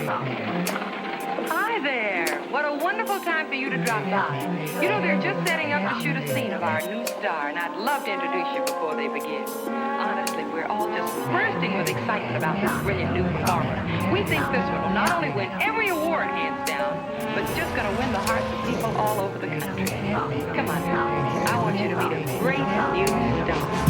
Hi there. What a wonderful time for you to drop by. You know, they're just setting up to shoot a scene of our new star, and I'd love to introduce you before they begin. Honestly, we're all just bursting with excitement about this brilliant new performer. We think this one will not only win every award hands down, but it's just going to win the hearts of people all over the country. Come on now. I want you to meet a great new star.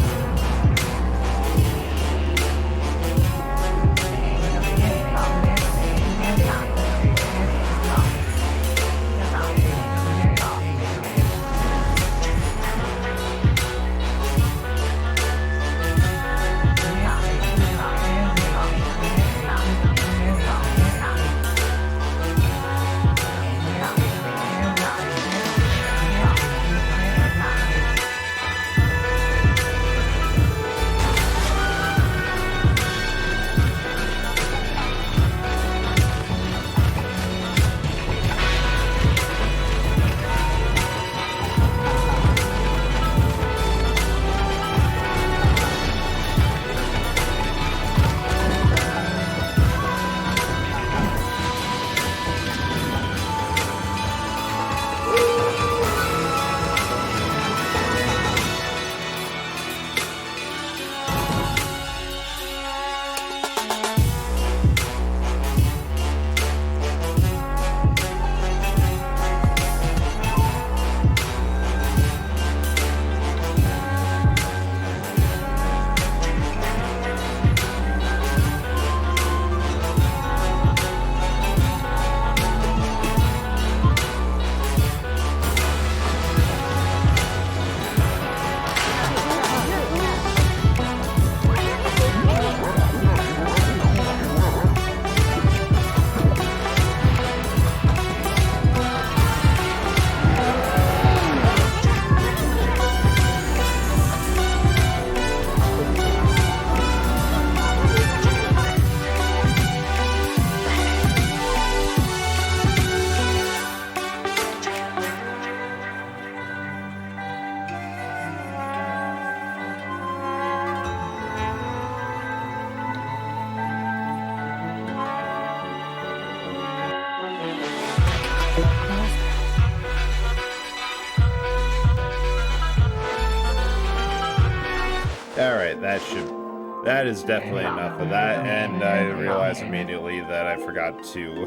Alright, that is definitely enough of that, and I realized immediately that I forgot to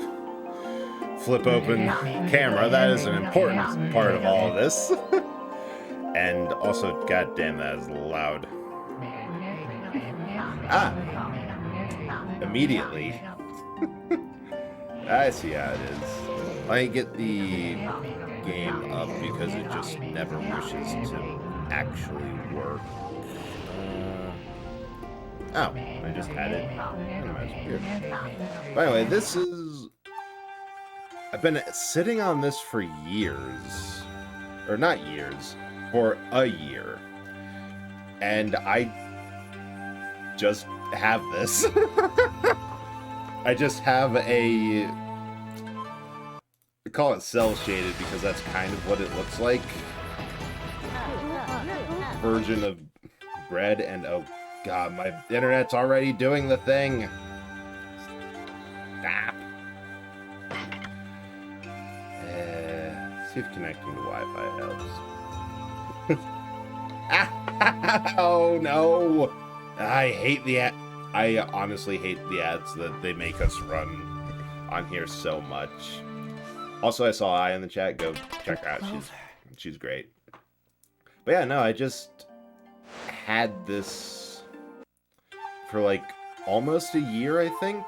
flip open camera. That is an important part of all of this. And also, goddamn, that is loud. Immediately. I see how it is. I get the game up because it just never wishes to actually work. Oh, I just had it. By the way, this is... I've been sitting on this for years. Or not years. For a year. And I just have this. I just have a... I call it cell shaded because that's kind of what it looks like. Version of bread and... Oh, God, my internet's already doing the thing. Stop. See if connecting to Wi-Fi helps. Oh, no. I hate the ad. I honestly hate the ads that they make us run on here so much. Also, I saw I in the chat. Go check her out. She's great. But yeah, no, I just had this for like almost a year, I think.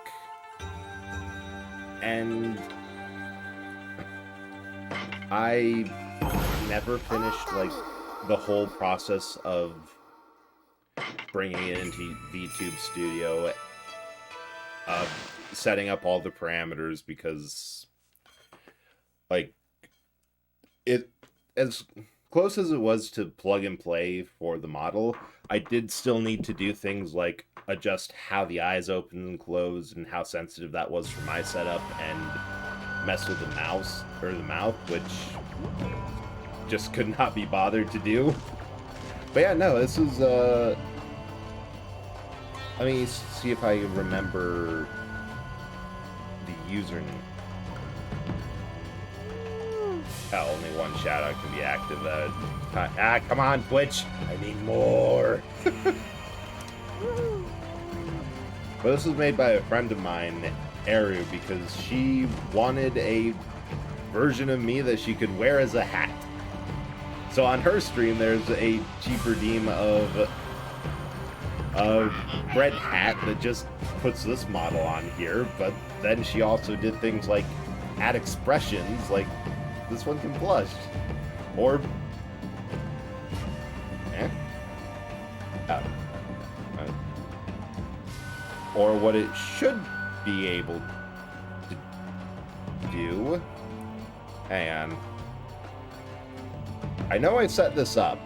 And I never finished like the whole process of bringing it into VTube Studio, setting up all the parameters, because like it, as close as it was to plug and play for the model, I did still need to do things like adjust how the eyes open and close and how sensitive that was for my setup, and mess with the mouse or the mouth, which just could not be bothered to do. But yeah, no, this is let me see if I remember the username. Oh, only one shoutout can be active. Come on, Twitch. I need more. But this was made by a friend of mine, Eru, because she wanted a version of me that she could wear as a hat. So on her stream, there's a cheap redeem of a red hat that just puts this model on here, but then she also did things like add expressions, like this one can blush, or or what it should be able to do. Hang on. I know I set this up.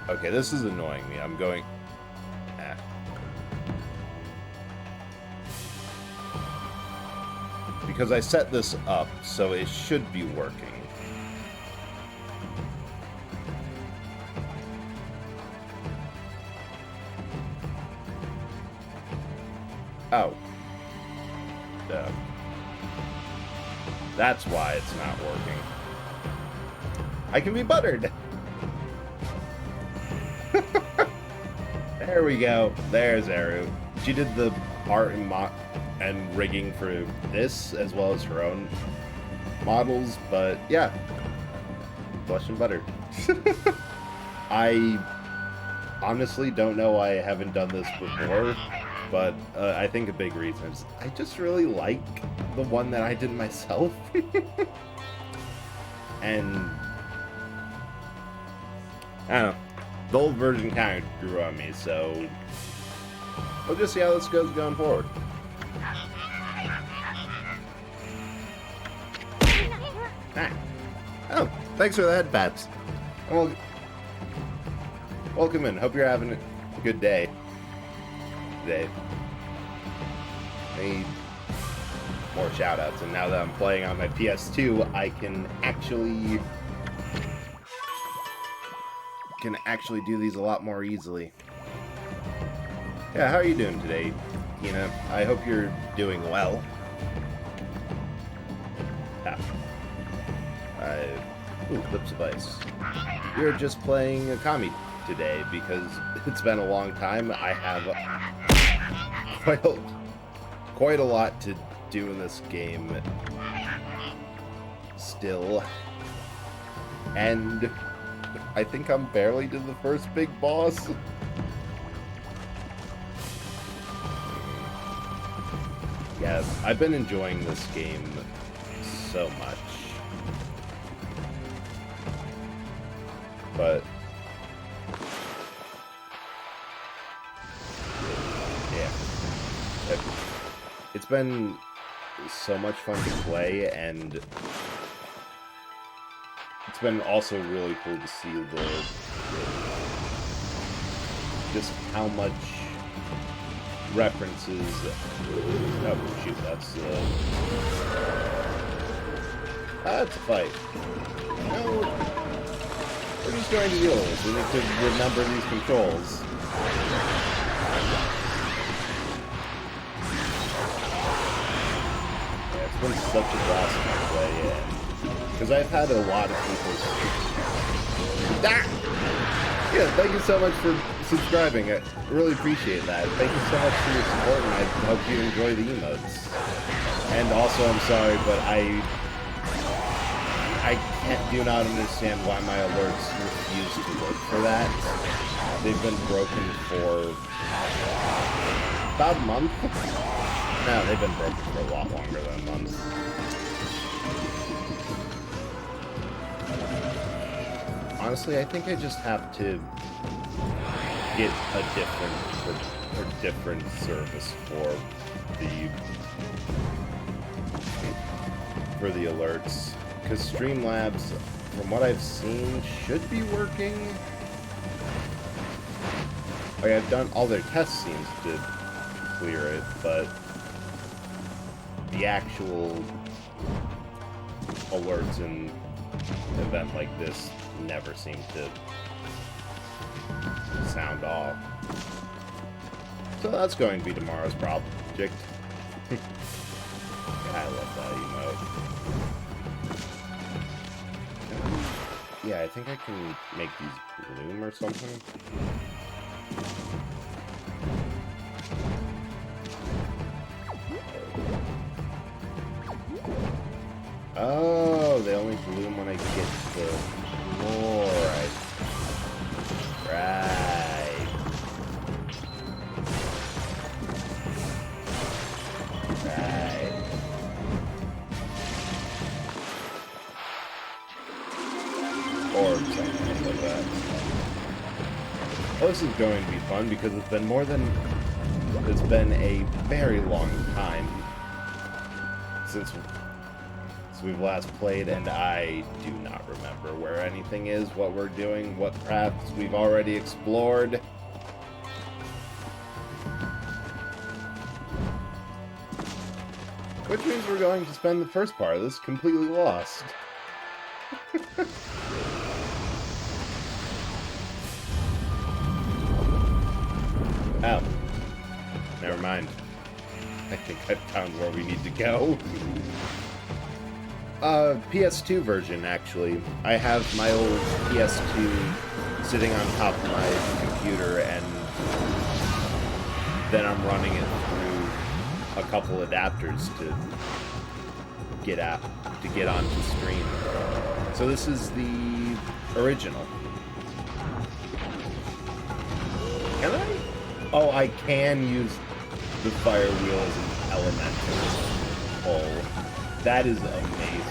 Okay, this is annoying me. I'm going... Because I set this up, so it should be working. Oh. Duh. That's why it's not working. I can be buttered! There we go. There's Eru. She did the art and rigging for this, as well as her own models, but yeah. Blush and butter. I honestly don't know why I haven't done this before, but I think a big reason is I just really like the one that I did myself. And I don't know. The old version kind of grew on me, so we'll just see how this goes going forward. Ah. Oh, thanks for the head pats. Well, welcome in. Hope you're having a good day today. I need more shoutouts, and now that I'm playing on my PS2, I can actually do these a lot more easily. Yeah, how are you doing today, Tina? I hope you're doing well. Ooh, Lips of Ice. You're just playing Akami today because it's been a long time. I have quite a lot to do in this game still. And I think I'm barely to the first big boss. Yeah, I've been enjoying this game so much. But yeah, it's been so much fun to play, and it's been also really cool to see just how much references. Oh shoot, that's a fight. No. We're just going to deal with this. We need to remember these controls. Yeah, it's been such a blast to play, because I've had a lot of people... Yeah, thank you so much for subscribing. I really appreciate that. Thank you so much for your support, and I hope you enjoy the emotes. And also, I'm sorry, but I do not understand why my alerts refuse to work for that. They've been broken for about a month. No, they've been broken for a lot longer than a month. Honestly, I think I just have to get a different service for the alerts. Because Streamlabs, from what I've seen, should be working. Like, I've done all their tests seems to clear it, but the actual alerts in an event like this never seem to sound off. So that's going to be tomorrow's project. Yeah, I love that emote. Yeah, I think I can make these bloom or something. Oh, they only bloom when I get to the floor. Right. Right. Or something like that. Well, this is going to be fun because it's been a very long time since we've last played, and I do not remember where anything is, what we're doing, what crafts we've already explored. Which means we're going to spend the first part of this completely lost. Oh. Never mind. I think I've found where we need to go. PS2 version, actually. I have my old PS2 sitting on top of my computer, and then I'm running it through a couple adapters to get onto stream. So this is the original. Can I? Oh, I can use the fire wheel as an elemental. Oh, that is amazing.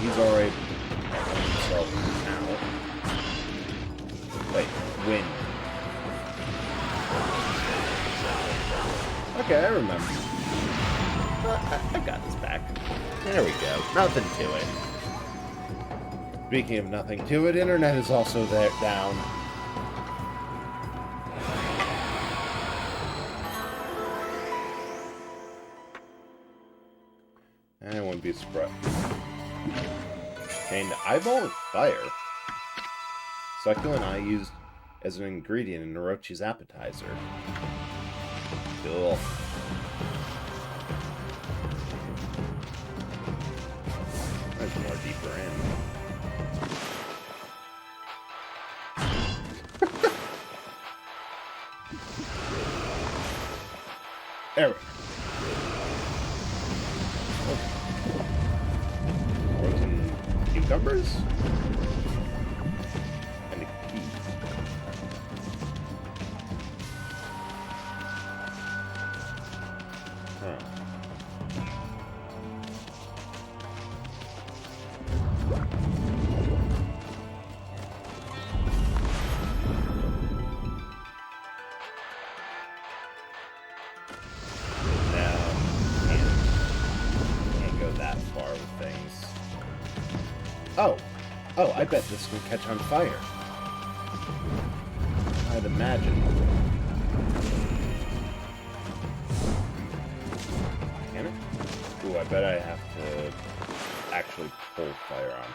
He's already himself now. Wait, win. Okay, I remember. I got this back. There we go. Nothing to it. Speaking of nothing to it, internet is also down. I wouldn't be surprised. And eyeball of fire. Succulent eye used as an ingredient in Orochi's appetizer. Cool. There's more deeper in. There we go. Cucumbers? And a key. Huh. No, can't go that far with things. Oh, I bet this can catch on fire. I'd imagine. Can it? Ooh, I bet I have to actually pull fire on.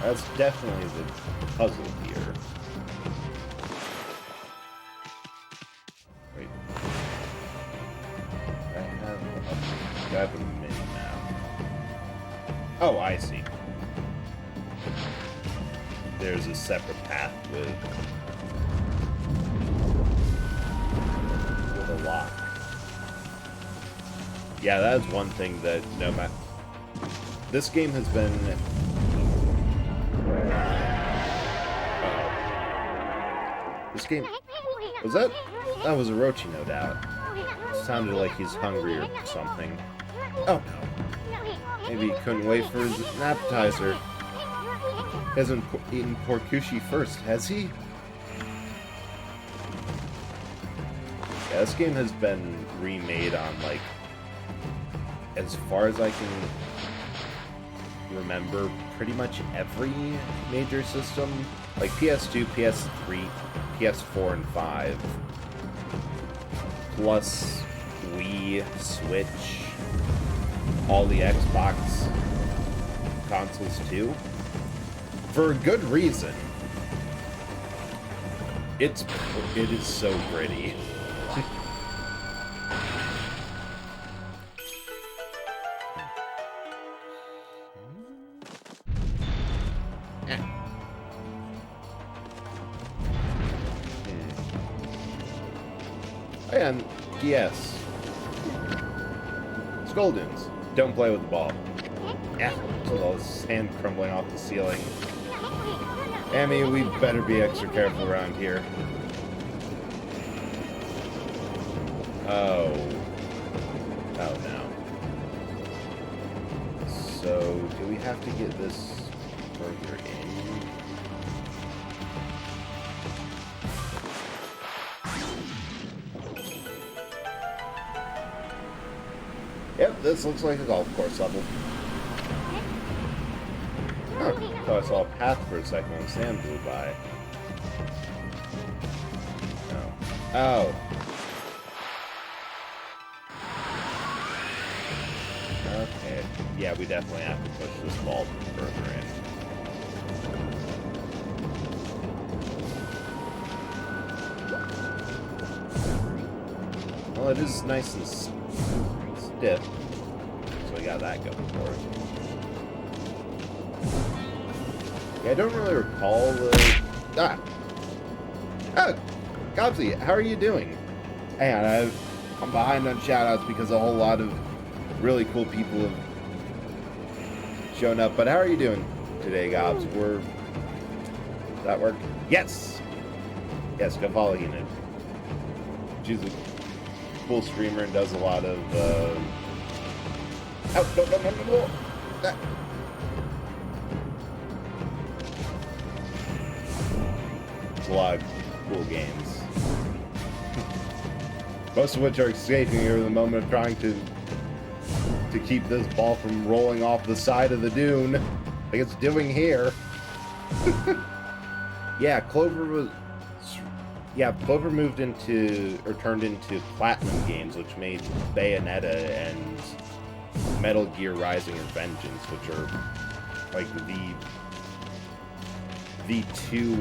That's definitely the puzzle here. Wait. I have a mini-map. Oh, I see. There's a separate path with a lock. Yeah, that's one thing that no matter. This game has been. This game was that? That was Orochi, no doubt. Sounded like he's hungry or something. Oh no. Maybe he couldn't wait for his appetizer. He hasn't eaten porkushi first, has he? Yeah, this game has been remade on, like, as far as I can remember, pretty much every major system, like PS2, PS3, PS4, and 5, plus Wii, Switch, all the Xbox consoles too, for a good reason. It is so pretty. And yes, Scoldins, don't play with the ball. Yeah, all sand crumbling off the ceiling. Amy, we better be extra careful around here. Oh. Oh no. So, do we have to get this further in? Yep, this looks like a golf course level. Huh. So I saw a path for a second when sand blew by. Oh. Oh. Okay. Yeah, we definitely have to push this ball further in. Well, it is nice and stiff, so we got that going for it. Yeah, I don't really recall the... Ah! Oh! Gobsy, how are you doing? And I'm behind on shoutouts because a whole lot of really cool people have shown up. But how are you doing today, Gobs? Does that work? Yes! Yes, go follow Enid. She's a cool streamer and does a lot of... Oh, no. Ah. It's a lot of cool games. Most of which are escaping here at the moment of trying to keep this ball from rolling off the side of the dune, like it's doing here. Yeah, Clover moved into, or turned into Platinum Games, which made Bayonetta and Metal Gear Rising and Vengeance, which are like the two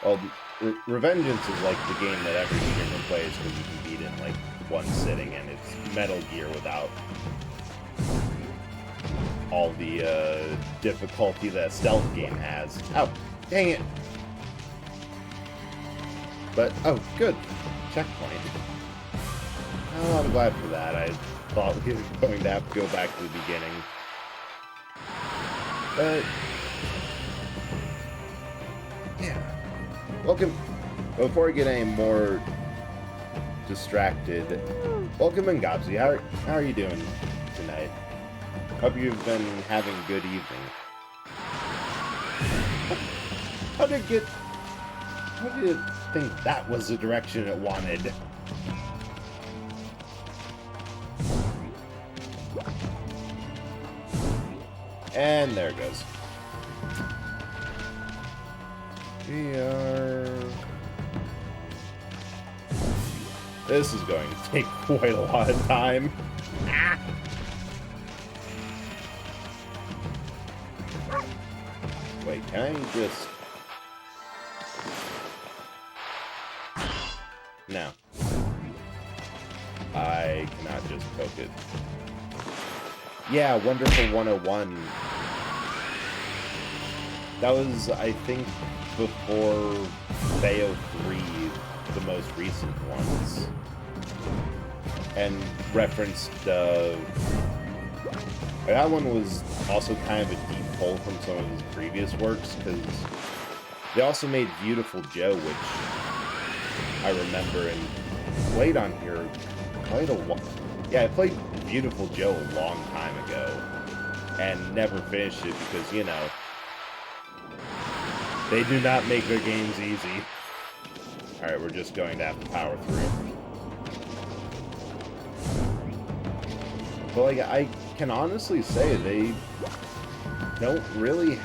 well, Revengeance is like the game that every streamer plays because you can beat it in like one sitting, and it's Metal Gear without all the difficulty that a stealth game has. Oh, dang it! But, oh, good. Checkpoint. Oh, I'm glad for that. I thought we were going to have to go back to the beginning. But, yeah. Welcome. Before we get any more distracted, welcome in, Gobsy. How are you doing tonight? Hope you've been having a good evening. How did it think that was the direction it wanted? And there it goes. This is going to take quite a lot of time. Ah! Wait, can I just... No. I cannot just poke it. Yeah, Wonderful 101. That was, I think, before Bayo 3, the most recent ones. And referenced, that one was also kind of a deep pull from some of his previous works, because they also made Beautiful Joe, which I remember and played on here quite a while. Yeah, I played Beautiful Joe a long time ago, and never finished it because, you know, they do not make their games easy. Alright, we're just going to have to power through. But, like, I can honestly say they don't really...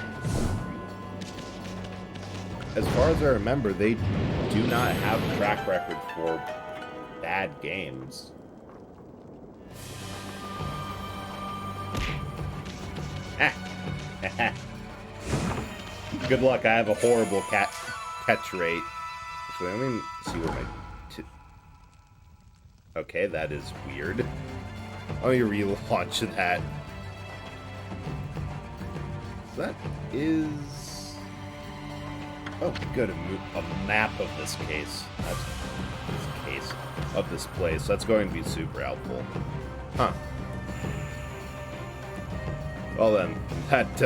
As far as I remember, they do not have a track record for bad games. Good luck, I have a horrible catch rate. Actually, let me see what my... Okay, that is weird. Let me relaunch that. That is... Oh, good, a map of this case. That's this case of this place. That's going to be super helpful. Huh. Well then, that,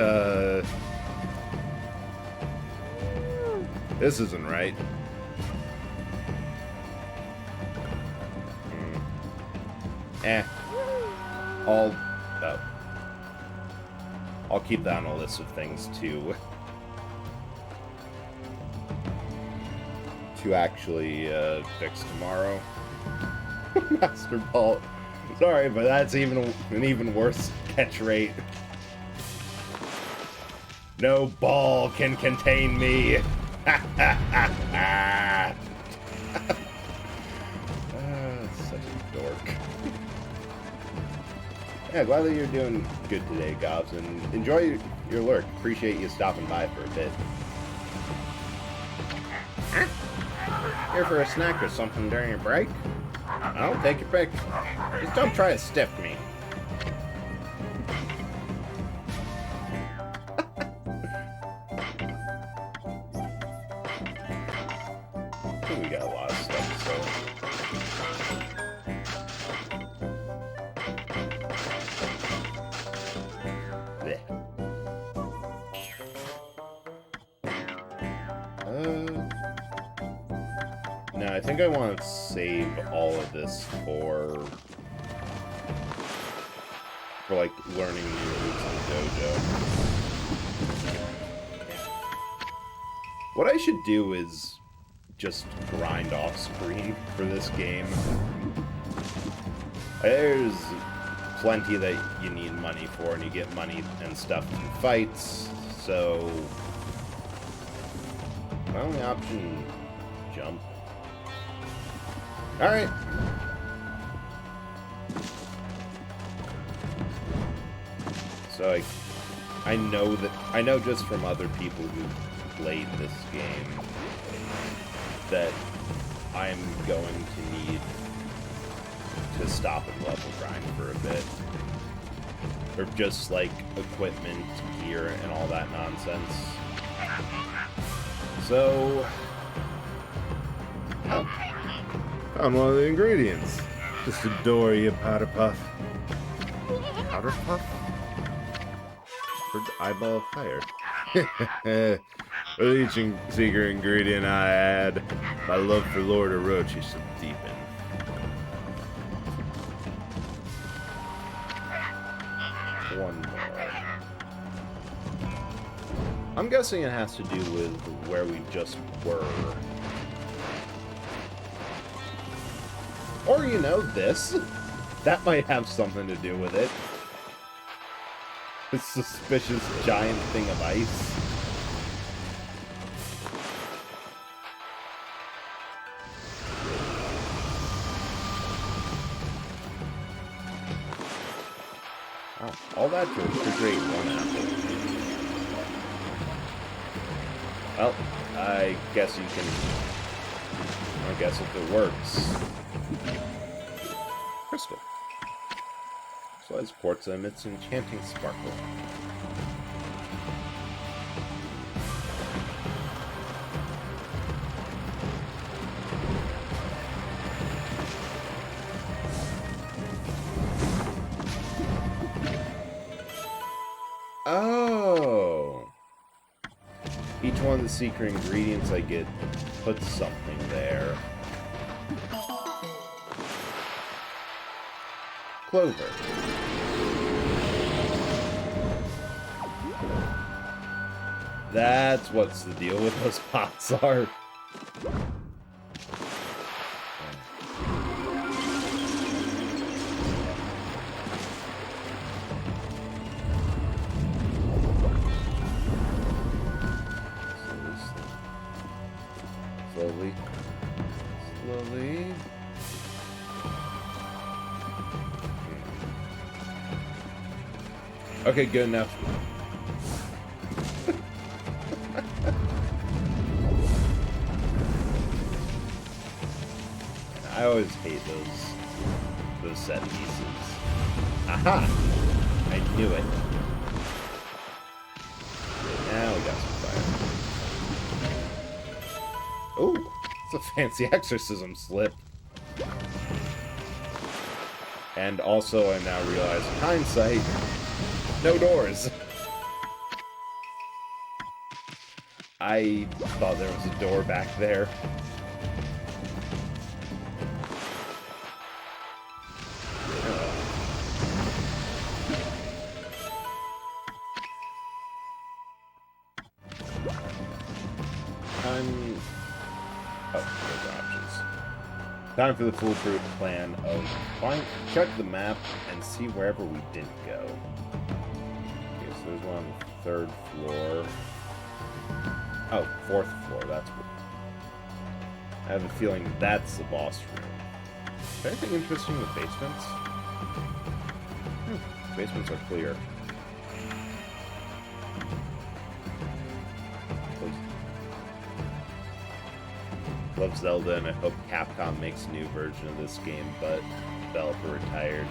this isn't right. I'll keep that on a list of things to actually fix tomorrow. Master Ball. Sorry, but that's an even worse catch rate. No ball can contain me. Such a dork. Yeah, glad that you're doing good today, Gobs, and enjoy your lurk. Appreciate you stopping by for a bit. Here for a snack or something during your break? I'll take your pick. Just don't try to stiff me. I think we got a lot of stuff, so... No, I think I want to save all of this for like learning new routes in the dojo. What I should do is just grind off screen for this game. There's plenty that you need money for, and you get money and stuff through fights, so my only option, jump. Alright. So I know just from other people who played this game that I'm going to need to stop and level grind for a bit. Or just like equipment, gear, and all that nonsense. So found one of the ingredients. Just adore you, Powder Puff. Powder Puff? For eyeball of fire. With each secret ingredient I add, my love for Lord Orochi should deepen. One more. I'm guessing it has to do with where we just were. Or, you know, this. That might have something to do with it. This suspicious giant thing of ice. Oh, all that to refrigerate one apple. Well, I guess you can... I guess if it works... Crystal. So as quartz emits enchanting sparkle. Oh! Each one of the secret ingredients I get puts something there. Clover. That's what's the deal with those pots are. Okay, good enough. I always hate those set pieces. Aha! I knew it. Now we got some fire. Ooh, it's a fancy exorcism slip. And also, I now realize, in hindsight, no doors. I thought there was a door back there. Time for the foolproof plan of check the map and see wherever we didn't go. Okay, so there's one on the 3rd floor. Oh, 4th floor, that's what. I have a feeling that's the boss room. Is there anything interesting in the basements? Basements are clear. Love Zelda, and I hope Capcom makes a new version of this game, but developer retired.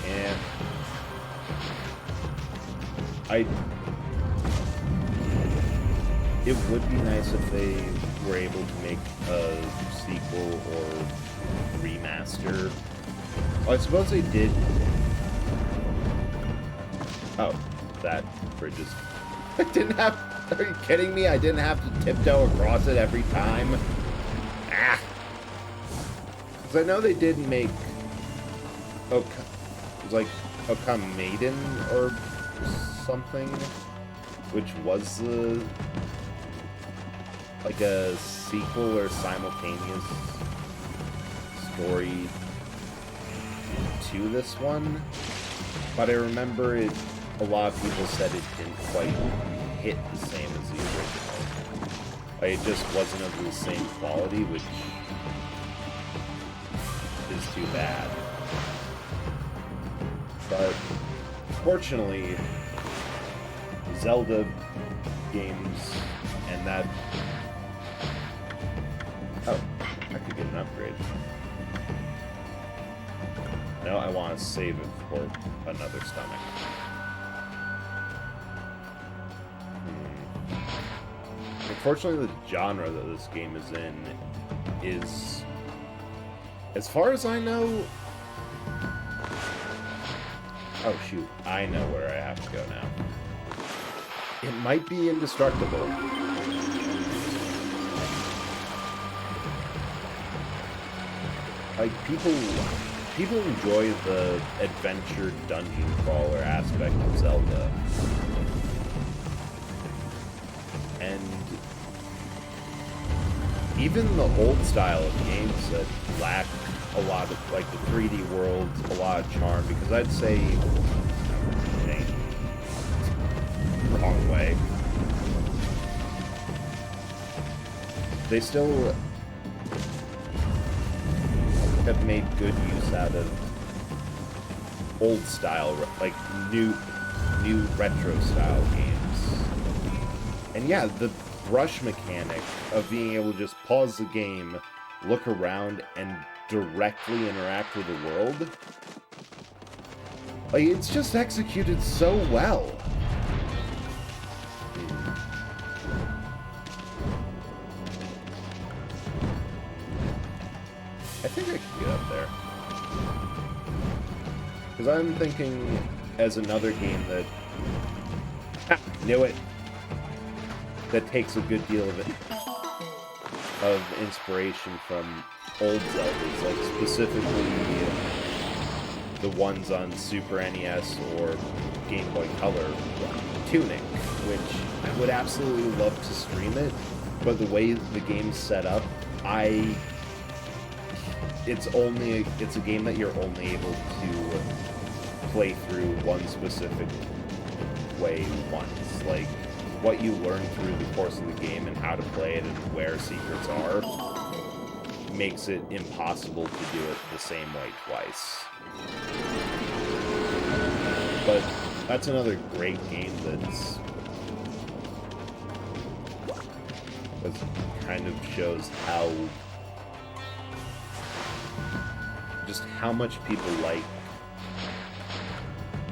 And it would be nice if they were able to make a sequel or remaster. Well, I suppose they did. Oh, that bridge is... I didn't have... Are you kidding me? I didn't have to tiptoe across it every time. Ah! Because I know they did make... it was like Oka Maiden or something, which was like a sequel or simultaneous story to this one. But I remember a lot of people said it didn't quite hit the same as the original. Like, it just wasn't of the same quality, which is too bad. But fortunately, Zelda games and that... Oh, I could get an upgrade. No, I want to save it for another stomach. Unfortunately, the genre that this game is in is, as far as I know... Oh shoot, I know where I have to go now. It might be indestructible. Like, people enjoy the adventure dungeon crawler aspect of Zelda. And even the old style of games that lack a lot of, like, the 3D worlds, a lot of charm, because I'd say... wrong way. They still have made good use out of old style, like, new retro style games. And yeah, the brush mechanic of being able to just pause the game, look around, and directly interact with the world, like, it's just executed so well. I think I can get up there. Because I'm thinking as another game that... knew it! That takes a good deal of inspiration from old Zeldas, like specifically the ones on Super NES or Game Boy Color, Tunic, which I would absolutely love to stream it, but the way the game's set up, it's a game that you're only able to play through one specific way once. Like, what you learn through the course of the game and how to play it and where secrets are makes it impossible to do it the same way twice. But that's another great game that kind of shows just how much people like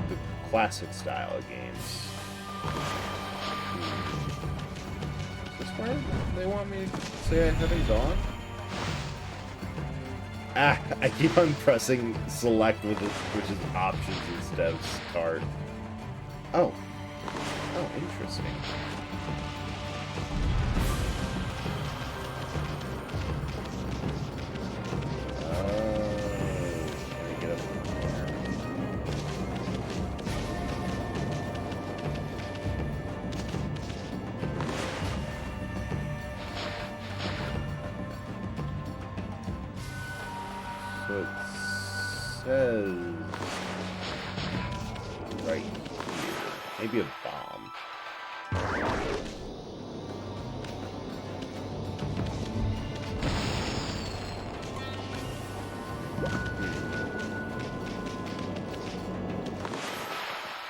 the classic style of games. Is this where they want me to say I haven't gone? Ah, I keep on pressing select with it, which is options instead of start. Oh. Oh, interesting. Let me get up there. So it says right here. Maybe a bomb.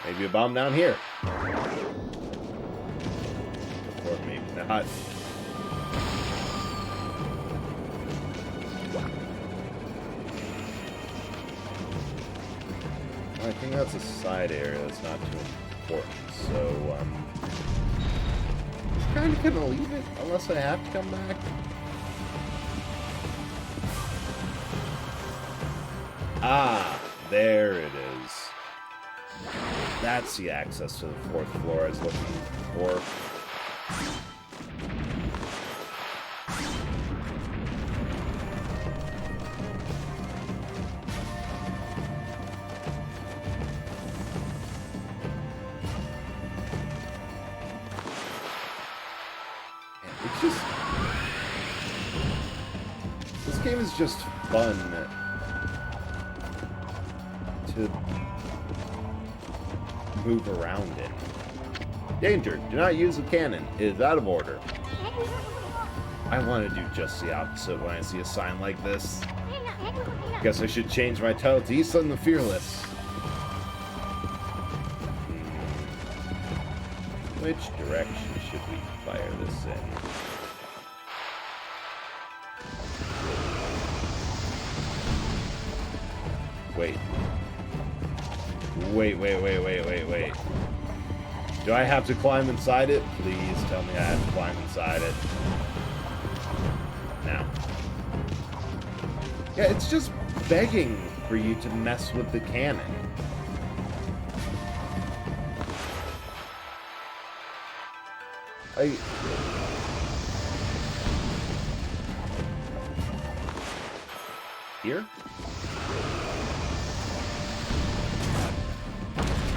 Maybe a bomb down here. Or maybe not. I think that's a side area that's not too important, so, I'm kind of gonna leave it, unless I have to come back. Ah, there it is. That's the access to the 4th floor I was looking for. It's just... This game is just fun to move around in. Danger! Do not use a cannon. It is out of order. I want to do just the opposite when I see a sign like this. Guess I should change my title to Eastland the Fearless. Which direction should we fire this in? Wait. Wait. Do I have to climb inside it? Please tell me I have to climb inside it. Now. Yeah, it's just begging for you to mess with the cannon. Here?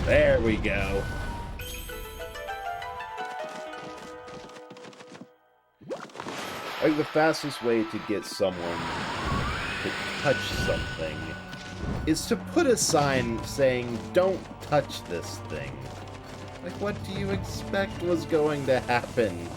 There we go. Like, the fastest way to get someone to touch something is to put a sign saying, "Don't touch this thing." Like, what do you expect was going to happen?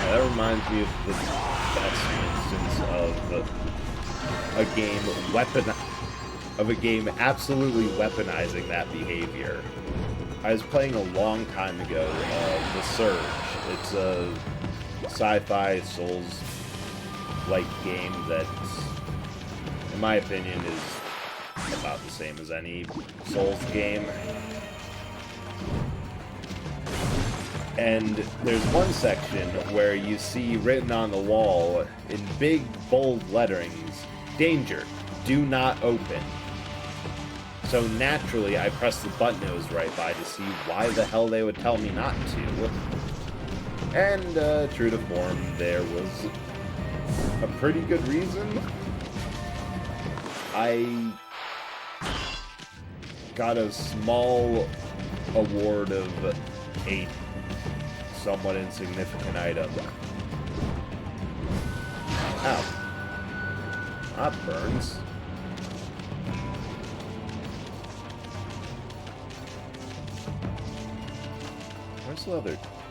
That reminds me of the best instance of a game absolutely weaponizing that behavior. I was playing a long time ago, The Surge. It's a sci-fi Souls-like game that, in my opinion, is about the same as any Souls game. And there's one section where you see written on the wall, in big, bold letterings, "Danger, do not open." So naturally, I pressed the button that was right by to see why the hell they would tell me not to. And, true to form, there was a pretty good reason. I got a small award of a somewhat insignificant item. Ow. That burns.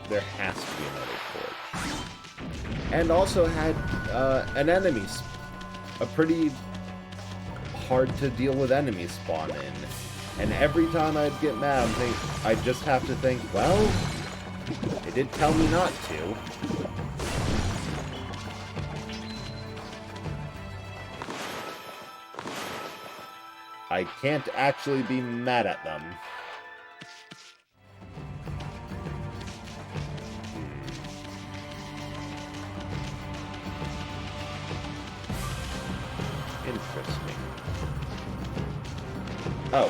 There has to be another torch. And also had an enemy, a pretty hard to deal with enemy spawn in. And every time I'd get mad, I'd just have to think, well, it did tell me not to. I can't actually be mad at them. Interesting. Oh.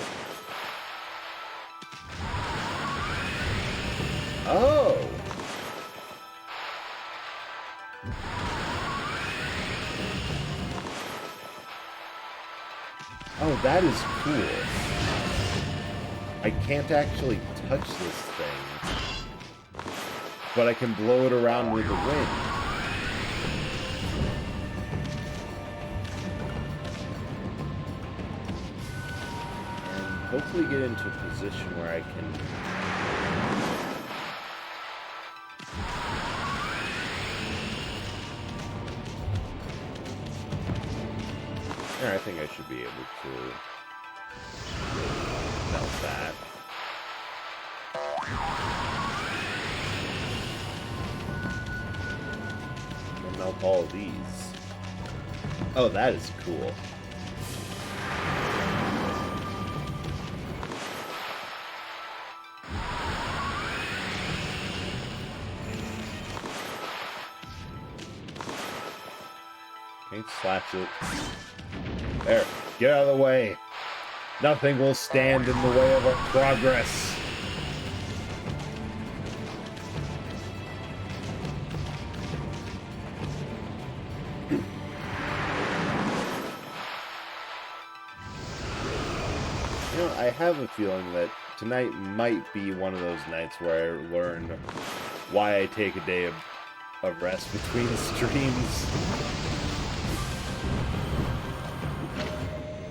Oh! Oh, that is cool. I can't actually touch this thing, but I can blow it around with the wind. And hopefully get into a position where I can... Yeah, I think I should be able to melt that. And melt all of these. Oh, that is cool. Okay, slash it. There, get out of the way. Nothing will stand in the way of our progress. You know, I have a feeling that tonight might be one of those nights where I learn why I take a day of rest between streams.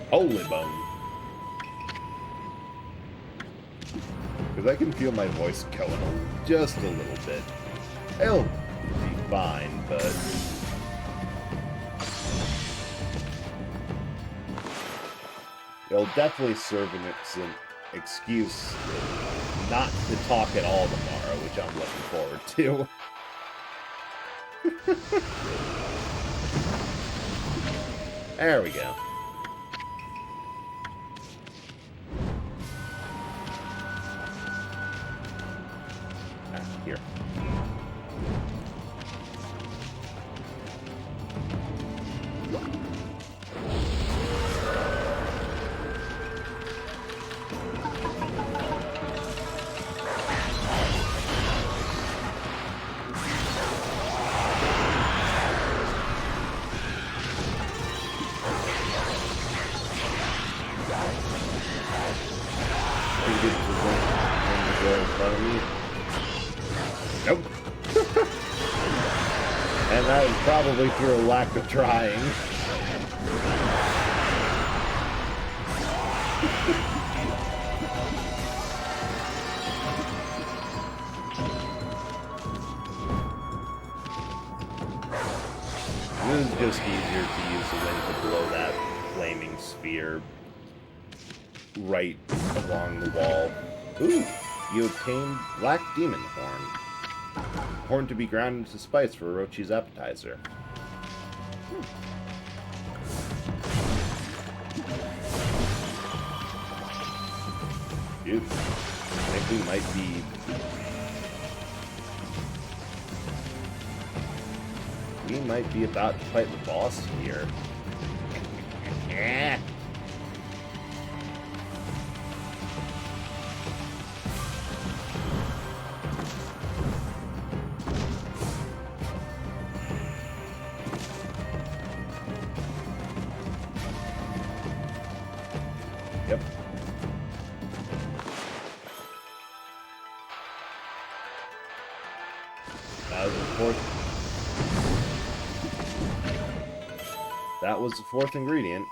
Holy bone. Because I can feel my voice going just a little bit. It'll be fine, but... it'll definitely serve as an excuse not to talk at all tomorrow, which I'm looking forward to. There we go. Here. Nope. And that is probably through a lack of trying. It is just easier to use the wind to blow that flaming sphere right along the wall. Ooh, you obtained Black Demon Horn. Horn to be ground into spice for Orochi's appetizer. Dude, I think we might be... we might be about to fight the boss here. Yep. That was the fourth ingredient.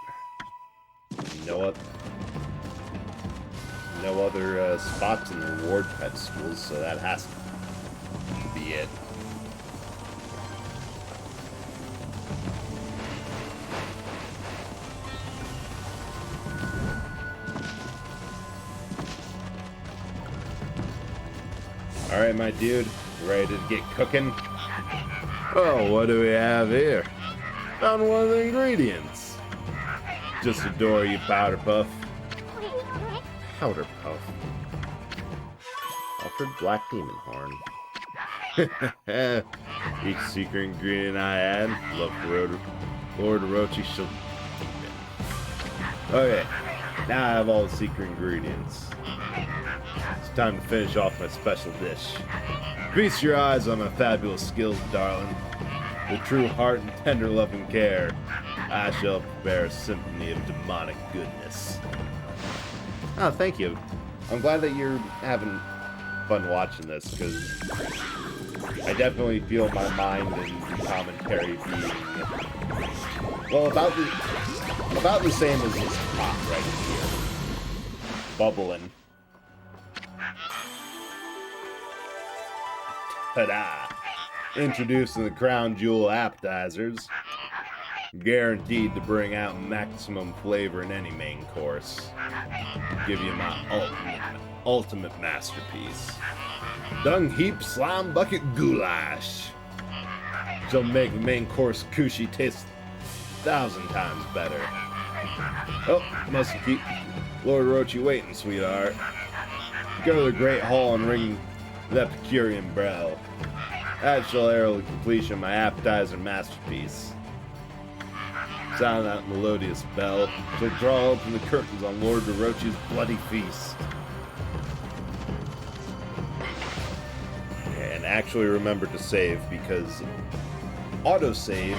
No other spots in the reward pedestals, so that has to it. Alright, my dude. You ready to get cooking? Oh, what do we have here? Found one of the ingredients. Just adore you, Powder Puff. Powder Puff. Offered Black Demon Horn. Each secret ingredient I add, love for Lord Orochi shall keep it. Okay, now I have all the secret ingredients. It's time to finish off my special dish. Feast your eyes on my fabulous skills, darling. With true heart and tender loving care, I shall prepare a symphony of demonic goodness. Oh, thank you. I'm glad that you're having fun watching this, because I definitely feel my mind and commentary being, well, about the same as this pot right here. Bubbling. Ta-da! Introducing the Crown Jewel appetizers. Guaranteed to bring out maximum flavor in any main course. Give you my ultimate masterpiece. Dung Heap Slime Bucket Goulash. Shall make the main course kushi taste 1,000 times better. Oh, must keep Lord Orochi waiting, sweetheart. Go to the Great Hall and ring the Epicurean bell. That shall herald the completion of my appetizer masterpiece. Sound that melodious bell shall draw open the curtains on Lord Orochi's bloody feast. And actually remember to save, because autosave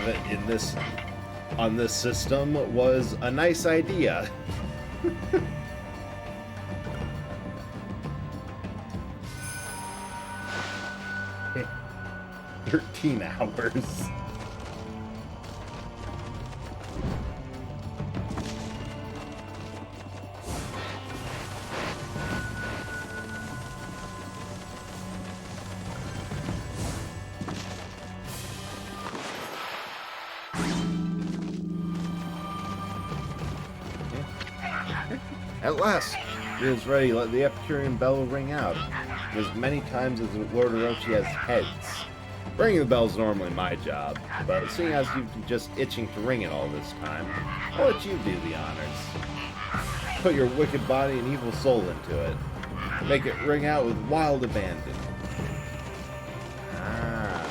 on this system was a nice idea. 13 hours. At last, it is ready. Let the Epicurean bell ring out as many times as Lord Orochi has heads. Ringing the bell is normally my job, but seeing as you've been just itching to ring it all this time, I'll let you do the honors. Put your wicked body and evil soul into it. Make it ring out with wild abandon. Ah.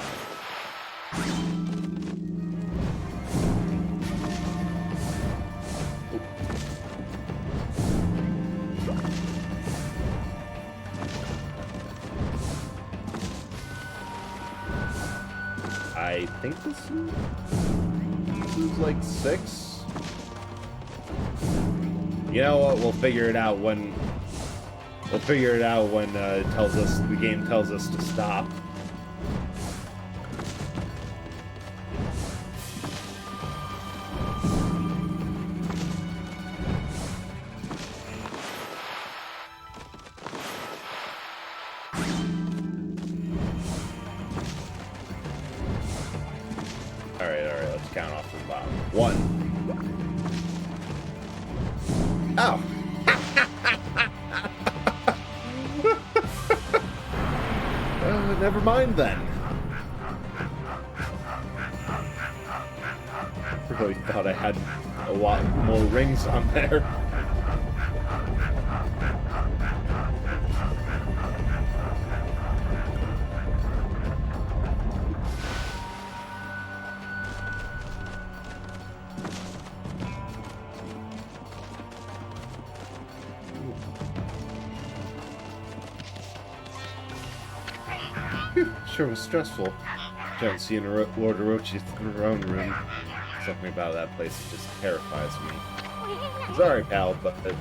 I think this is like 6. You know what? We'll figure it out when it tells us, the game tells us to stop. Alright, let's count off from the bottom. 1. Oh! Never mind then. Really thought I had a lot more rings on there. Sure was stressful. Trying to see in Lord Orochi's throne room. Something about that place just terrifies me. Sorry, pal, but do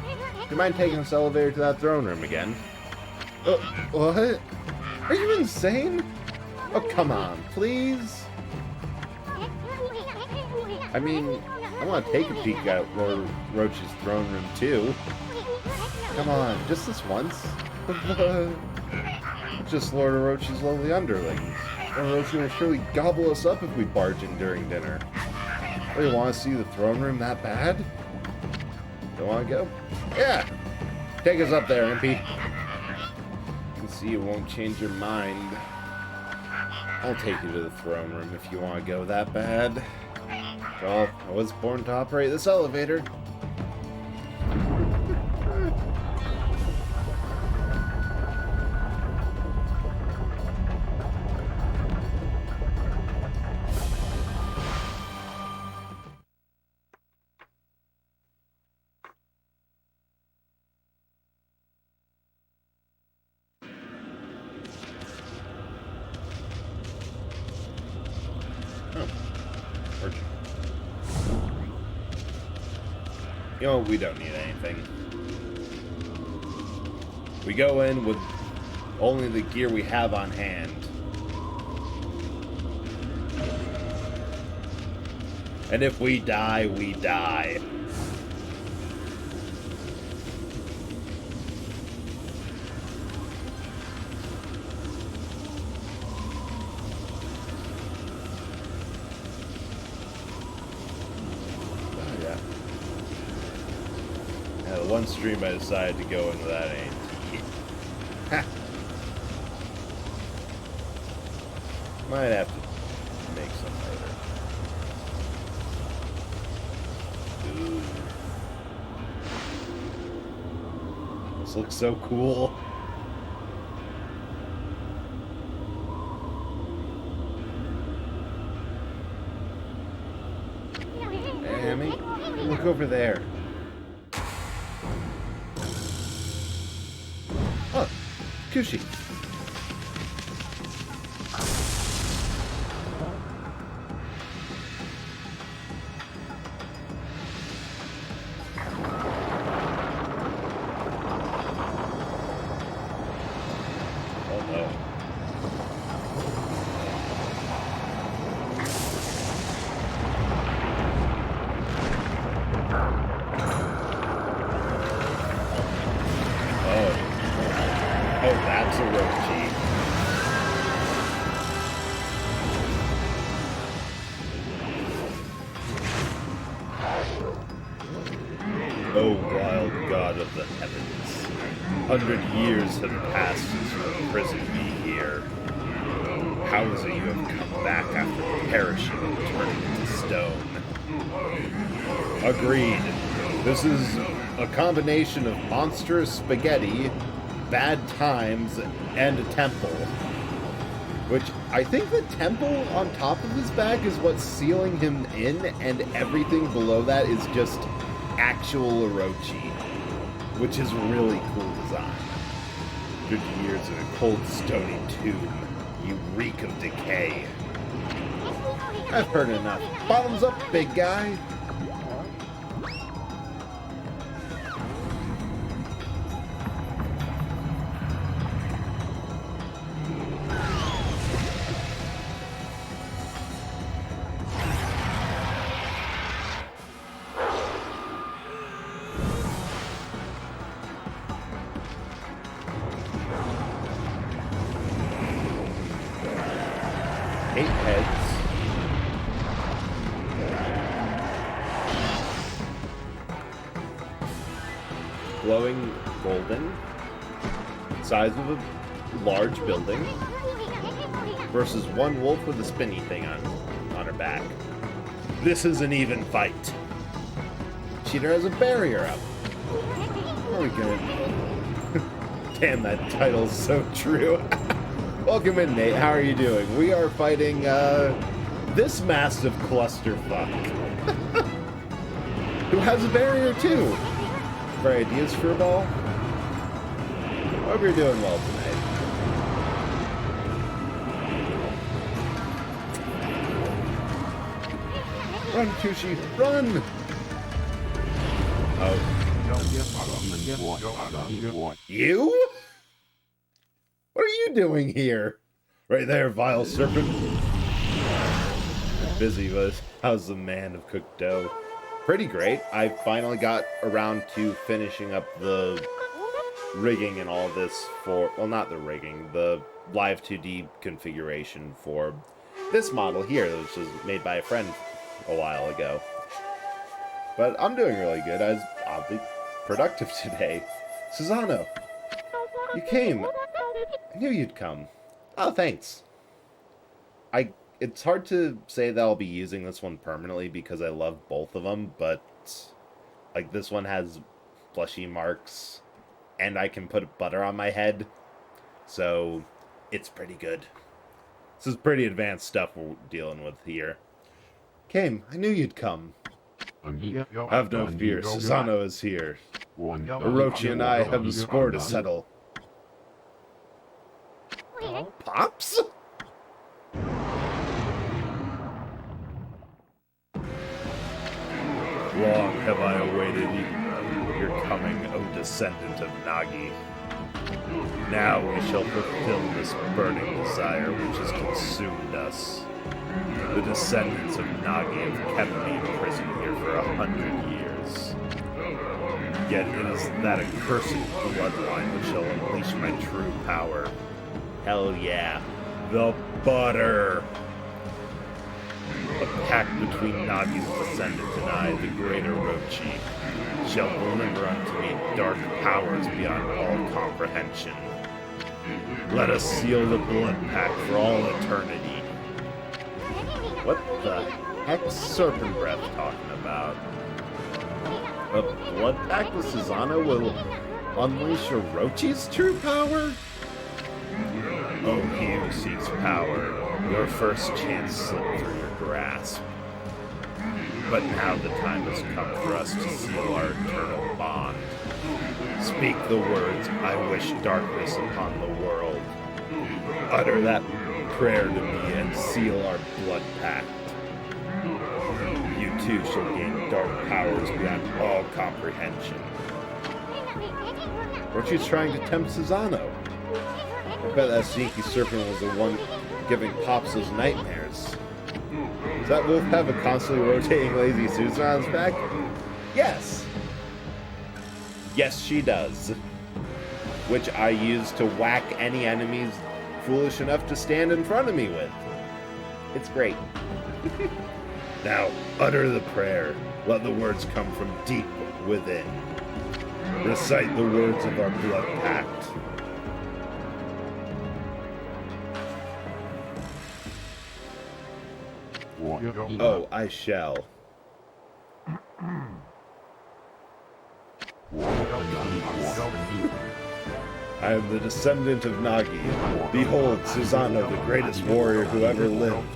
you mind taking this elevator to that throne room again? What? Are you insane? Oh, come on, please. I mean, I want to take a peek at Lord Orochi's throne room too. Come on, just this once. Just Lord Orochi's lovely underlings. Lord Orochi will surely gobble us up if we barge in during dinner. Oh, you want to see the throne room that bad? Don't want to go? Yeah! Take us up there, Impy. You can see it won't change your mind. I'll take you to the throne room if you want to go that bad. Well, I was born to operate this elevator. You know, we don't need anything. We go in with only the gear we have on hand. And if we die, we die. The one stream I decided to go into that ain't. Ha! Might have to make some later. Ooh. This looks so cool. Hey, Amy, look over there. Oh, Kushi. Oh no. Oh, that's a Orochi. Oh, wild god of the heavens. 100 years have passed since you imprisoned me here. How is it you have come back after perishing and turning into stone? Agreed. This is a combination of monstrous spaghetti, bad times, and a temple. Which, I think the temple on top of his back is what's sealing him in, and everything below that is just actual Orochi. Which is really cool design. 50 years in a cold, stony tomb. You reek of decay. I've heard enough. Bottoms up, big guy. Eight heads. Glowing golden. Size of a large building. Versus one wolf with a spinny thing on her back. This is an even fight. Cheater has a barrier up. Are we good? Damn, that title's so true. Welcome in, Nate. How are you doing? We are fighting, this massive clusterfuck. Who has a barrier, too. For ideas for a ball? Hope you're doing well tonight. Run, Kushi, run! Oh. You? What are you doing here? Right there, vile serpent. Busy, but how's the man of cooked dough? Pretty great. I finally got around to finishing up the rigging and all this for, well, not the rigging, the Live 2D configuration for this model here, which was made by a friend a while ago. But I'm doing really good. I was oddly productive today. Susano, you came. I knew you'd come. Oh, thanks. It's hard to say that I'll be using this one permanently because I love both of them, but like this one has plushy marks and I can put butter on my head, so it's pretty good. This is pretty advanced stuff we're dealing with here. Came, I knew you'd come. Have no fear, Susano is here. Orochi and I have a score to settle. Pops? Long have I awaited your coming, O descendant of Nagi. Now we shall fulfill this burning desire which has consumed us. The descendants of Nagi have kept me in prison here for 100 years. Yet it is that accursed bloodline which shall unleash my true power. Hell yeah. The butter! A pact between Nagi's descendant and I, the great Orochi, shall deliver unto me dark powers beyond all comprehension. Let us seal the blood pact for all eternity. What the heck's Serpent Breath talking about? A blood pact with Susano will unleash Orochi's true power? Oh, he who seeks power, your first chance slipped through your grasp. But now the time has come for us to seal our eternal bond. Speak the words, I wish darkness upon the world. Utter that prayer to me and seal our blood pact. You too shall gain dark powers beyond all comprehension. Orochi's trying to tempt Susano. I bet that sneaky serpent was the one giving Pops those nightmares. Does that wolf have a constantly rotating lazy Susan on his back? Yes! Yes, she does. Which I use to whack any enemies foolish enough to stand in front of me with. It's great. Now, utter the prayer. Let the words come from deep within. Recite the words of our blood pact. Oh, I shall. I am the descendant of Nagi. Behold, Susano, the greatest warrior who ever lived.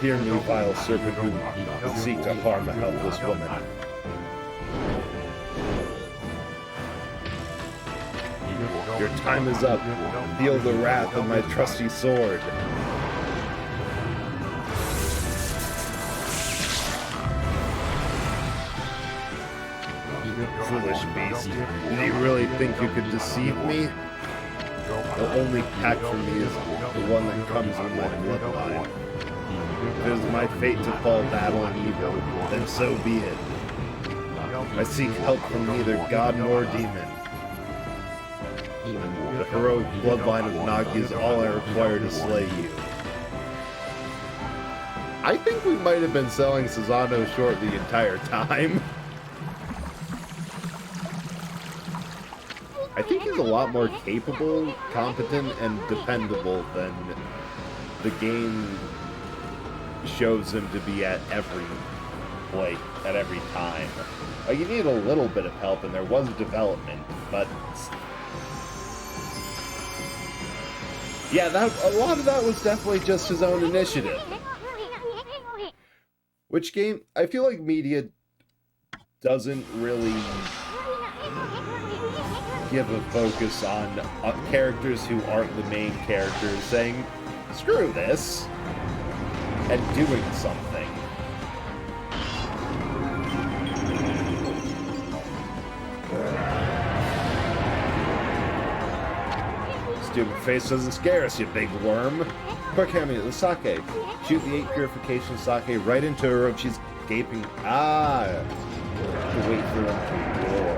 Hear me, vile serpent who seek to harm a helpless woman. Your time is up. Feel the wrath of my trusty sword. Foolish beast. Did you really think you could deceive me? The only pact for me is the one that comes in my bloodline. If it is my fate to fall battling evil, then so be it. I seek help from neither god nor demon. The heroic bloodline of Nagi is all I require to slay you. I think we might have been selling Susano short the entire time. I think he's a lot more capable, competent, and dependable than the game shows him to be at every time. Like, you need a little bit of help, and there was development, but yeah, a lot of that was definitely just his own initiative. Which game, I feel like media doesn't really give a focus on characters who aren't the main characters saying, screw this, and doing something. Stupid face doesn't scare us, you big worm. Quick, hand me the sake. Shoot the 8 purification sake right into Orochi's gaping... To wait for him to roar.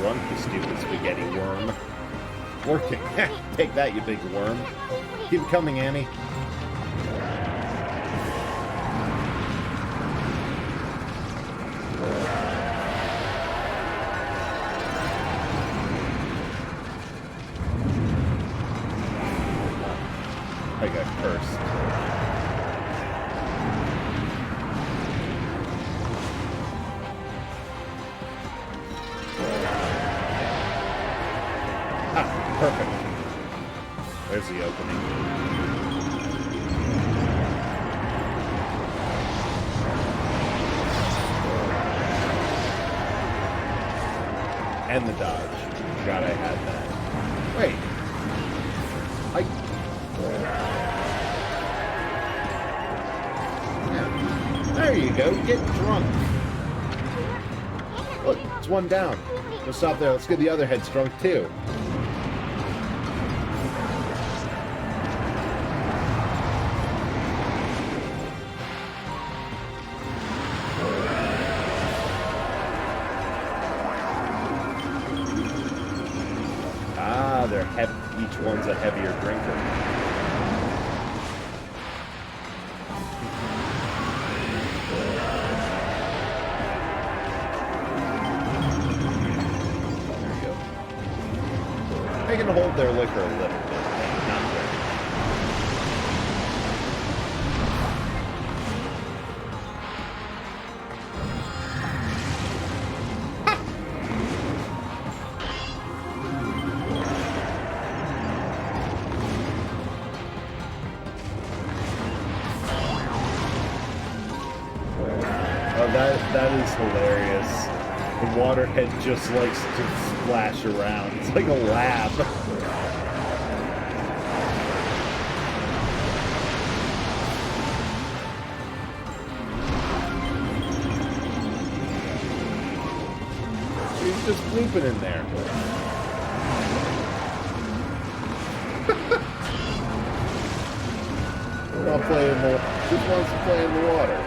drunk, you stupid spaghetti worm. Working. Take that, you big worm. Keep it coming, Annie. I got cursed. Ah, perfect. There's the opening. And the dodge. Forgot I had that. Wait. Yeah. There you go. Get drunk. Look, it's one down. We'll stop there. Let's get the other heads drunk, too. Ah, they're heavy. Each one's a heavier drinker. They can hold their liquor a little bit, not very. Oh, that is hilarious. The waterhead just likes to splash around. It's like a lab. He's just sleeping in there. Not playing more. Just wants to play in the water.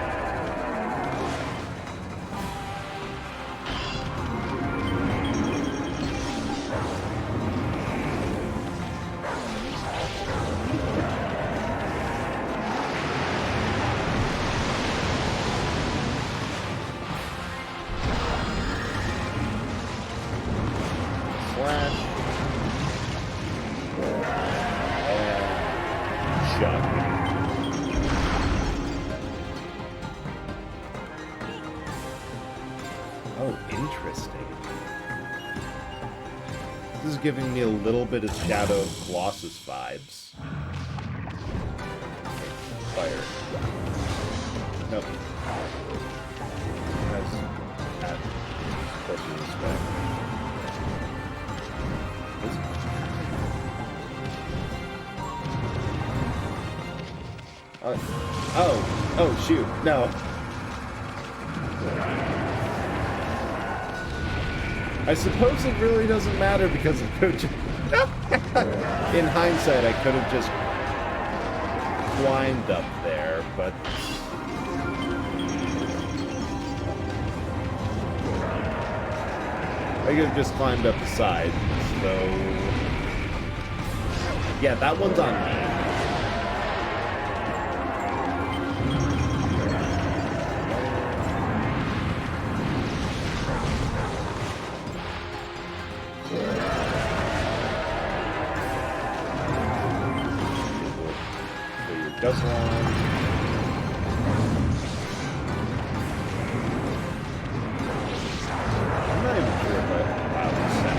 Oh, interesting. This is giving me a little bit of Shadow of Colossus vibes. Fire. Nope. That's supposed to be this way. Oh, shoot, no. I suppose it really doesn't matter because it could just... In hindsight, I could have just climbed up there, but... I could have just climbed up the side, so... Yeah, that one's on me. Just one. I'm not even sure if I was set.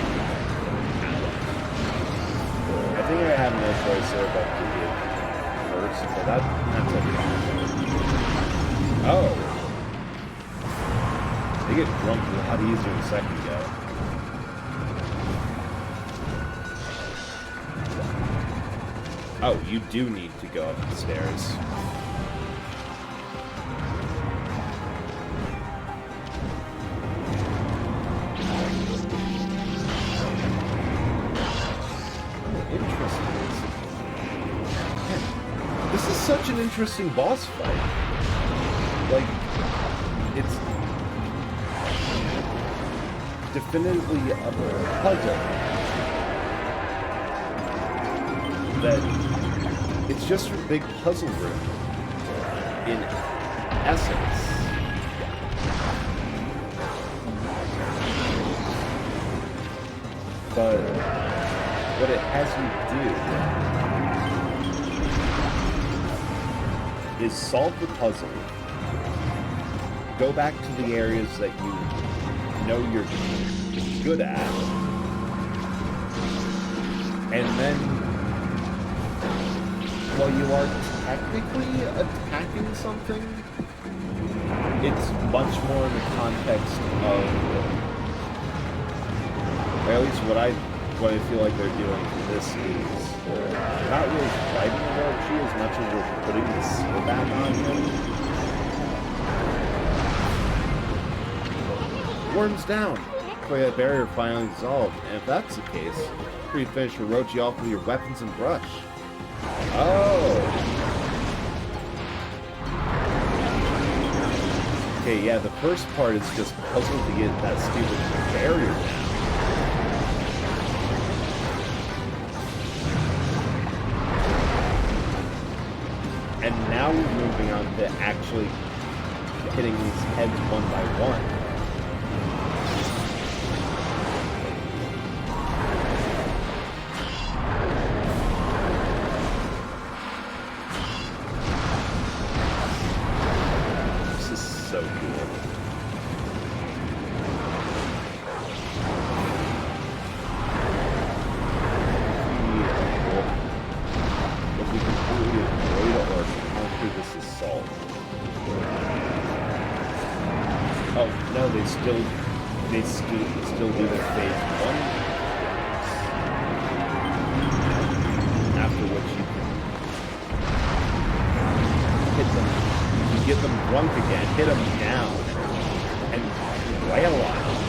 I think I have no choice there but to get first, so that's okay. Oh! They get drunk a lot easier than second go. Oh, you do need to go up the stairs. Interesting. Man, this is such an interesting boss fight. Like, it's... definitively a puzzle that it's just a big puzzle room in essence. But what it has you do is solve the puzzle, go back to the areas that you know you're good at, and then while you are technically attacking something, it's much more in the context of, or at least what I feel like they're doing for this is not really fighting the Orochi as much as we're putting the seal back on him. Worms down! Play that barrier finally dissolved, and if that's the case, you finish Orochi off with your weapons and brush. Oh! Okay, yeah, the first part is just puzzle to get that stupid barrier down. And now we're moving on to actually hitting these heads one by one. This is so cool. If we completely avoid or conquer this assault. Oh no, they still do their phase 1. After which you can hit them, you get them drunk again, hit them down, and wail on them.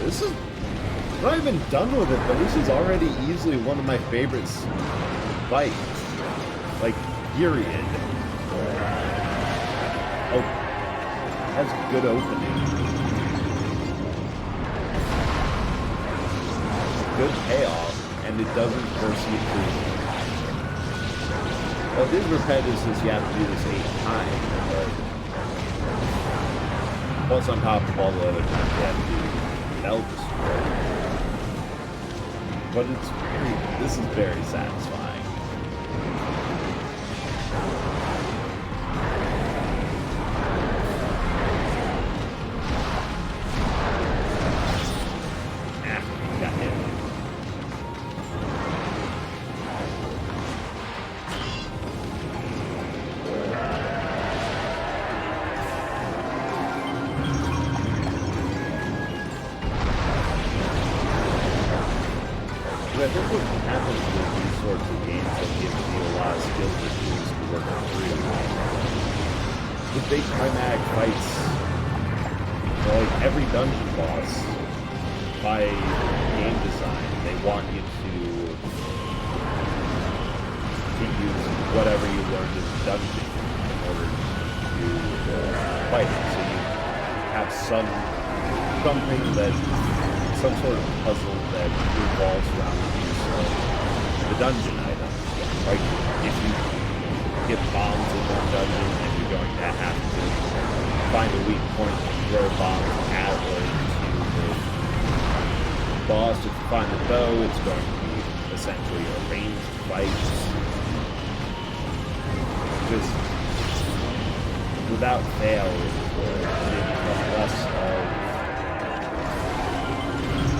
This is, I'm not even done with it, but this is already easily one of my favorites fights. Like, period. Oh, has good opening. Good payoff, and it doesn't force you to. Well, it is repetitive since you have to do this 8 times, but plus on top of all the other times you have to do L destroy. But this is very satisfying. Got hit. I think what happens with these sorts of games that give you a lot of skills and tools to work through. The big climatic fights, like every dungeon boss, by game design, they want you to use whatever you learned in the dungeon in order to fight it. So you have something that, some sort of puzzle that revolves around the use of the dungeon item. Like, if you get bombs in one dungeon, and you're going to have to find a weak point to throw bombs at or to the boss. If you find the bow, it's going to be essentially a ranged fight. Just without fail, they become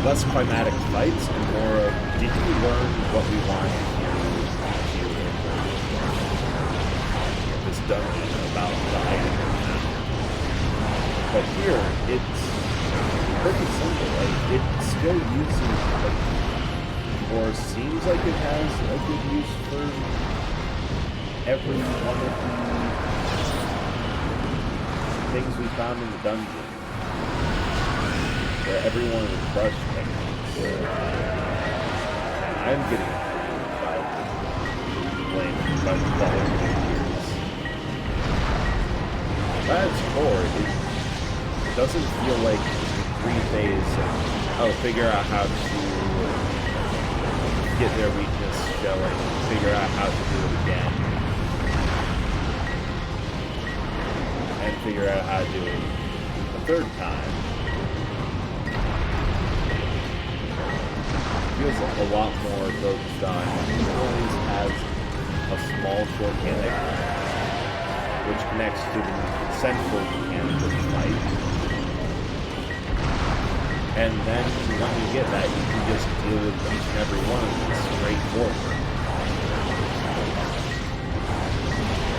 less climatic fights and more of, did you learn what we want to this dungeon about the item? But here, it's pretty simple. Like, it still uses, or seems like it has a good use for every one of the things we found in the dungeon. Where everyone is crushed techniques. And I'm getting by by the quality of movies. At its core, it doesn't feel like the 3 phase of, figure out how to get their weakness showing, figure out how to do it again, and figure out how to do it a third time. Feels a lot more focused on. It always has a small short mechanic which connects to the central mechanic of the fight. And then when you get that, you can just deal with each and every one of them straightforward.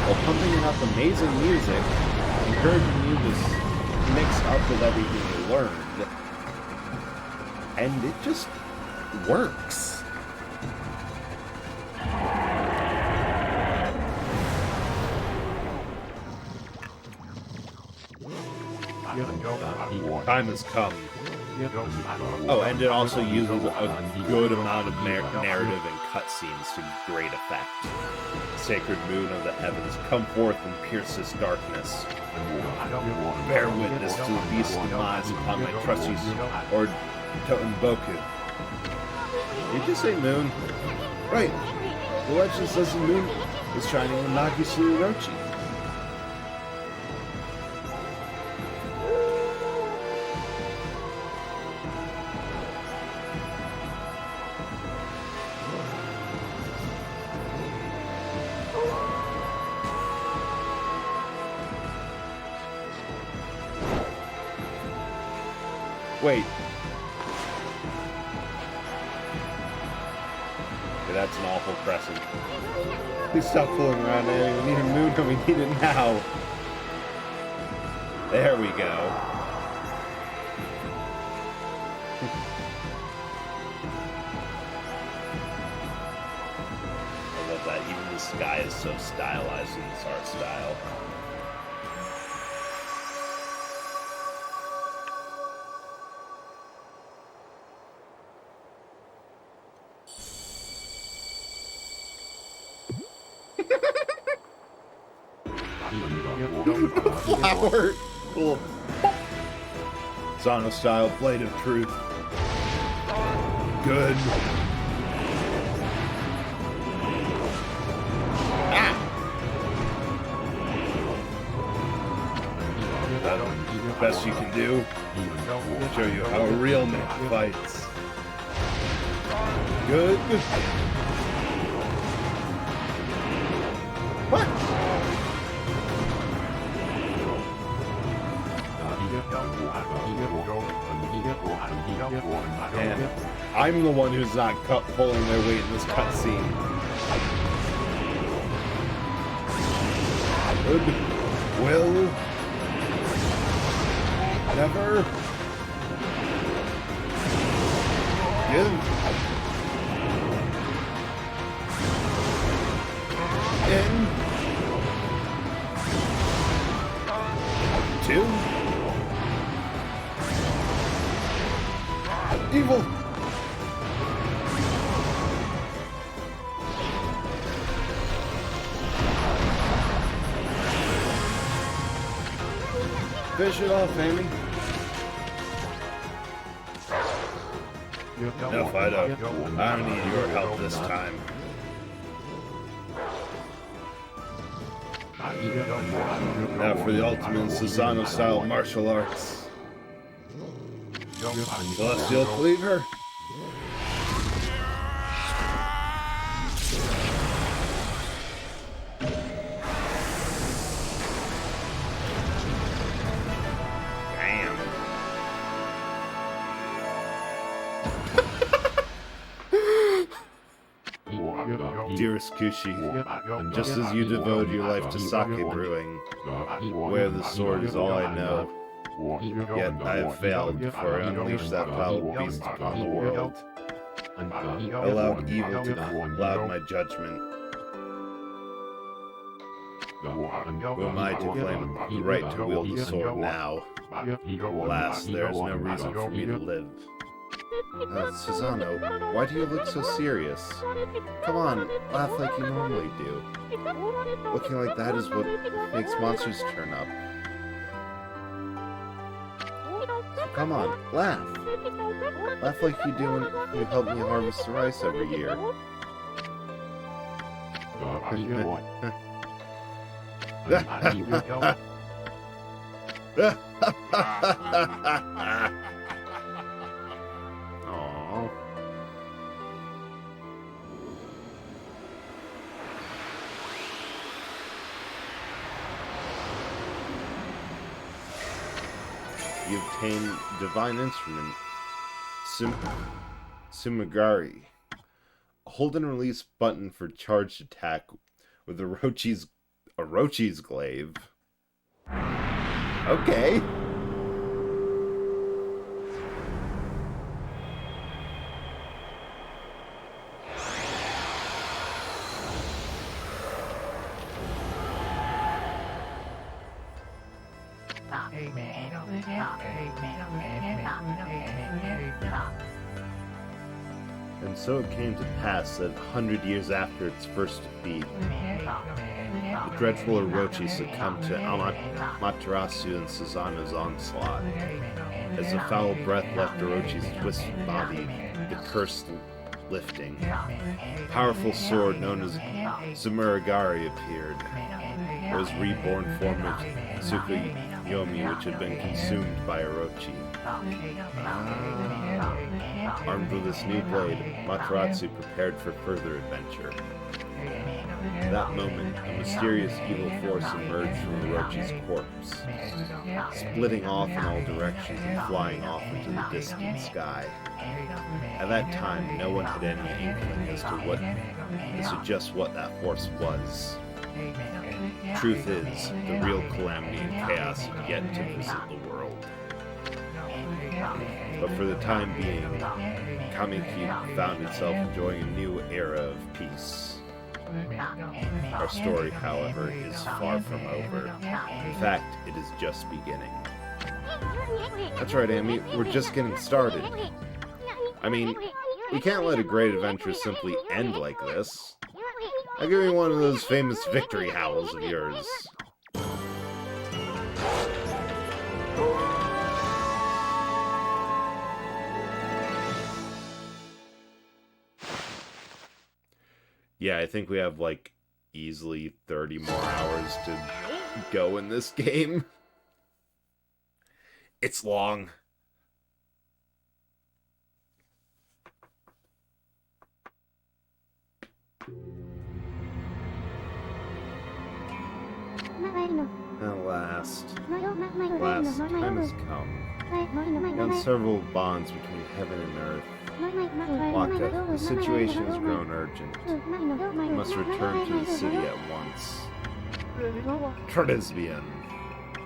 While pumping out amazing music, encouraging you to mix up with everything you learned. And it just works. Time has come. Oh, and it also uses a good amount of narrative and cutscenes to great effect. Sacred moon of the heavens, come forth and pierce this darkness. Bear witness to the beast's demise upon my trusty or Totenboku. Did you say moon? Right. The legend says the moon is shining on Nagisurochi. Wait. Okay, that's an awful crescent. Please stop fooling around, Annie. We need a moon and we need it now. There we go. I love that. Even the sky is so stylized in this art style. Flower! Cool. Sano style blade of truth. Good. Ah! The best you can do. Show you how a real man fights. Good. What? And I'm the one who's not pulling their weight in this cutscene. Good. Will. Never. Give. In. 2. Evil! Fish it off, Amy. No, Fido. I don't need your help this time. Now for the ultimate Susanoo-style martial arts. Celestial Cleaver. Damn. Dearest Kushi, just as you devoted your life to sake brewing, where the sword is all I know. Yet I have failed, for I unleashed that foul beast upon the world. Allowed evil to cloud my judgment. Who am I to claim the right to wield the sword now? Alas, there is no reason for me to live. Susano, why do you look so serious? Come on, laugh like you normally do. Looking like that is what makes monsters turn up. So come on, laugh. Laugh like you do when you help me harvest the rice every year. Aww. You obtain divine instrument, Sumigari. Hold and release button for charged attack with Orochi's glaive. Okay. And so it came to pass that 100 years after its first defeat, the dreadful Orochi succumbed to Amaterasu and Susanoo's onslaught. As the foul breath left Orochi's twisted body, the curse lifting. A powerful sword known as Sumigari appeared. It was reborn form of Tsukuyomi, which had been consumed by Orochi. Armed with this new blade, Amaterasu prepared for further adventure. At that moment, a mysterious evil force emerged from Orochi's corpse, splitting off in all directions and flying off into the distant sky. At that time, no one had any inkling as to just what that force was. Truth is, the real calamity and chaos had yet to visit the world. But for the time being, Kamiki found itself enjoying a new era of peace. Our story, however, is far from over. In fact, it is just beginning. That's right, Amy, we're just getting started. I mean, we can't let a great adventure simply end like this. Now give me one of those famous victory howls of yours. Yeah, I think we have, like, easily 30 more hours to go in this game. It's long. At last time has come. Beyond several bonds between heaven and earth. Waka, the situation has grown urgent. You must return to the city at once. Tradesbian.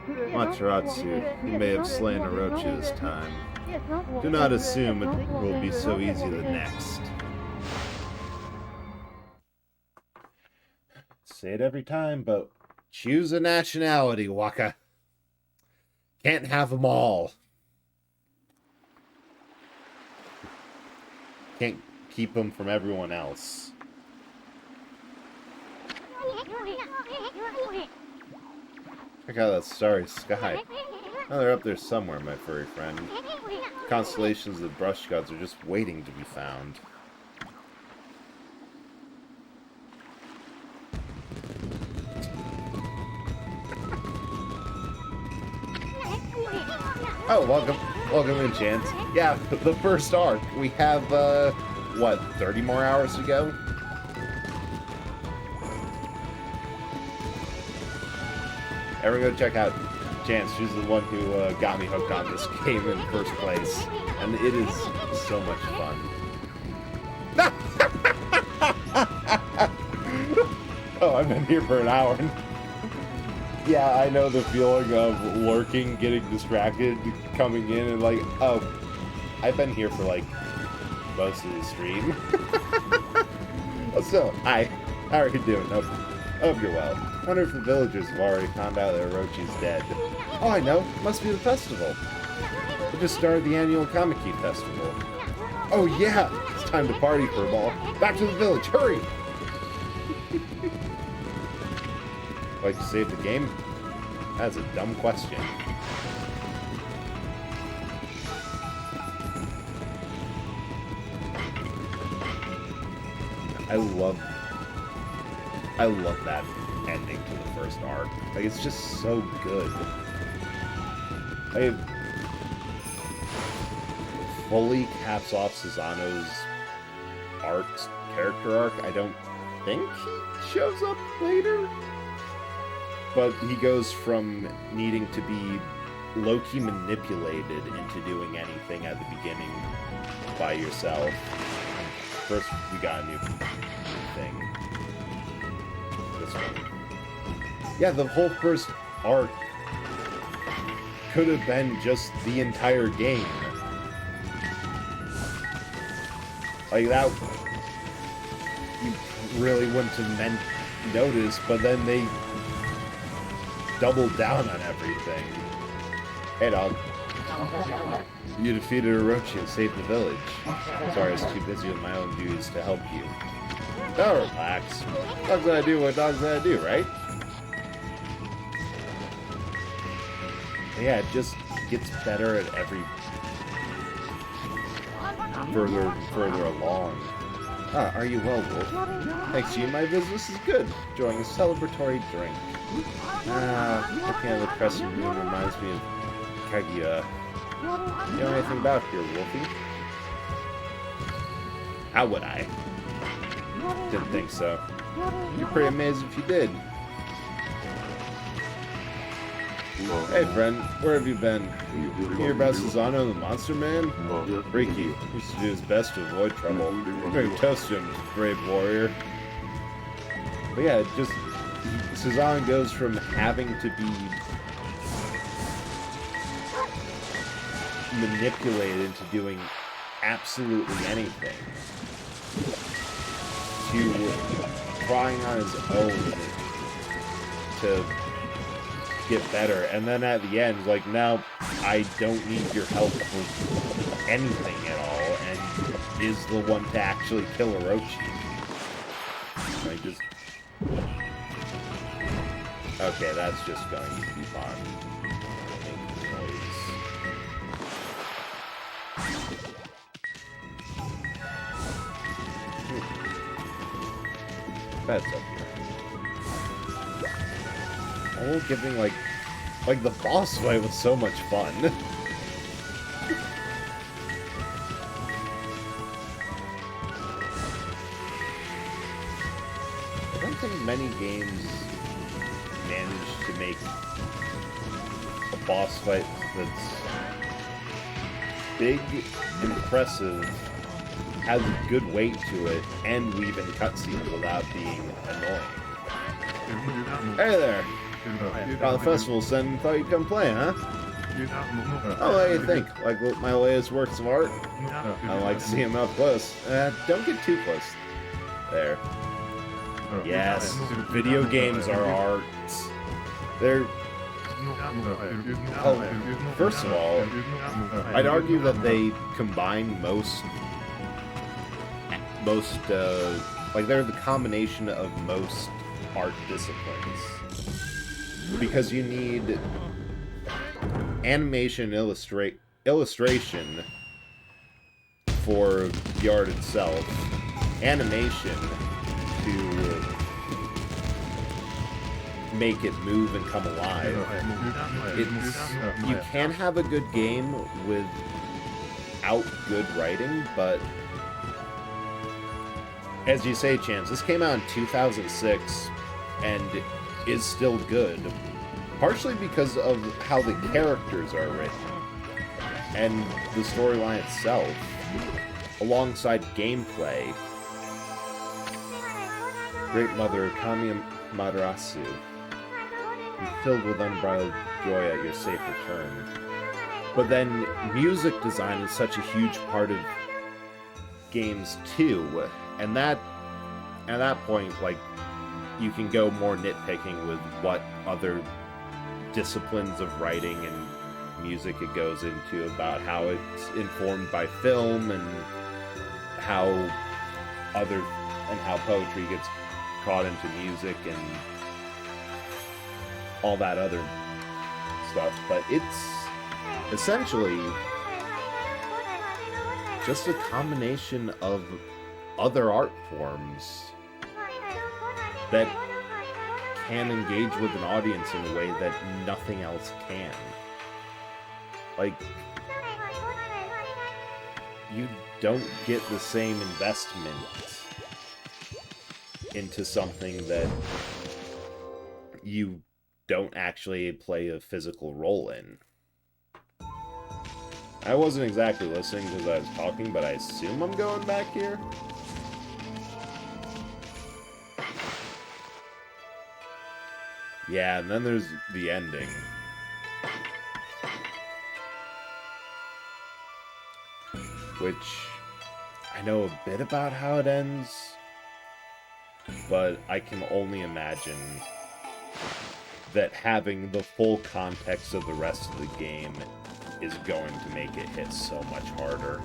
Materasu, you may have slain Orochi this time. Do not assume it will be so easy the next. Say it every time, but choose a nationality, Waka. Can't have them all. Can't keep them from everyone else. Check out that starry sky. Oh, they're up there somewhere, my furry friend. Constellations of the brush gods are just waiting to be found. Oh, welcome in, Chance. Yeah, the first arc. We have, what, 30 more hours to go? Everyone go check out Chance. She's the one who got me hooked on this game in the first place. And it is so much fun. Oh, I've been here for an hour. Yeah, I know the feeling of lurking, getting distracted, coming in, and like, oh, I've been here for, like, most of the stream. So, hi. How are you doing? Hope you're well. I wonder if the villagers have already found out that Orochi's dead. Oh, I know. Must be the festival. We just started the annual Kamiki Festival. Oh yeah, it's time to party, Furball. Back to the village, hurry! Like to save the game? That's a dumb question. I love that ending to the first arc. Like, it's just so good. I fully caps off Susano's character arc. I don't think he shows up later, but he goes from needing to be low-key manipulated into doing anything at the beginning by yourself. First, we got a new thing. This one. Yeah, the whole first arc could have been just the entire game. Like, that, you really wouldn't have noticed, but then they doubled down on everything. Hey, dog. You defeated Orochi and saved the village. Sorry, I was too busy with my own duties to help you. Now relax. Dogs gotta do what dogs gotta do, right? Yeah, it just gets better at every further along. Ah, are you well, Wolf? Thanks to you, my business is good. Enjoying a celebratory drink. Looking at the crescent moon reminds me of Kaguya. You know anything about here, Wolfie? How would I? Didn't think so. You're pretty amazed if you did. Hey, friend, where have you been? You hear about Susano the Monster Man? Freaky. Used to do his best to avoid trouble. Maybe toast him, brave warrior. But yeah, just Susano goes from having to be manipulated into doing absolutely anything to trying on his own to get better, and then at the end, like, now I don't need your help for anything at all, and is the one to actually kill Orochi. Like, just... Okay, that's just going to keep on making noise. That's up here. Oh, giving, like the boss fight was so much fun. I don't think many games manage to make a boss fight that's big, impressive, has good weight to it, and weave in cutscenes without being annoying. Hey there! Got the festival, son. Thought you'd come play, huh? Oh, what do you think? Like my latest works of art? I like to see them up close. Don't get too close. There. Yes, video games are arts. They're... Well, first of all, I'd argue that they combine like, they're the combination of most art disciplines. Because you need animation and illustration for the art itself, animation to make it move and come alive. You can have a good game without good writing, but as you say, Chance, this came out in 2006 and is still good, partially because of how the characters are written and the storyline itself, alongside gameplay. Great Mother Kami Madarasu, I'm filled with unbridled joy at your safe return. But then music design is such a huge part of games too, and at that point, like, you can go more nitpicking with what other disciplines of writing and music it goes into, about how it's informed by film and how how poetry gets caught into music and all that other stuff, but it's essentially just a combination of other art forms that can engage with an audience in a way that nothing else can. Like, you don't get the same investment into something that you don't actually play a physical role in. I wasn't exactly listening because I was talking, but I assume I'm going back here. Yeah, and then there's the ending. Which, I know a bit about how it ends, but I can only imagine that having the full context of the rest of the game is going to make it hit so much harder.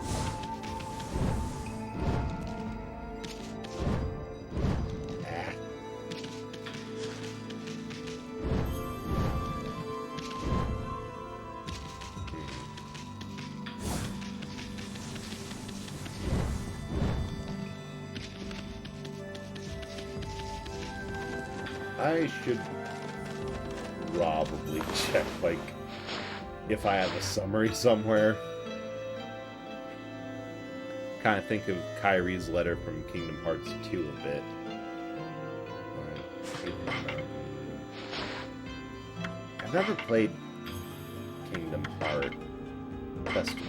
I should probably check, like, if I have a summary somewhere. Kind of think of Kyrie's letter from Kingdom Hearts 2 a bit. I've never played Kingdom Hearts Festival.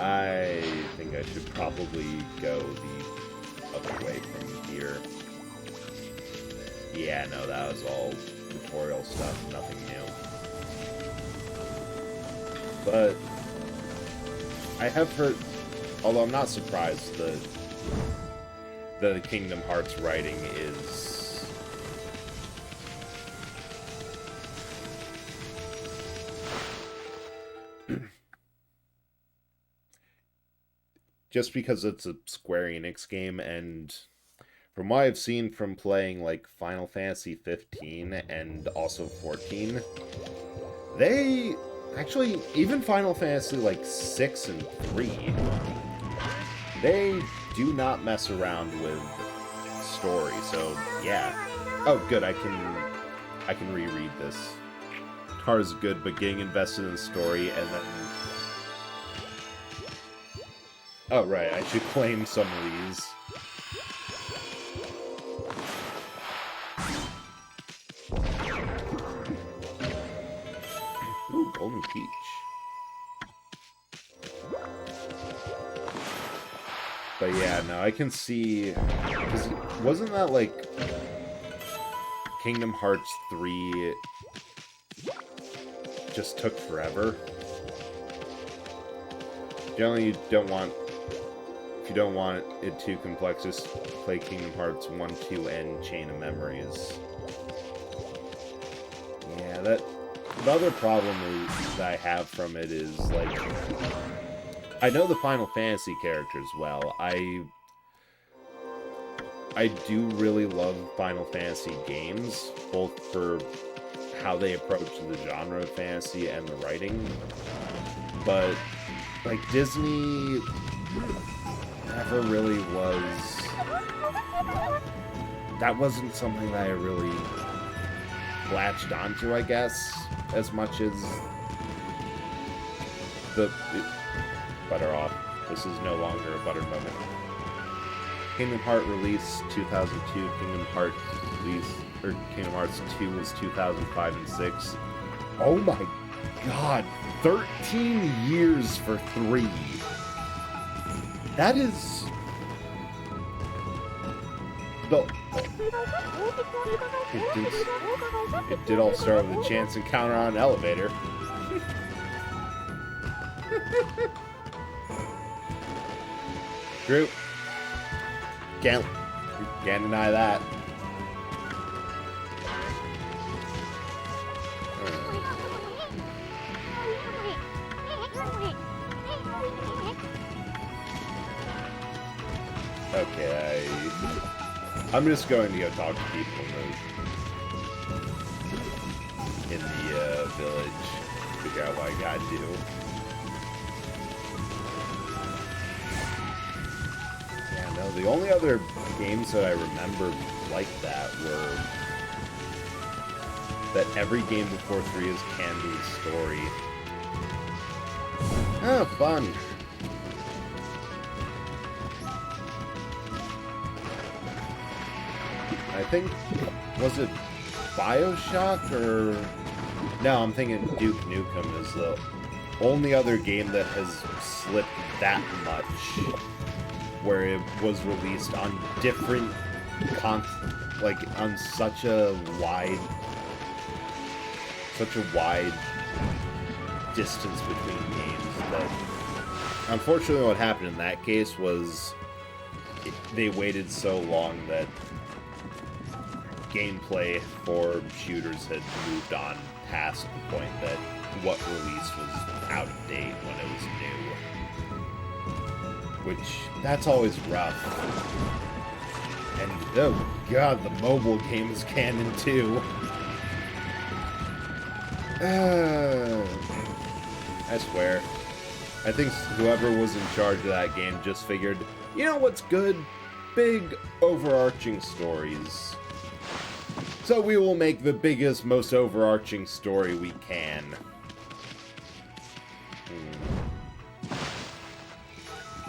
I think I should probably go the other way from here. Yeah, no, that was all tutorial stuff, nothing new. But I have heard, although I'm not surprised, the Kingdom Hearts writing is just because it's a Square Enix game, and from what I've seen from playing like Final Fantasy 15 and also 14, they actually, even Final Fantasy like 6 and 3, they do not mess around with story. So yeah. Oh good, I can reread this. Guitar's good, but getting invested in the story and then... Oh, right, I should claim some of these. Ooh, Golden Peach. But yeah, no, I can see... Because wasn't that, like... Kingdom Hearts 3 just took forever? Generally, you don't want... If you don't want it too complex, just play Kingdom Hearts 1, 2, and Chain of Memories. Yeah, the other problem that I have from it is, like, I know the Final Fantasy characters well. I do really love Final Fantasy games, both for how they approach the genre of fantasy and the writing. But, like, Disney never really was... That wasn't something that I really latched onto, I guess, as much as Butter off. This is no longer a butter moment. Kingdom Hearts release 2002. Kingdom Hearts release, or Kingdom Hearts 2 was 2005 and 6. Oh my god, 13 years for 3. That is... It did all start with a chance encounter on an elevator. Drew, Can't deny that. Okay, I'm just going to go talk to people in the village, figure out what I gotta do. Yeah, no, the only other games that I remember like that were that every game before 3 is Candy's story. Oh, fun. I think, was it BioShock or... No, I'm thinking Duke Nukem is the only other game that has slipped that much, where it was released on different like on such a wide distance between games that unfortunately what happened in that case was they waited so long that gameplay for shooters had moved on past the point that what released was out of date when it was new. Which, that's always rough. And, oh god, the mobile game is canon too. I swear. I think whoever was in charge of that game just figured, you know what's good? Big, overarching stories. So we will make the biggest, most overarching story we can.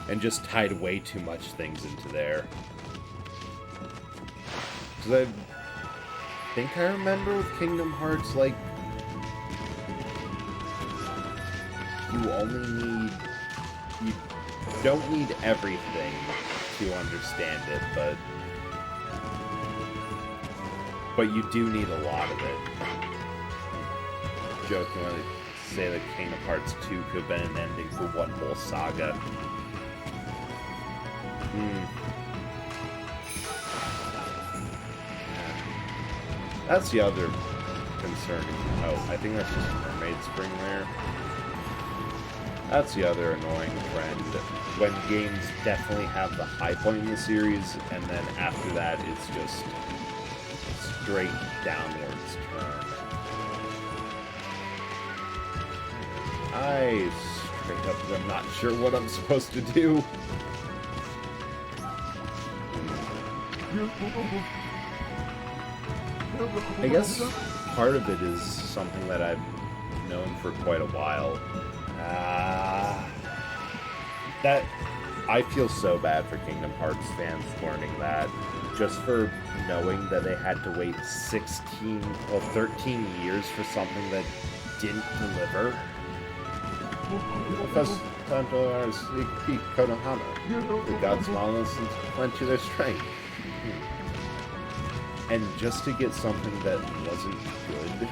And just tied way too much things into there. Because I think I remember with Kingdom Hearts, like, you don't need everything to understand it, but you do need a lot of it. Jokingly say that Kingdom Hearts 2 could have been an ending for one whole saga. That's the other concerning. Oh, I think that's just Mermaid Spring there. That's the other annoying trend. When games definitely have the high point in the series, and then after that, it's just straight downwards turn. I straight up am not sure what I'm supposed to do. I guess part of it is something that I've known for quite a while. That I feel so bad for Kingdom Hearts fans learning that, just for knowing that they had to wait 13 years for something that didn't deliver. The gods' smallness and plenty of their strength. And just to get something that wasn't good.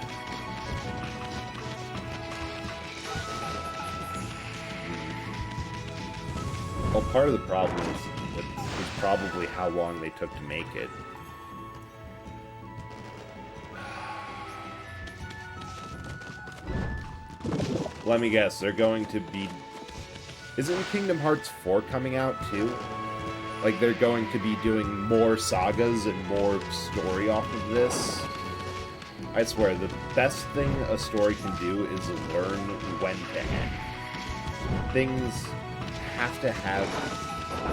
Well, part of the problem is probably how long they took to make it. Let me guess, they're going to be... Isn't Kingdom Hearts 4 coming out too? Like, they're going to be doing more sagas and more story off of this? I swear, the best thing a story can do is learn when to end. Things have to have...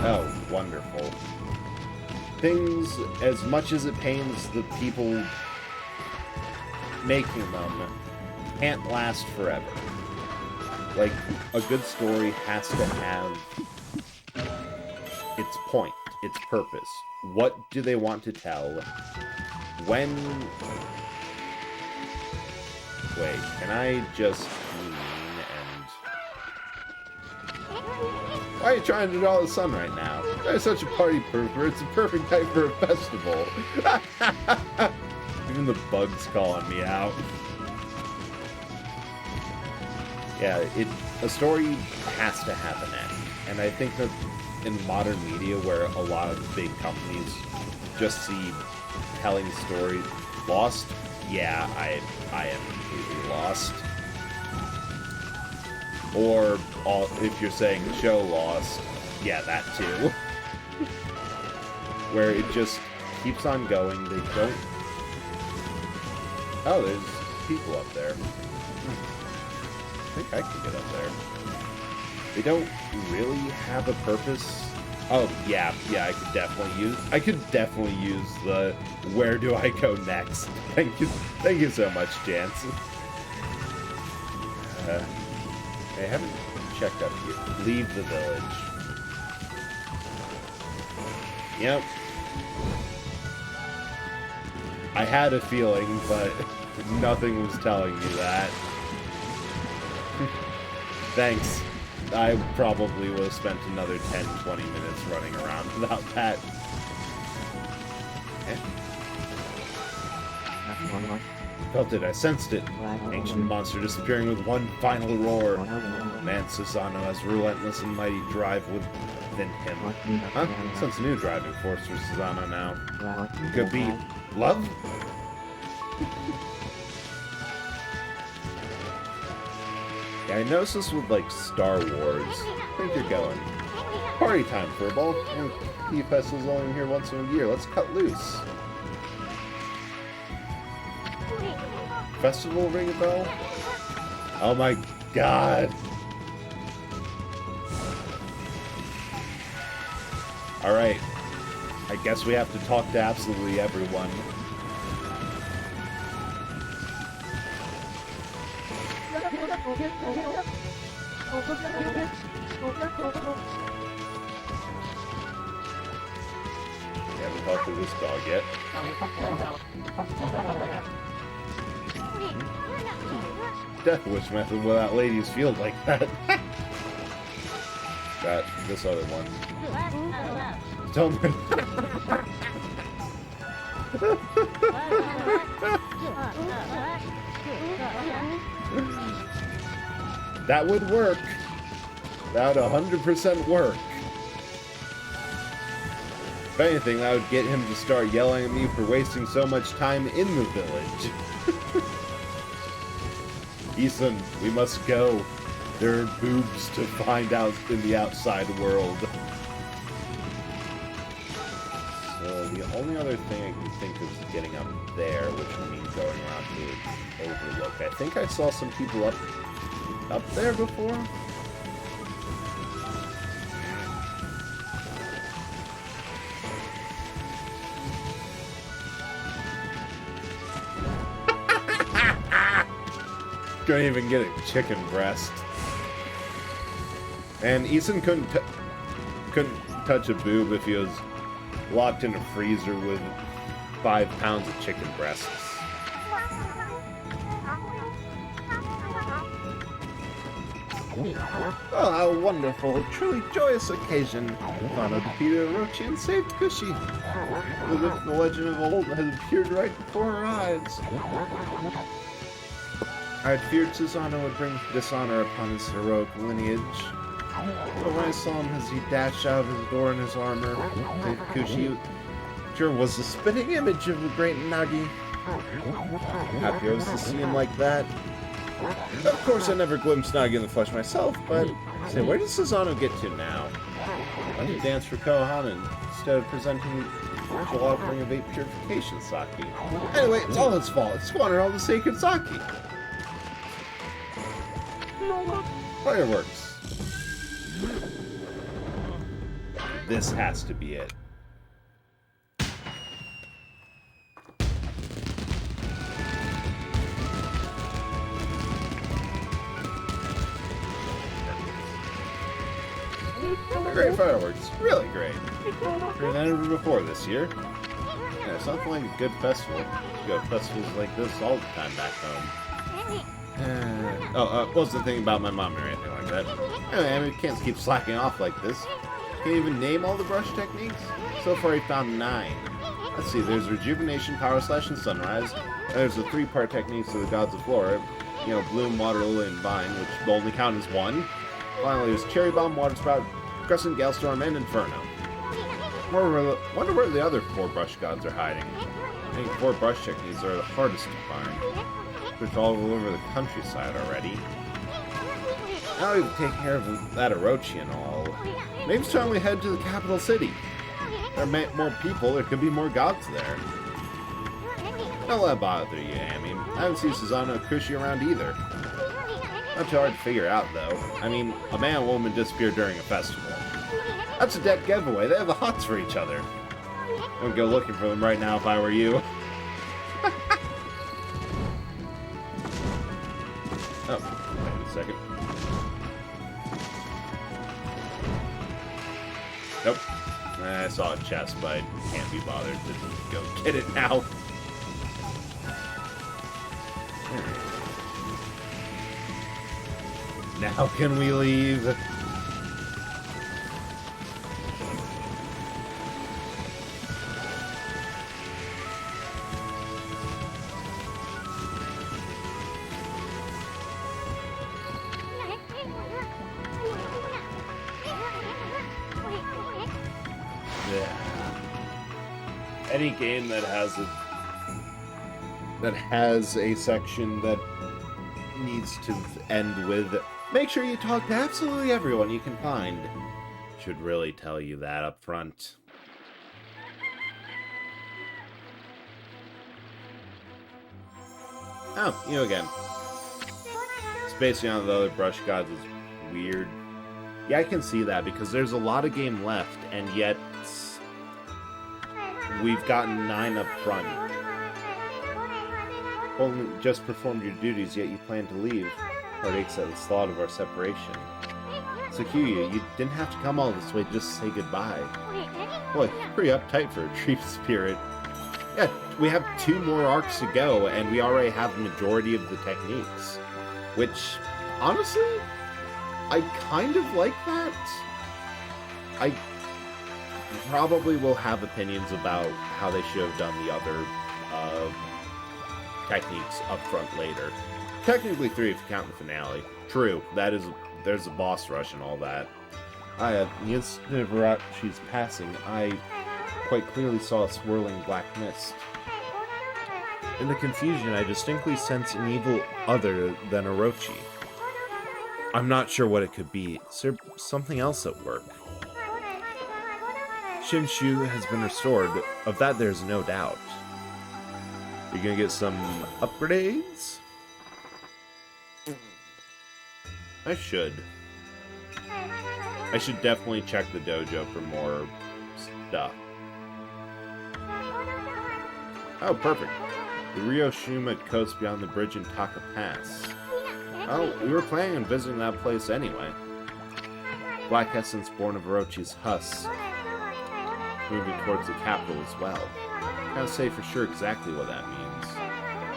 Oh, wonderful. Things, as much as it pains the people making them, can't last forever. Like, a good story has to have its point, its purpose. What do they want to tell? When... Wait, can I just mean and... Why are you trying to draw the sun right now? I'm such a party pooper. It's a perfect night for a festival. Even the bugs calling me out. Yeah, a story has to have an end. And I think that in modern media where a lot of big companies just see telling stories. Lost? Yeah, I am completely lost. Or if you're saying the show Lost, yeah, that too. Where it just keeps on going. They don't... Oh, there's people up there. I think I can get up there. They don't really have a purpose. Oh, yeah, I could definitely use the where do I go next? Thank you so much, Chance. I haven't checked up here. Leave the village. Yep. I had a feeling, but nothing was telling me that. Thanks. I probably would have spent another 10-20 minutes running around without that. Felt it, I sensed it. Ancient monster disappearing with one final roar. Man, Susano has relentless and mighty drive within him. Huh? Sense a new driving force for Susano now. Could be love? Yeah, I noticed this with, like, Star Wars. I think you're going. Party time, Furball. Key Festival's only here once in a year. Let's cut loose. Festival ring a bell? Oh my god. Alright. I guess we have to talk to absolutely everyone. Haven't talked to this dog yet. Death wish method without ladies field like that. Got this other one. Tell me. That would work. That would 100% work. If anything, that would get him to start yelling at me for wasting so much time in the village. Ethan, we must go. There are boobs to find out in the outside world. So the only other thing I can think of is getting up there, which would mean going around to overlook. I think I saw some people up there before? Couldn't even get a chicken breast. And Ethan couldn't touch a boob if he was locked in a freezer with 5 pounds of chicken breasts. Oh, how wonderful, truly joyous occasion. Fana defeated Orochi and saved Kushi. As if the legend of old had appeared right before her eyes. I had feared Susano would bring dishonor upon his heroic lineage. But when I saw him as he dashed out of his door in his armor, Kushi sure was the spitting image of the great Nagi. Happy I was to see him like that. Of course, I never glimpsed Nagi in the flesh myself, but say, where does Susano get to now? Why did he dance for Kohan instead of presenting the ritual offering of 8 purification sake? Anyway, it's all his fault. It squandered all the sacred sake. Fireworks. This has to be it. Great fireworks. Really great. Better than ever before this year. Yeah, something like a good festival. You go to festivals like this all the time back home. Wasn't thinking about my mom or anything like that. Anyway, I can't keep slacking off like this. Can't even name all the brush techniques? So far, he found 9. Let's see, there's Rejuvenation, Power Slash, and Sunrise. There's the 3-part techniques of the Gods of Flora. You know, Bloom, Water Lily, and Vine, which will only count as 1. Finally, there's Cherry Bomb, Water Spout, Crescent, Galstorm, and Inferno. Wonder where the other 4 brush gods are hiding. I think 4 brush techniques are the hardest to find. They're all over the countryside already. Now we've taken care of that Orochi and all. Maybe it's time we head to the capital city. There are more people, there could be more gods there. Don't let it bother you, Amy. I haven't seen Susanoo or Kushi around either. Not too hard to figure out, though. I mean, a man and woman disappeared during a festival. That's a dead giveaway. They have the hots for each other. I would go looking for them right now if I were you. Oh, wait a second. Nope. I saw a chest, but I can't be bothered to go get it now. Now can we leave? Any game that has a section that needs to end with make sure you talk to absolutely everyone you can find should really tell you that up front. Oh, you again. Spacing on the other brush gods is weird. Yeah, I can see that because there's a lot of game left, and yet we've gotten 9 up front. Only just performed your duties, yet you plan to leave. Heartaches at the thought of our separation. Sakuya, you didn't have to come all this way just to say goodbye. Boy, pretty uptight for a tree spirit. Yeah, we have 2 more arcs to go, and we already have the majority of the techniques. Which, honestly, I kind of like that. I probably will have opinions about how they should have done the other techniques up front later. Technically 3 if you count the finale. True, there's a boss rush and all that. The instant of Orochi's passing, I quite clearly saw a swirling black mist. In the confusion, I distinctly sense an evil other than Orochi. I'm not sure what it could be. Is there something else at work? Shinshu has been restored. Of that, there's no doubt. You're gonna get some upgrades? I should. I should definitely check the dojo for more stuff. Oh, perfect. The Ryoshima coast beyond the bridge in Taka Pass. Oh, we were planning on visiting that place anyway. Black essence born of Orochi's husk. Moving towards the capital as well. Can't say for sure exactly what that means.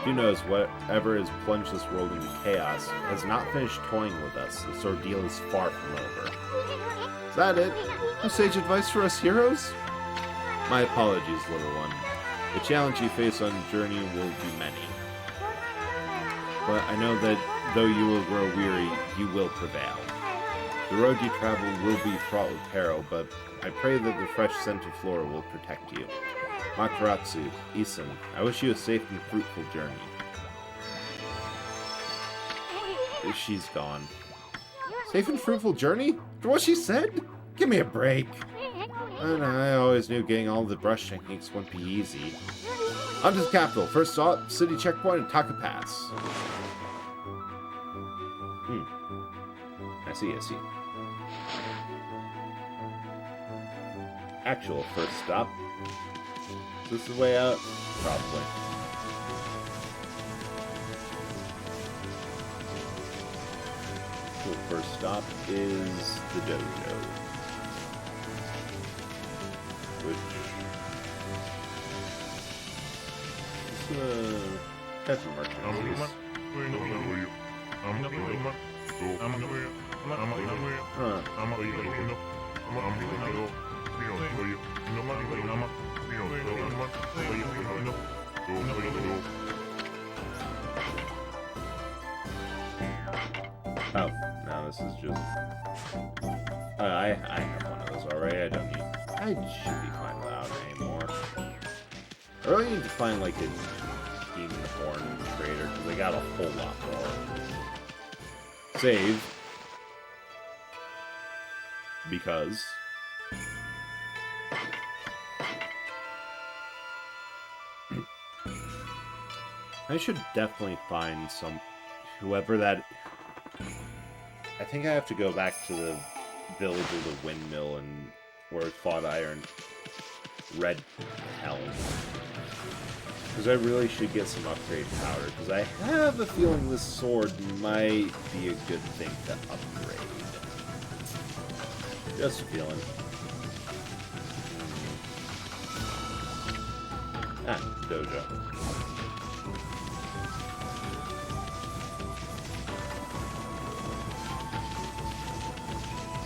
Who knows, whatever has plunged this world into chaos has not finished toying with us. This ordeal is far from over. Is that it? No sage advice for us heroes? My apologies, little one. The challenge you face on the journey will be many. But I know that though you will grow weary, you will prevail. The road you travel will be fraught with peril, but I pray that the fresh scent of flora will protect you. Makaratsu, Isan, I wish you a safe and fruitful journey. She's gone. Safe and fruitful journey? For what she said? Give me a break. And I always knew getting all the brush techniques wouldn't be easy. On to the capital. First stop, city checkpoint at Taka Pass. I see. Actual first stop. This is the way out? Probably. Actual first stop is the dojo. Which is type of merchant. Oh, now this is just I have one of those already. I should be fine without it anymore. I really need to find like a Demon Horn trader because they got a whole lot more. Save. Because I should definitely find whoever that. I think I have to go back to the village of the windmill and where it fought Iron Red Helm. Because I really should get some upgrade powder, because I have a feeling this sword might be a good thing to upgrade. Just a feeling. Ah, dojo.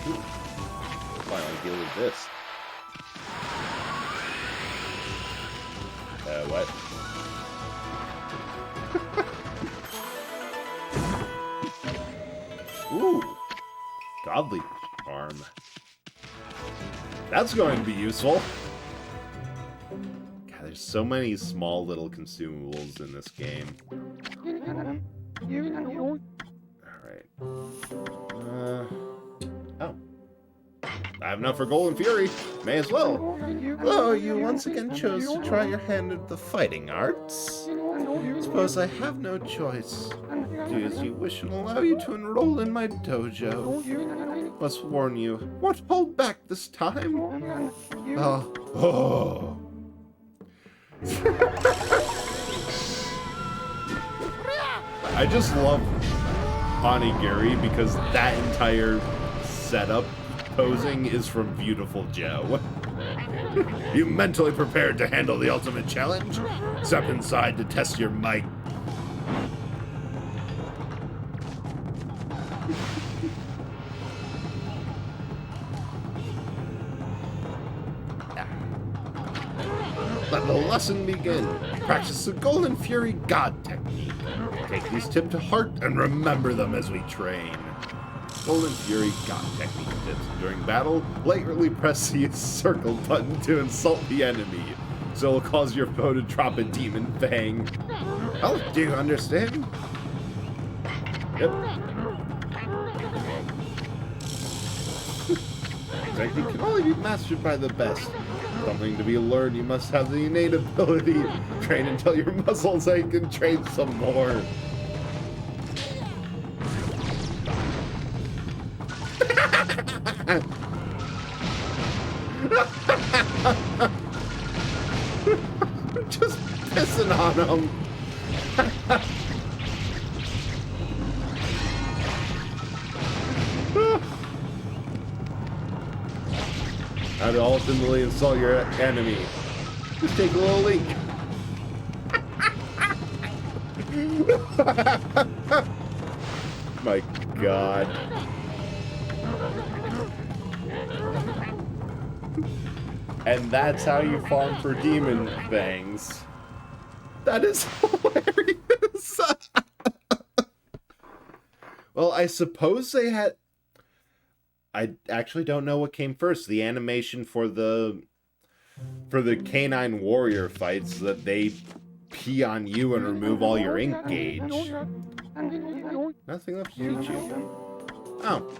Ooh. Finally deal with this. What? Ooh. Godly charm. That's going to be useful. God, there's so many small little consumables in this game. Alright. Oh. I have enough for Golden Fury. May as well. Oh, you once again chose to try your hand at the fighting arts. Suppose I have no choice. Do as you wish and allow you to enroll in my dojo. Must warn you, won't hold back this time. Oh. I just love Onigiri because that entire setup posing is from Beautiful Joe. You mentally prepared to handle the ultimate challenge? Step inside to test your might. Let the lesson begin. Practice the Golden Fury God technique. Take these tips to heart and remember them as we train. Golden Fury God technique tips. During battle, lightly press the circle button to insult the enemy, so it'll cause your foe to drop a demon fang. Oh, do you understand? Yep. Technique can only be mastered by the best. Something to be learned, you must have the innate ability. Train until your muscles ache and train some more. Just pissing on him. How to ultimately insult your enemy. Just take a little leak. My God. And that's how you farm for demon fangs. That is hilarious. Well, I suppose they had... I actually don't know what came first. The animation for the canine warrior fights that they pee on you and remove all your ink gauge. Nothing left to teach you. Oh.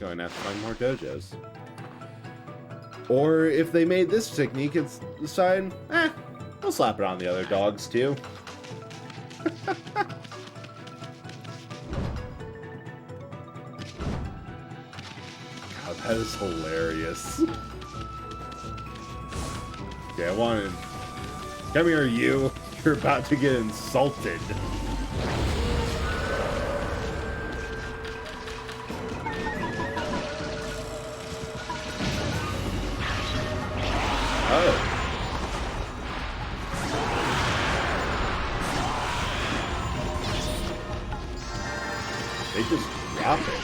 Going to have to find more dojos. Or if they made this technique, it's decide, we'll slap it on the other dogs too. God, that is hilarious. Okay, I wanted... Come here, you. You're about to get insulted. Oh. They just drop it.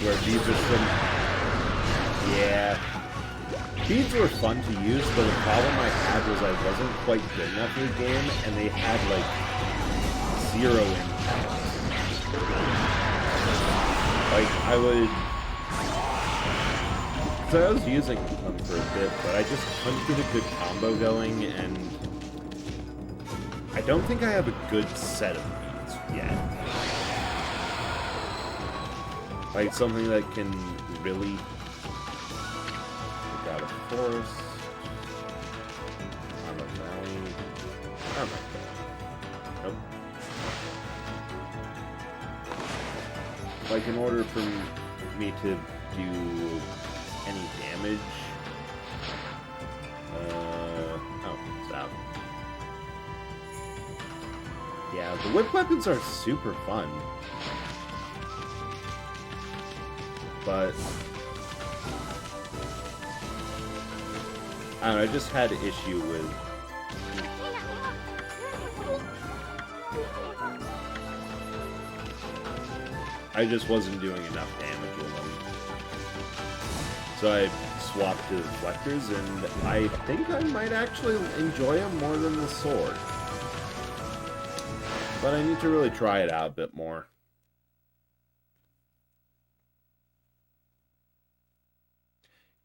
Where beads are some... Yeah. Beads were fun to use, but the problem I had was I wasn't quite good enough in the game, and they had, like, 0 impact. Like, I would... So I was using them for a bit, but I just couldn't get a good combo going, and I don't think I have a good set of these yet. Like, something that can really... We got a forest. I'm a valley. Oh my god. Nope. Like, in order for me to do any damage... oh, it's out. Yeah, the whip weapons are super fun. But... I don't know, I just had an issue with... I just wasn't doing enough damage with them. So I swapped to deflectors, and I think I might actually enjoy them more than the sword. But I need to really try it out a bit more.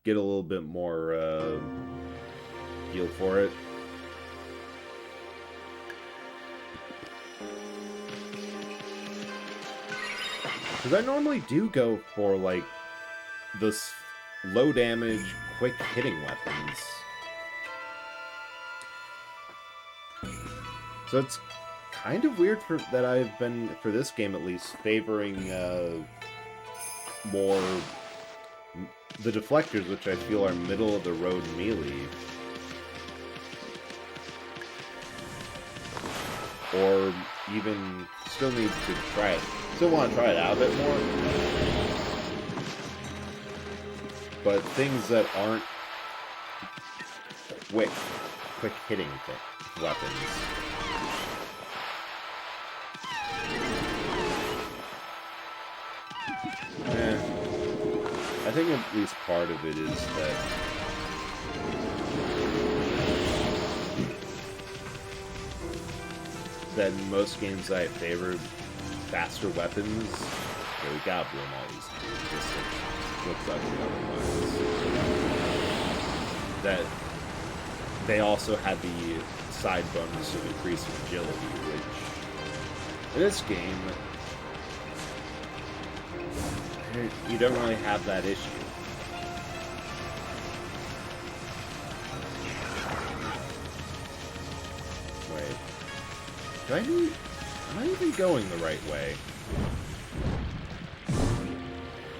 Get a little bit more feel for it. Because I normally do go for, like, the low damage, quick hitting weapons. So it's kind of weird that I've been, for this game at least, favoring more the deflectors, which I feel are middle of the road melee. Or even still need to try it. Still want to try it out a bit more. But things that aren't quick hitting weapons. I think at least part of it is that in most games I favored faster weapons. Okay, we gotta bloom all these things, just looks ugly otherwise. That they also had the side bonus of increased agility, which in this game you don't really have that issue. Wait. Am I even going the right way?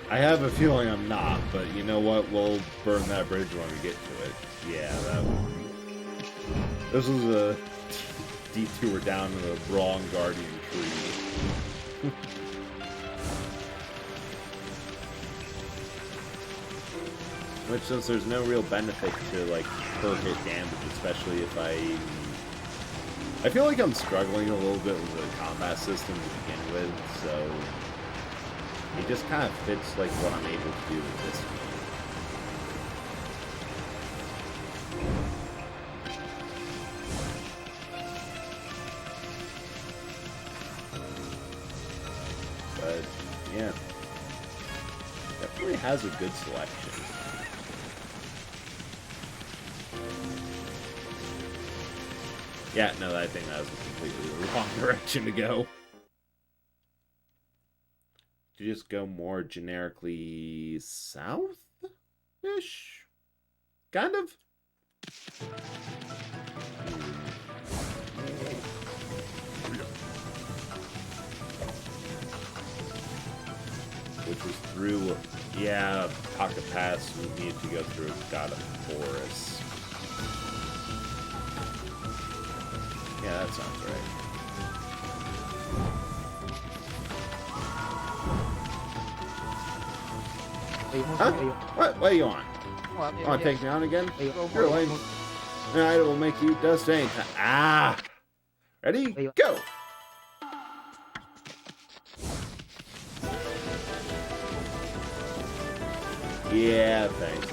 I have a feeling I'm not, but you know what? We'll burn that bridge when we get to it. Yeah, that one. This was a detour down to the wrong guardian tree. Which, since there's no real benefit to, like, per hit damage, especially if I feel like I'm struggling a little bit with the combat system to begin with, so it just kind of fits, like, what I'm able to do with this game. But, yeah. Definitely has a good selection. Yeah, no, I think that was completely the wrong direction to go. To just go more generically south-ish? Kind of? Which was through, yeah, Pocket Pass, we needed to go through God of Forest. Yeah, that sounds right. Huh? What? What are you on? Want to take me on again? Sure, Lane. Alright, it will make you dust anytime. Ah! Ready? Go! Yeah, thanks,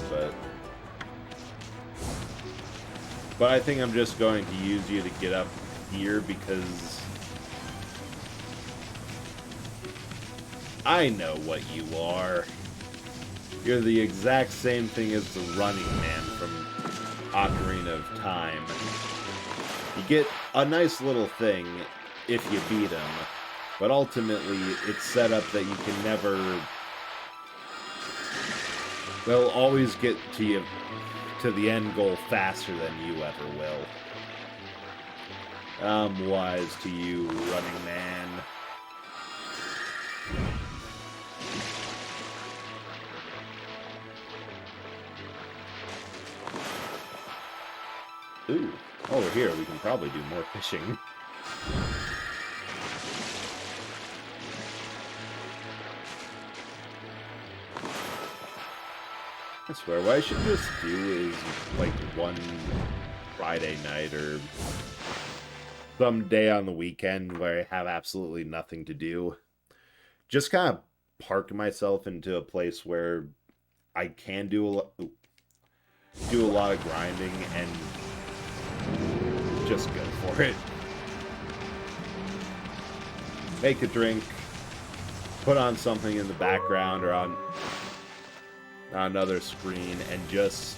but I think I'm just going to use you to get up here because I know what you are. You're the exact same thing as the Running Man from Ocarina of Time. You get a nice little thing if you beat him, but ultimately it's set up that you can never... They'll always get to you, to the end goal faster than you ever will. I'm wise to you, Running Man. Ooh, over here we can probably do more fishing. I swear, what I should just do is, like, one Friday night or some day on the weekend where I have absolutely nothing to do. Just kind of park myself into a place where I can do a lot of grinding and just go for it. Make a drink, put on something in the background or on another screen, and just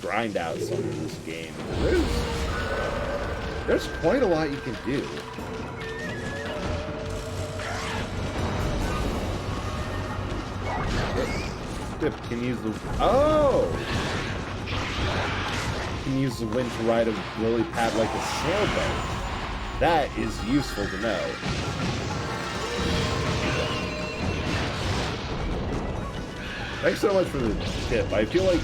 grind out some of this game. There's quite a lot you can do. Dip can use the can use the wind to ride a lily pad like a sailboat. That is useful to know. Thanks so much for the tip. I feel like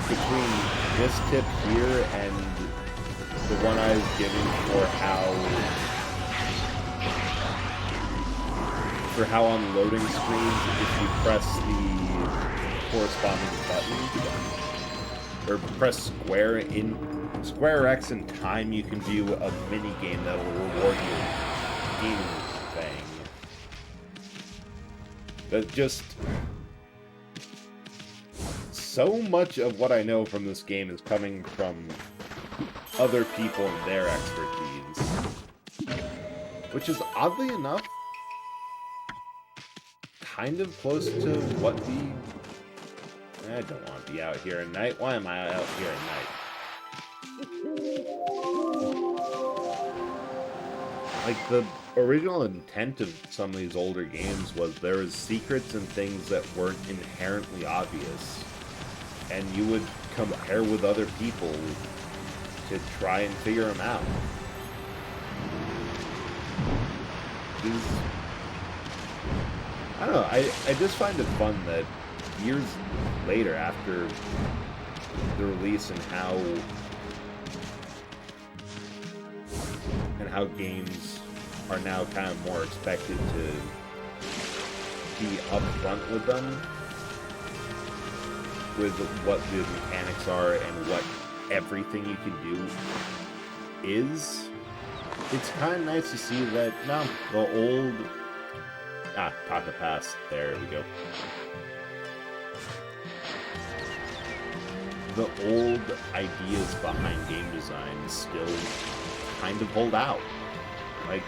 between this tip here and the one I was giving for how on loading screens, if you press the corresponding button, or press square X in time, you can do a mini game that will reward you gaming thing. But just so much of what I know from this game is coming from other people and their expertise, which is oddly enough kind of close to what the... I don't want to be out here at night. Why am I out here at night? Like, the original intent of some of these older games was there was secrets and things that weren't inherently obvious, and you would compare with other people to try and figure them out. I don't know, I just find it fun that years later, after the release, and how games are now kind of more expected to be upfront with them, with what the mechanics are and what everything you can do is. It's kind of nice to see that, no, the old... Taka Pass. There we go. The old ideas behind game design still kind of hold out. Like,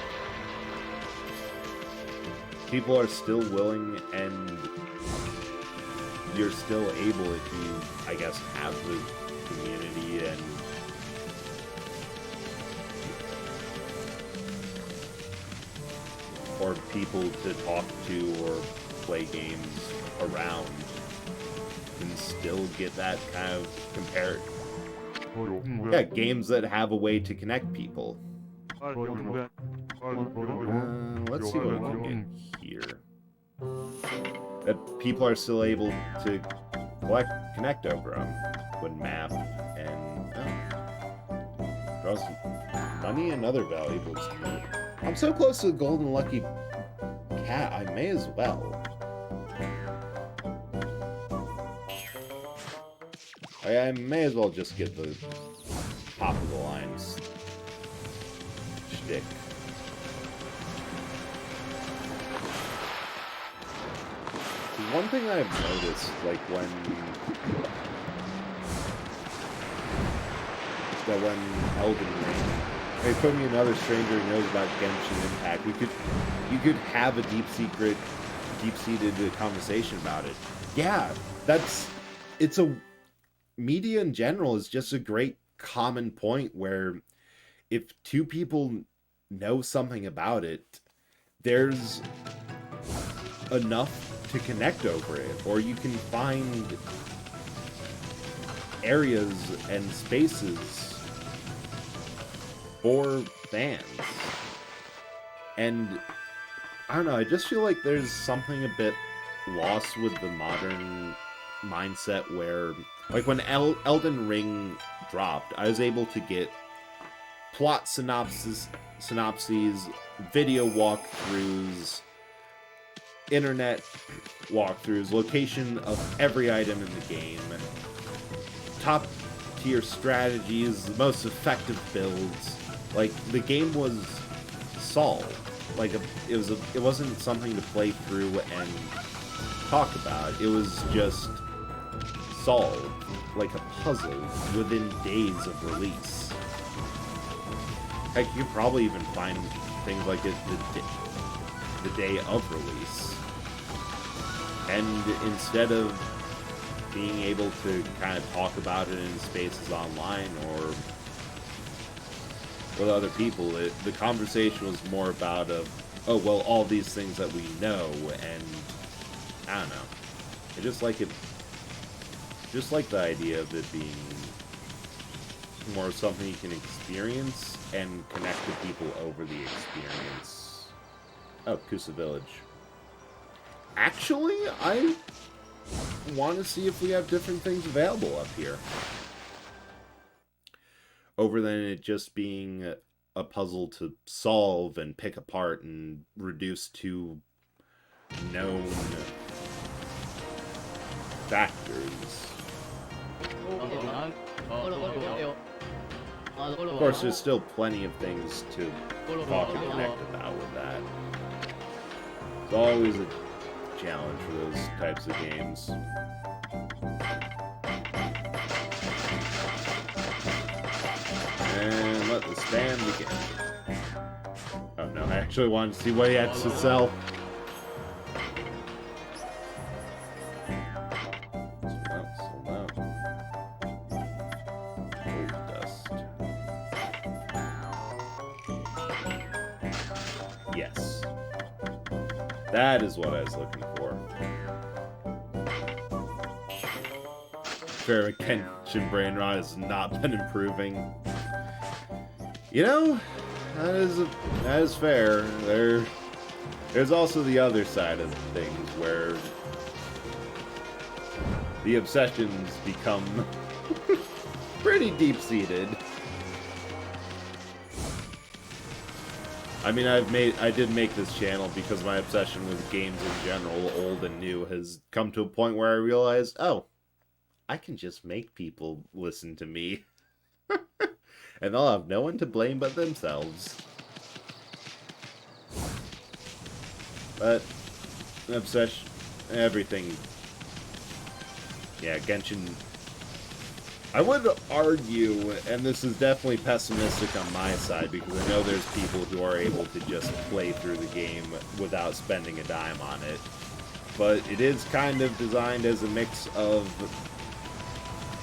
people are still willing, and you're still able, if you, I guess, have the community and or people to talk to or play games around, and still get that kind of compare. Yeah, games that have a way to connect people. Let's see what we can get here. That people are still able to connect over them with map and draw some money and other valuables to me. I'm so close to the golden lucky cat, I may as well. I may as well just get the top of the lines shtick. One thing I've noticed, like when Elden Ring Hey, put me another stranger who knows about Genshin Impact. You could have a deep-seated conversation about it. Yeah, it's a media in general is just a great common point where if two people know something about it, there's enough to connect over it, or you can find areas and spaces for fans. And I don't know, I just feel like there's something a bit lost with the modern mindset where, like, when Elden Ring dropped, I was able to get plot synopses, video walkthroughs, internet walkthroughs, location of every item in the game, top tier strategies, the most effective builds. Like, the game was solved. Like, it wasn't something to play through and talk about. It was just solved like a puzzle within days of release. Heck, you could probably even find things like it the day of release. And instead of being able to kind of talk about it in spaces online or with other people, the conversation was more about oh, well, all these things that we know, and I don't know. I just like the idea of it being more something you can experience and connect with people over the experience. Oh, Kusa Village. Actually, I want to see if we have different things available up here. Over than it just being a puzzle to solve and pick apart and reduce to known factors. Of course, there's still plenty of things to talk and connect about with that. It's always a challenge for those types of games. And let the spam begin. Oh no, I actually wanted to see what he had to sell. Sold out. Gold dust. Yes. That is what I was looking for. Fair Kenshin brain rot has not been improving. You know, that is fair. There's also the other side of things where the obsessions become pretty deep-seated. I mean, I did make this channel because my obsession with games in general, old and new, has come to a point where I realized, oh, I can just make people listen to me. And they'll have no one to blame but themselves. But, obsession, everything. Yeah, Genshin. I would argue, and this is definitely pessimistic on my side, because I know there's people who are able to just play through the game without spending a dime on it. But it is kind of designed as a mix of...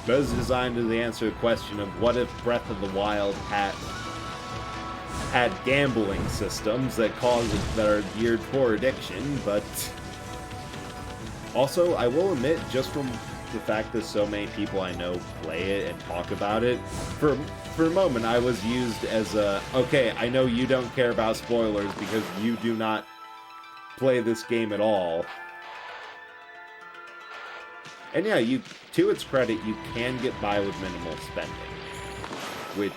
It was designed to answer the question of what if Breath of the Wild had gambling systems that are geared for addiction, but also I will admit, just from the fact that so many people I know play it and talk about it, for a moment I was used as okay, I know you don't care about spoilers because you do not play this game at all. And yeah, to its credit, you can get by with minimal spending, which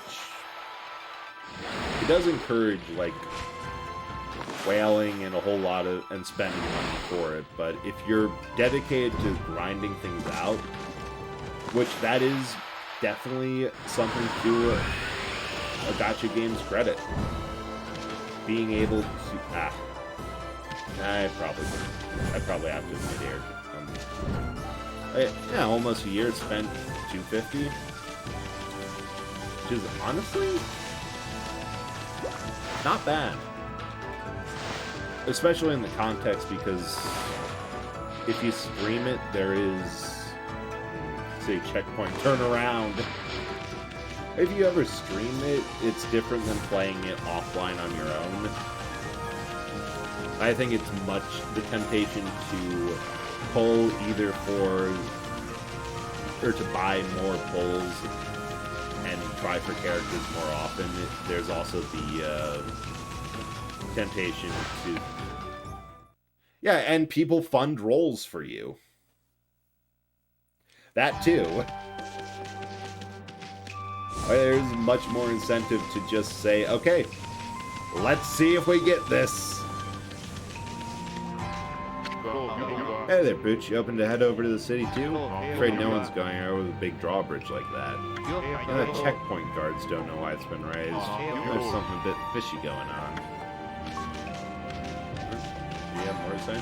it does encourage, like, whaling and a whole lot of, and spending money for it, but if you're dedicated to grinding things out, which that is definitely something to a gacha game's credit, being able to, I probably have to admit here, yeah, almost a year spent $250, which is honestly not bad. Especially in the context, because if you stream it, there is, say, checkpoint turnaround. If you ever stream it, it's different than playing it offline on your own. I think it's the temptation to pull either or to buy more pulls and try for characters more often. There's also the temptation to... Yeah, and people fund roles for you. That too. There's much more incentive to just say, okay, let's see if we get this. Hey there, Pooch. You open to head over to the city too? Afraid no one's going over the big drawbridge like that. The checkpoint guards don't know why it's been raised. There's something a bit fishy going on. Do you have more to say?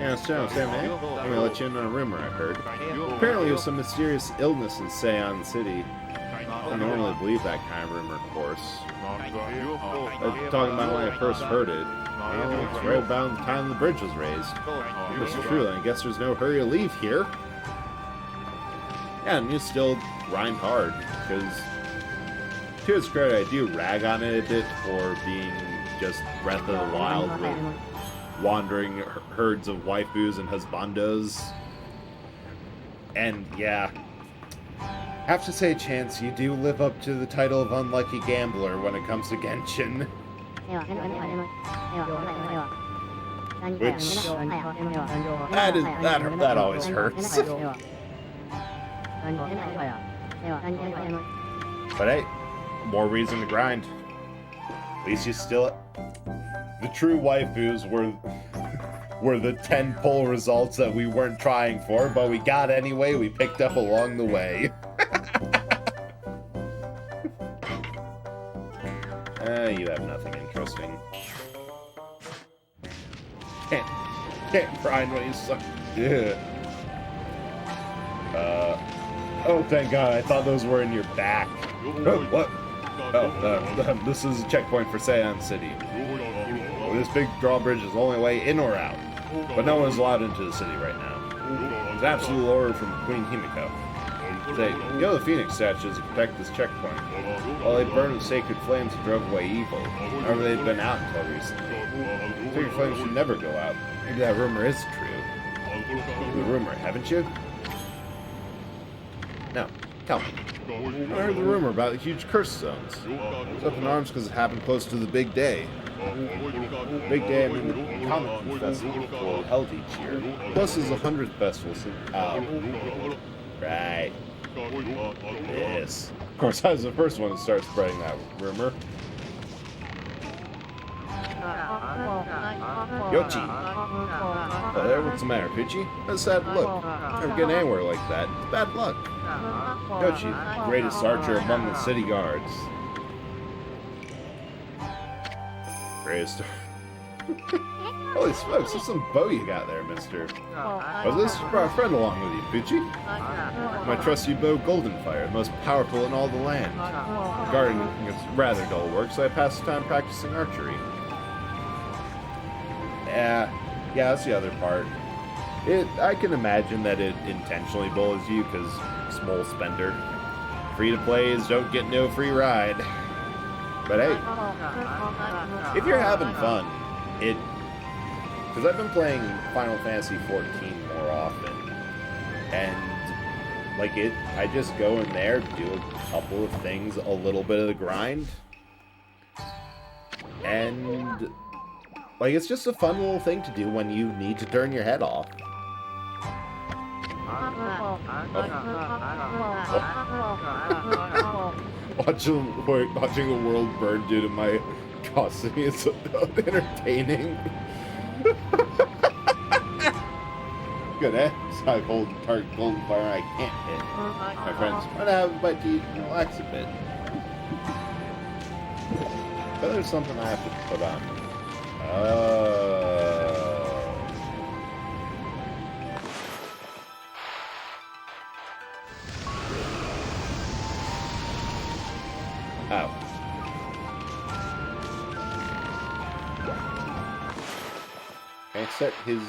Yeah, so, Sam, man. I'm gonna let you in on a rumor I heard. Apparently there's some mysterious illness in Seon City. I don't normally believe that kind of rumor, of course. Talking about when I first heard it. Well, it's right about the time the bridge was raised. If it's true, then I guess there's no hurry to leave here. Yeah, and you still grind hard, because to its credit, I do rag on it a bit for being just Breath of the Wild with wandering herds of waifus and husbandos. And yeah, have to say, Chance, you do live up to the title of unlucky gambler when it comes to Genshin. Which that always hurts. But hey, more reason to grind. At least you still... The true waifus were the 10 pull results that we weren't trying for, but we got anyway. We picked up along the way. You have nothing interesting. Can't grind when you suck. Yeah. Oh, thank God. I thought those were in your back. Oh, what? Oh, this is a checkpoint for Seon City. This big drawbridge is the only way in or out. But no one's allowed into the city right now. It's absolute order from Queen Himiko. Say, go to the Phoenix statues to protect this checkpoint. While they burned the sacred flames and drove away evil. However, they've been out until recently. Sacred flames should never go out. Maybe that rumor is true. The rumor, haven't you? No, tell me. I heard the rumor about the huge curse zones. It's up in arms because it happened close to the big day. Big day, I mean the comic festival held each year. Plus, it's the 100th festival since... Right. Yes. Of course, I was the first one to start spreading that rumor. Yoshi! What's the matter, Pidgey? That's a sad look. Never get anywhere like that. It's bad luck. Yoshi, the greatest archer among the city guards. Greatest... Holy smokes, that's some bow you got there, mister. Was this? You brought a friend along with you, Pidgey? My trusty bow, Goldenfire, the most powerful in all the land. Guarding against rather dull work, so I passed the time practicing archery. Yeah, that's the other part. I can imagine that it intentionally bullies you, because small spender. Free-to-plays don't get no free ride. But hey, if you're having fun, because I've been playing Final Fantasy XIV more often, and like I just go in there, do a couple of things, a little bit of the grind, and like it's just a fun little thing to do when you need to turn your head off. Watching the world burn due to my costing is entertaining. Good, eh? So I hold target Goldenfire I can't hit. My friends, I'm gonna have a bite to eat and relax a bit. But there's something I have to put on. Oh. set his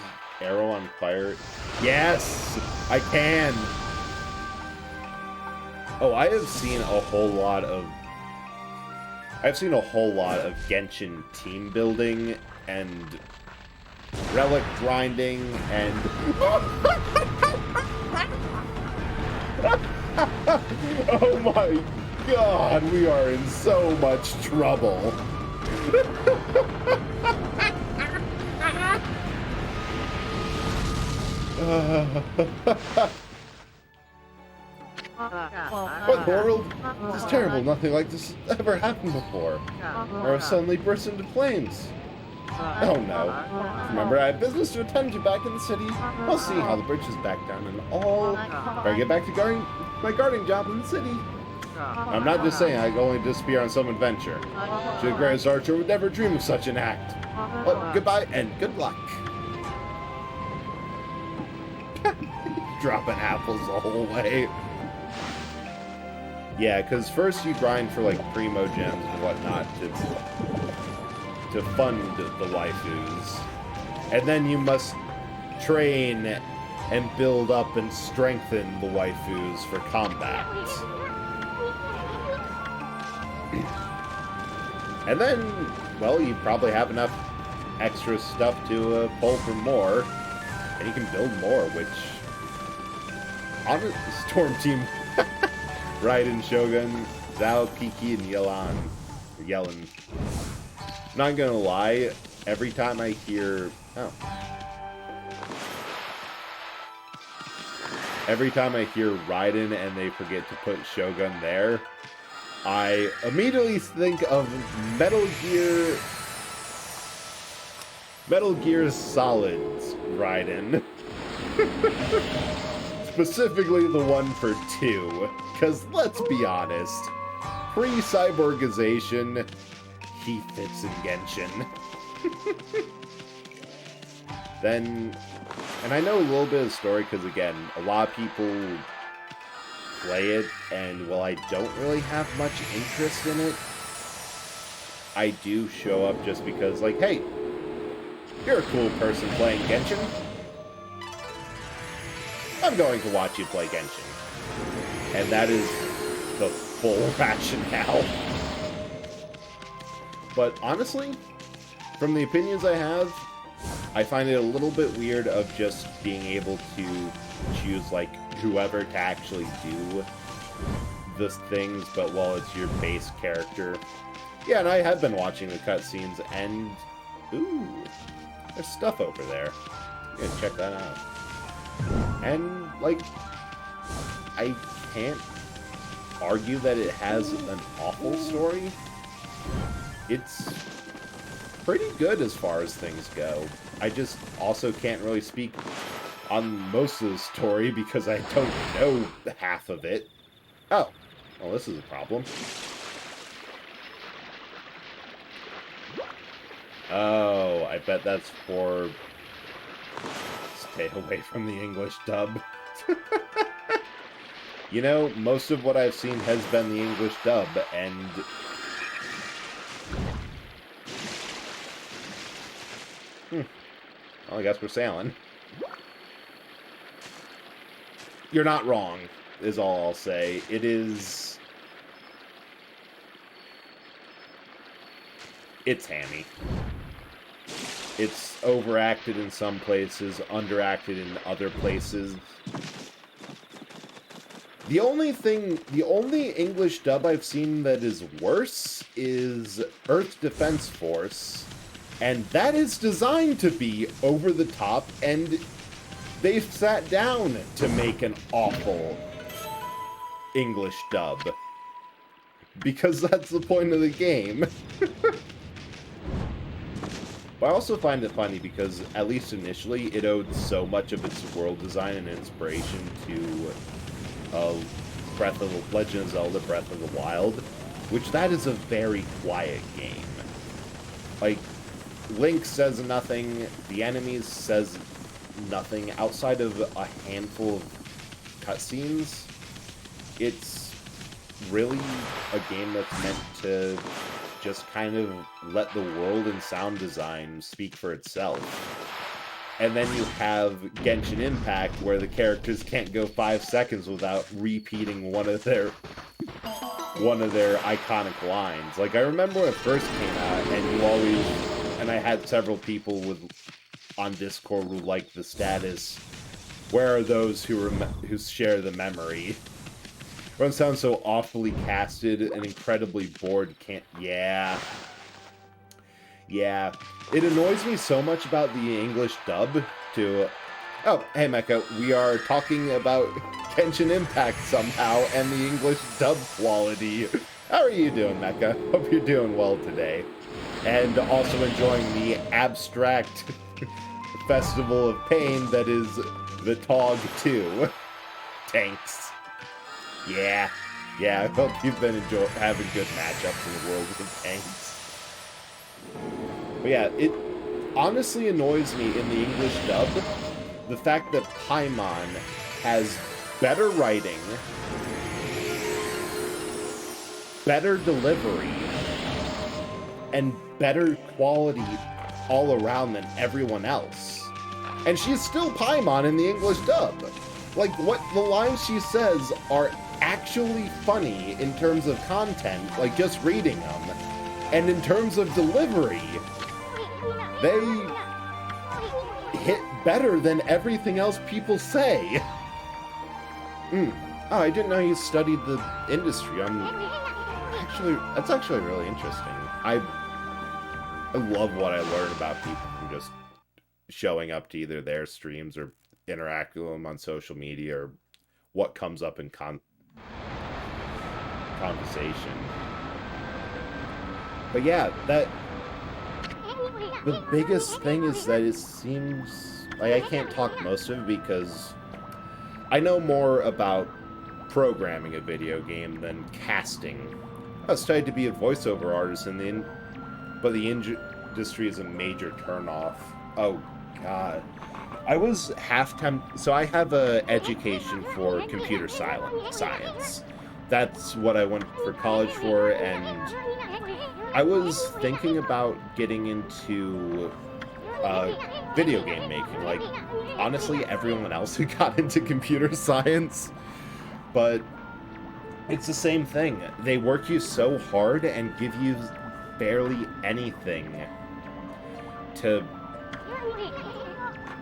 arrow on fire? Yes! I can! Oh, I've seen a whole lot of Genshin team building and relic grinding and oh my god, we are in so much trouble. What in the world? This is terrible. Nothing like this has ever happened before. Arrow suddenly burst into flames. Oh no. Remember, I have business to attend to back in the city. I'll see how the bridge is back down and all. Better get back to my guarding job in the city. I'm not just saying I only disappear on some adventure. The greatest archer would never dream of such an act. Well, goodbye and good luck. Dropping apples the whole way. Yeah, because first you grind for like primo gems and whatnot to fund the waifus, and then you must train and build up and strengthen the waifus for combat. And then, well, you probably have enough extra stuff to pull for more, and you can build more, which on the Storm Team, Raiden, Shogun, Zhao, Kiki, and Yellen. Not gonna lie, every time I hear Raiden and they forget to put Shogun there, I immediately think of Metal Gear Solid's Raiden. Specifically the one for 2, because let's be honest, pre-cyborgization, he fits in Genshin. Then, and I know a little bit of the story, because again, a lot of people play it, and while I don't really have much interest in it, I do show up just because, like, hey, you're a cool person playing Genshin. I'm going to watch you play Genshin. And that is the full rationale. But honestly, from the opinions I have, I find it a little bit weird of just being able to choose, like, whoever to actually do the things, but while it's your base character. Yeah, and I have been watching the cutscenes, and ooh, there's stuff over there. I'm gonna check that out. And, like, I can't argue that it has an awful story. It's pretty good as far as things go. I just also can't really speak on most of the story because I don't know half of it. Oh, well, this is a problem. Oh, I bet that's for... Stay away from the English dub. You know, most of what I've seen has been the English dub, and... Well, I guess we're sailing. You're not wrong, is all I'll say. It is... It's hammy. It's overacted in some places, underacted in other places. The only English dub I've seen that is worse is Earth Defense Force, and that is designed to be over the top, and they've sat down to make an awful English dub. Because that's the point of the game. But I also find it funny because, at least initially, it owed so much of its world design and inspiration to Legend of Zelda Breath of the Wild, which that is a very quiet game. Like, Link says nothing, the enemies says nothing, outside of a handful of cutscenes. It's really a game that's meant to just kind of let the world and sound design speak for itself. And then you have Genshin Impact, where the characters can't go 5 seconds without repeating one of their iconic lines. Like, I remember when it first came out, and I had several people on Discord who liked the status, "Where are those who share the memory?" Everyone sounds so awfully casted and incredibly bored. Yeah. It annoys me so much about the English dub to... Oh, hey Mecha, we are talking about Genshin Impact somehow and the English dub quality. How are you doing, Mecha? Hope you're doing well today. And also enjoying the abstract festival of pain that is the TOG 2. Tanks. Yeah, I hope you've been having good matchups in the world with tanks. But yeah, it honestly annoys me in the English dub, the fact that Paimon has better writing, better delivery, and better quality all around than everyone else. And she's still Paimon in the English dub. Like, what the lines she says are actually funny in terms of content, like just reading them. And in terms of delivery, they hit better than everything else people say. Oh, I didn't know you studied the industry. That's actually really interesting. I love what I learn about people from just showing up to either their streams or interacting with them on social media or what comes up in conversation. But yeah, the biggest thing is that it seems like I can't talk most of it because I know more about programming a video game than casting. I studied to be a voiceover artist but the industry is a major turnoff. Oh god. I was so I have a education for computer science. That's what I went for college for, and I was thinking about getting into video game making, like honestly everyone else who got into computer science, but it's the same thing. They work you so hard and give you barely anything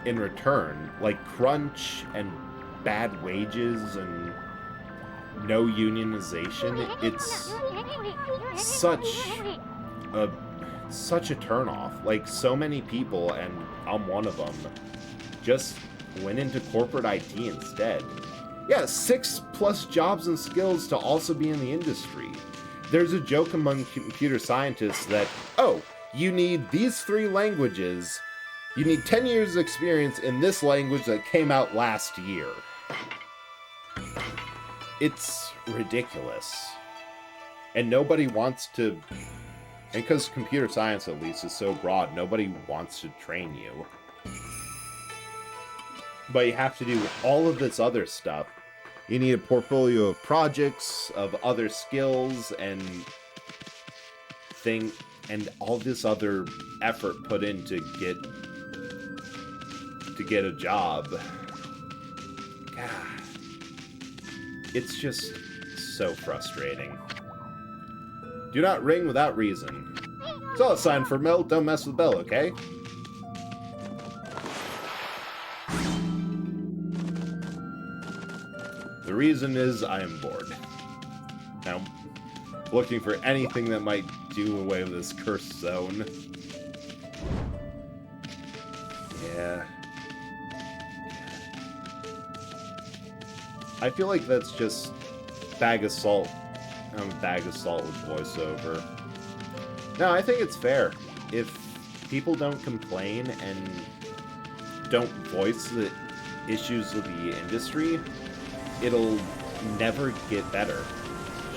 in return, like crunch and bad wages and no unionization. It's such a turnoff. Like, so many people, and I'm one of them, just went into corporate IT instead. Yeah, 6+ jobs and skills to also be in the industry. There's a joke among computer scientists that, oh, you need these 3 languages. You need 10 years of experience in this language that came out last year. It's ridiculous. And nobody wants to... And because computer science, at least, is so broad, nobody wants to train you. But you have to do all of this other stuff. You need a portfolio of projects, of other skills, and all this other effort put in to get a job. God. It's just so frustrating. Do not ring without reason. It's all a sign for Mel. Don't mess with Bell, okay? The reason is I am bored. Now, looking for anything that might do away with this cursed zone. Yeah. I feel like that's just bag of salt. Bag of salt with voiceover. No, I think it's fair. If people don't complain and don't voice the issues of the industry, it'll never get better.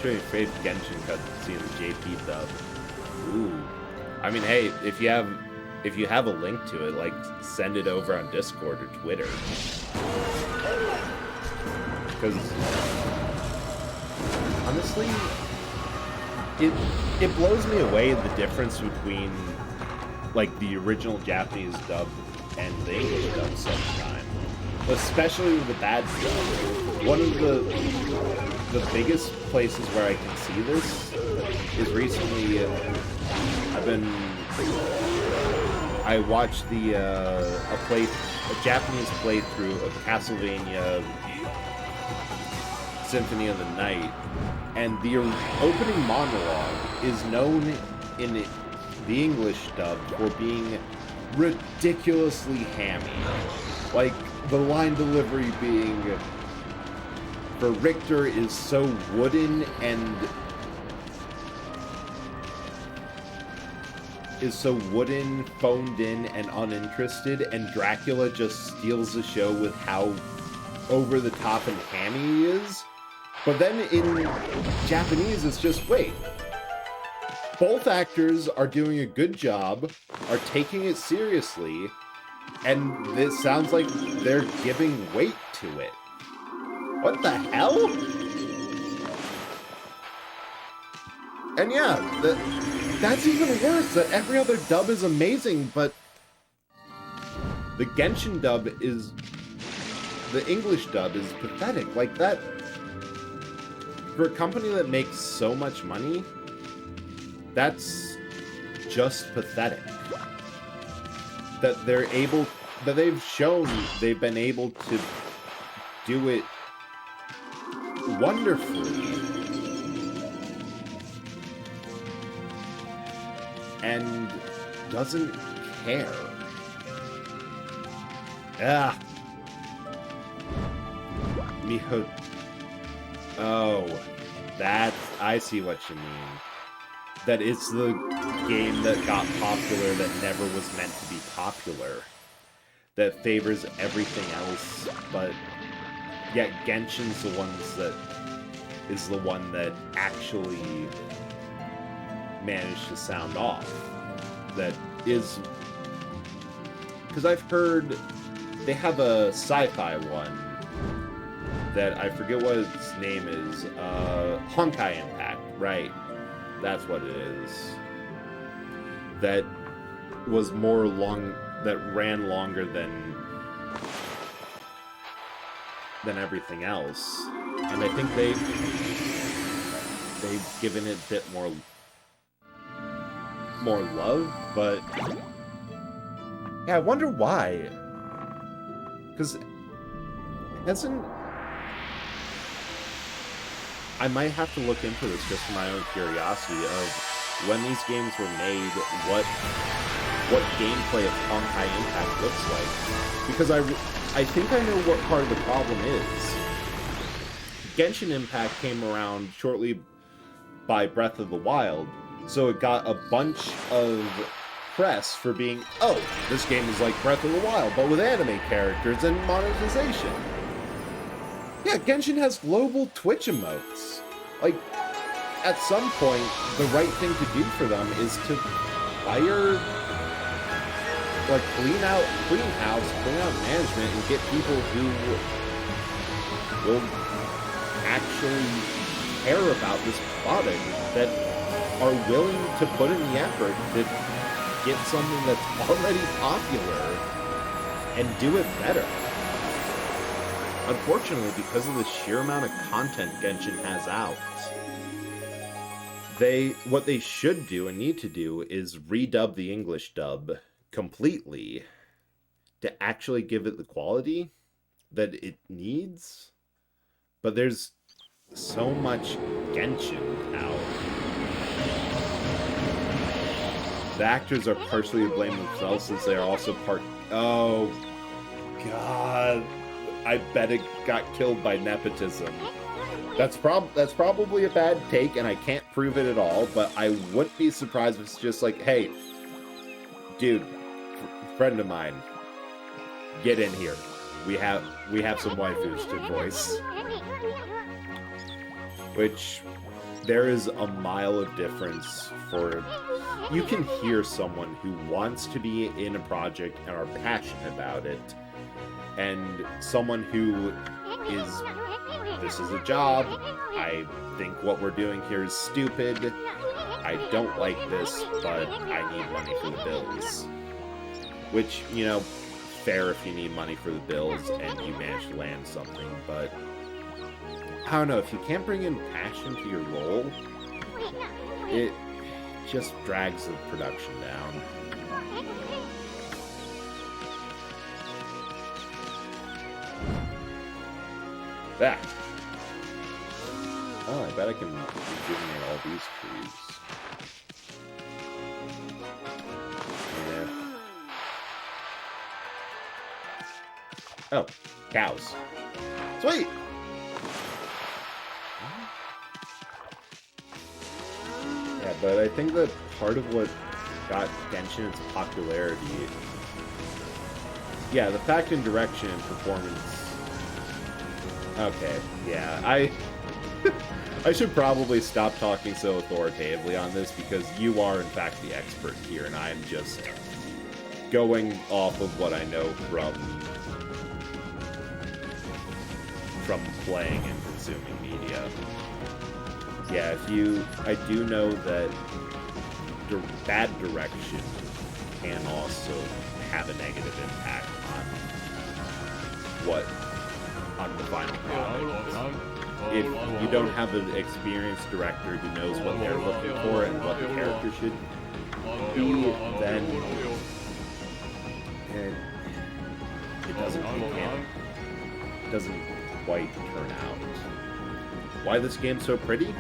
Show your favorite Genshin cutscene in the JP dub. Ooh. I mean, hey, if you have a link to it, like, send it over on Discord or Twitter. Because honestly, it blows me away the difference between, like, the original Japanese dub and the English dub sometime. Especially with the bad stuff. One of the biggest places where I can see this is recently I watched a Japanese playthrough of Castlevania Symphony of the Night, and the opening monologue is known in the English dub for being ridiculously hammy. Like, the line delivery being, for Richter is so wooden and phoned in, and uninterested, and Dracula just steals the show with how over the top and hammy he is. But then in Japanese, it's just, wait. Both actors are doing a good job, are taking it seriously, and this sounds like they're giving weight to it. What the hell? And yeah, that's even worse, that every other dub is amazing, but the Genshin dub is... the English dub is pathetic. Like, that... for a company that makes so much money, that's just pathetic. That they've shown they've been able to do it wonderfully. And doesn't care. Ah. Miho. Oh. I see what you mean. That it's the game that got popular that never was meant to be popular. That favors everything else, but yet Genshin's the one that actually managed to sound off. That is... because I've heard they have a sci-fi one that I forget what its name is. Honkai Impact, right. That's what it is. That was that ran longer than everything else. And I think they've given it a bit more love, but yeah, I wonder why. Because I might have to look into this just for my own curiosity of when these games were made, what gameplay of Honkai Impact looks like. Because I think I know what part of the problem is. Genshin Impact came around shortly by Breath of the Wild, so it got a bunch of press for being, oh, this game is like Breath of the Wild, but with anime characters and monetization. Yeah, Genshin has global Twitch emotes. Like, at some point, the right thing to do for them is to hire, like, clean out management, and get people who will actually care about this product, that are willing to put in the effort to get something that's already popular and do it better. Unfortunately, because of the sheer amount of content Genshin has out, what they should do and need to do is redub the English dub completely to actually give it the quality that it needs. But there's so much Genshin out. The actors are partially to blame themselves, since they are also oh, God. I bet it got killed by nepotism. That's probably a bad take, and I can't prove it at all, but I wouldn't be surprised if it's just like, hey, dude, friend of mine, get in here. We have some waifus to voice. Which, there is a mile of difference for... you can hear someone who wants to be in a project and are passionate about it, and someone who is, this is a job, I think what we're doing here is stupid, I don't like this, but I need money for the bills. Which, fair if you need money for the bills and you manage to land something, but I don't know, if you can't bring in passion to your role, it just drags the production down. That. Oh, I bet I can rejuvenate all these trees. Yeah. Oh, cows. Sweet! Yeah, but I think that part of what got Genshin its popularity... Yeah, the fact and direction and performance... Okay, yeah, I should probably stop talking so authoritatively on this, because you are, in fact, the expert here, and I'm just going off of what I know from playing and consuming media. Yeah, I do know that bad direction can also have a negative impact on the final product. If you don't have an experienced director who knows what they're looking for and what the character should be, then it doesn't quite turn out. Why this game so pretty?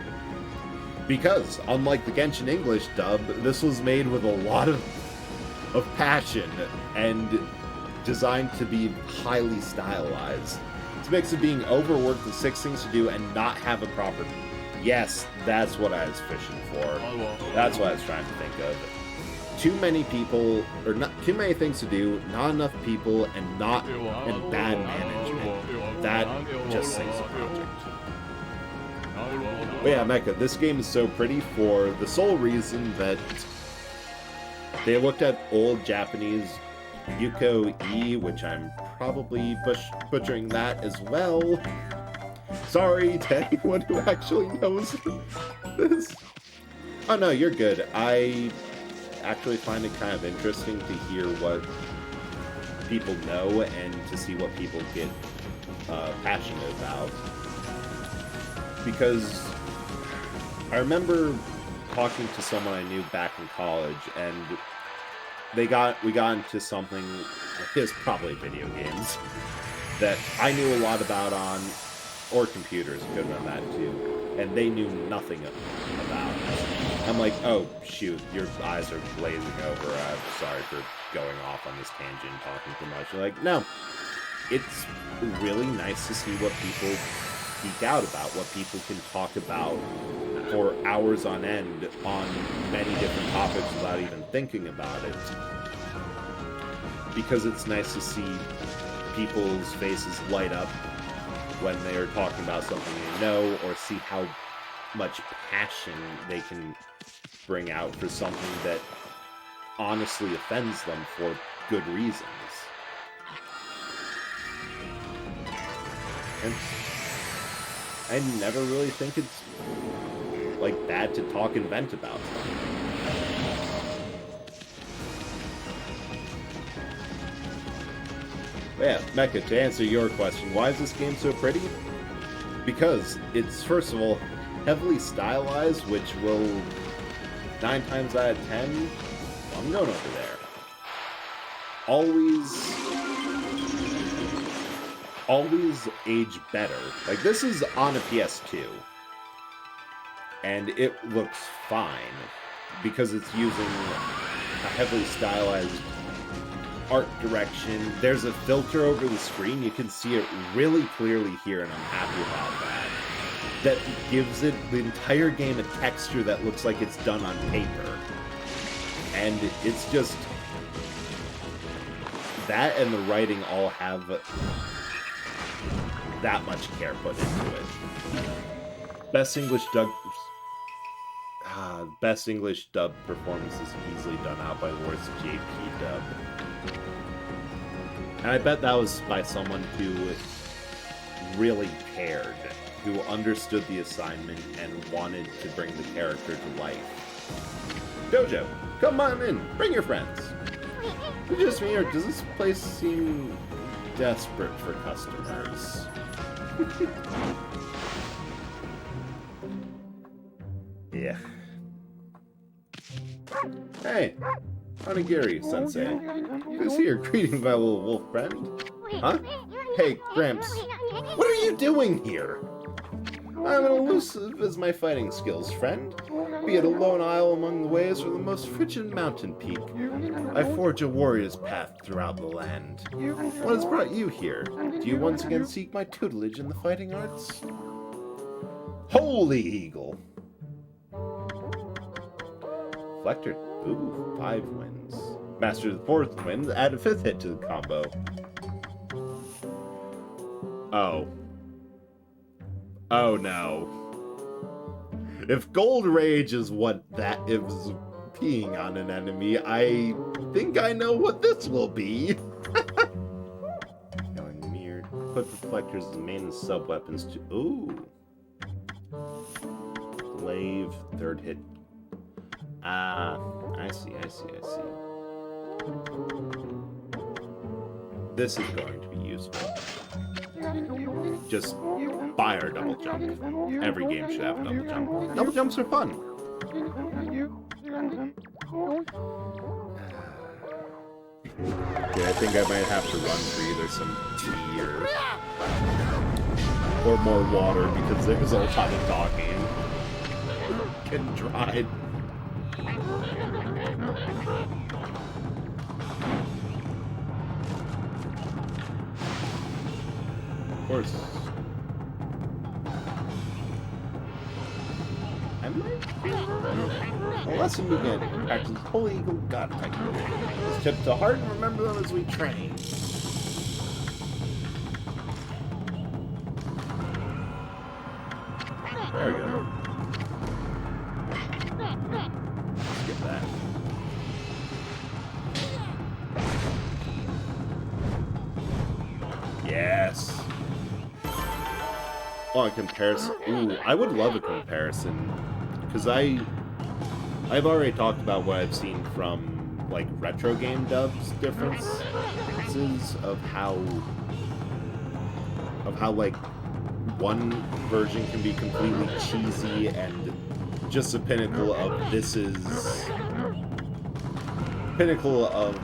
Because, unlike the Genshin English dub, this was made with a lot of passion and designed to be highly stylized. It's a mix of being overworked with 6 things to do and not have a proper... Yes, that's what I was fishing for. That's what I was trying to think of. Too many people, or not too many things to do, not enough people, and bad management. That just sinks the project. But yeah, Mecha, this game is so pretty for the sole reason that they looked at old Japanese Yuko-e, which I'm probably butchering that as well. Sorry to anyone who actually knows this. Oh no, you're good. I actually find it kind of interesting to hear what people know and to see what people get passionate about. Because I remember talking to someone I knew back in college, and we got into something, it's probably video games, that I knew a lot about or computers, good on that too, and they knew nothing about it. I'm like, oh shoot, your eyes are glazing over, I'm sorry for going off on this tangent, talking too much. You're like, no, it's really nice to see what people geek out about, what people can talk about for hours on end on many different topics without even thinking about it. Because it's nice to see people's faces light up when they're talking about something they know, or see how much passion they can bring out for something that honestly offends them for good reasons. And I never really think it's like bad to talk and vent about something. But yeah, Mecha, to answer your question, why is this game so pretty? Because it's, first of all, heavily stylized, which will, 9 times out of 10, I'm going over there. Always age better. Like, this is on a PS2, and it looks fine, because it's using a heavily stylized art direction. There's a filter over the screen, you can see it really clearly here, and I'm happy about that. That gives it, the entire game, a texture that looks like it's done on paper. And it's just... that and the writing all have that much care put into it. Best English dub performance is easily done out by the worst JP dub. And I bet that was by someone who really cared, who understood the assignment and wanted to bring the character to life. Jojo, come on in, bring your friends. Is it just me, or does this place seem desperate for customers? Yeah. Hey, Onigiri-sensei. Who's here? Greeting, my little wolf friend. Huh? Hey, Gramps. What are you doing here? I'm as elusive as my fighting skills, friend. Be it a lone isle among the waves or the most frigid mountain peak, I forge a warrior's path throughout the land. What has brought you here? Do you once again seek my tutelage in the fighting arts? Holy Eagle! Flector. Ooh, 5 wins. Master the 4th win, add a 5th hit to the combo. Oh. Oh no. If Gold Rage is what that is peeing on an enemy, I think I know what this will be. Yelling mirror. Put reflectors as main and sub weapons to. Ooh. Glaive, 3rd hit. Ah, I see. This is going to be useful. Just buy our double jump. Every game should have a double jump. Double jumps are fun. Okay, I think I might have to run for either some tea or more water because there's a lot of talking. Getting dried. Of course. I might. A lesson began. Practice Holy Eagle God Type. Let's tip to heart and remember them as we train. There we go. Let's get that. Yes. Oh, a comparison. Ooh, I would love a comparison. Because I've already talked about what I've seen from, like, retro game dubs differences of how, like, one version can be completely cheesy and just the pinnacle of pinnacle of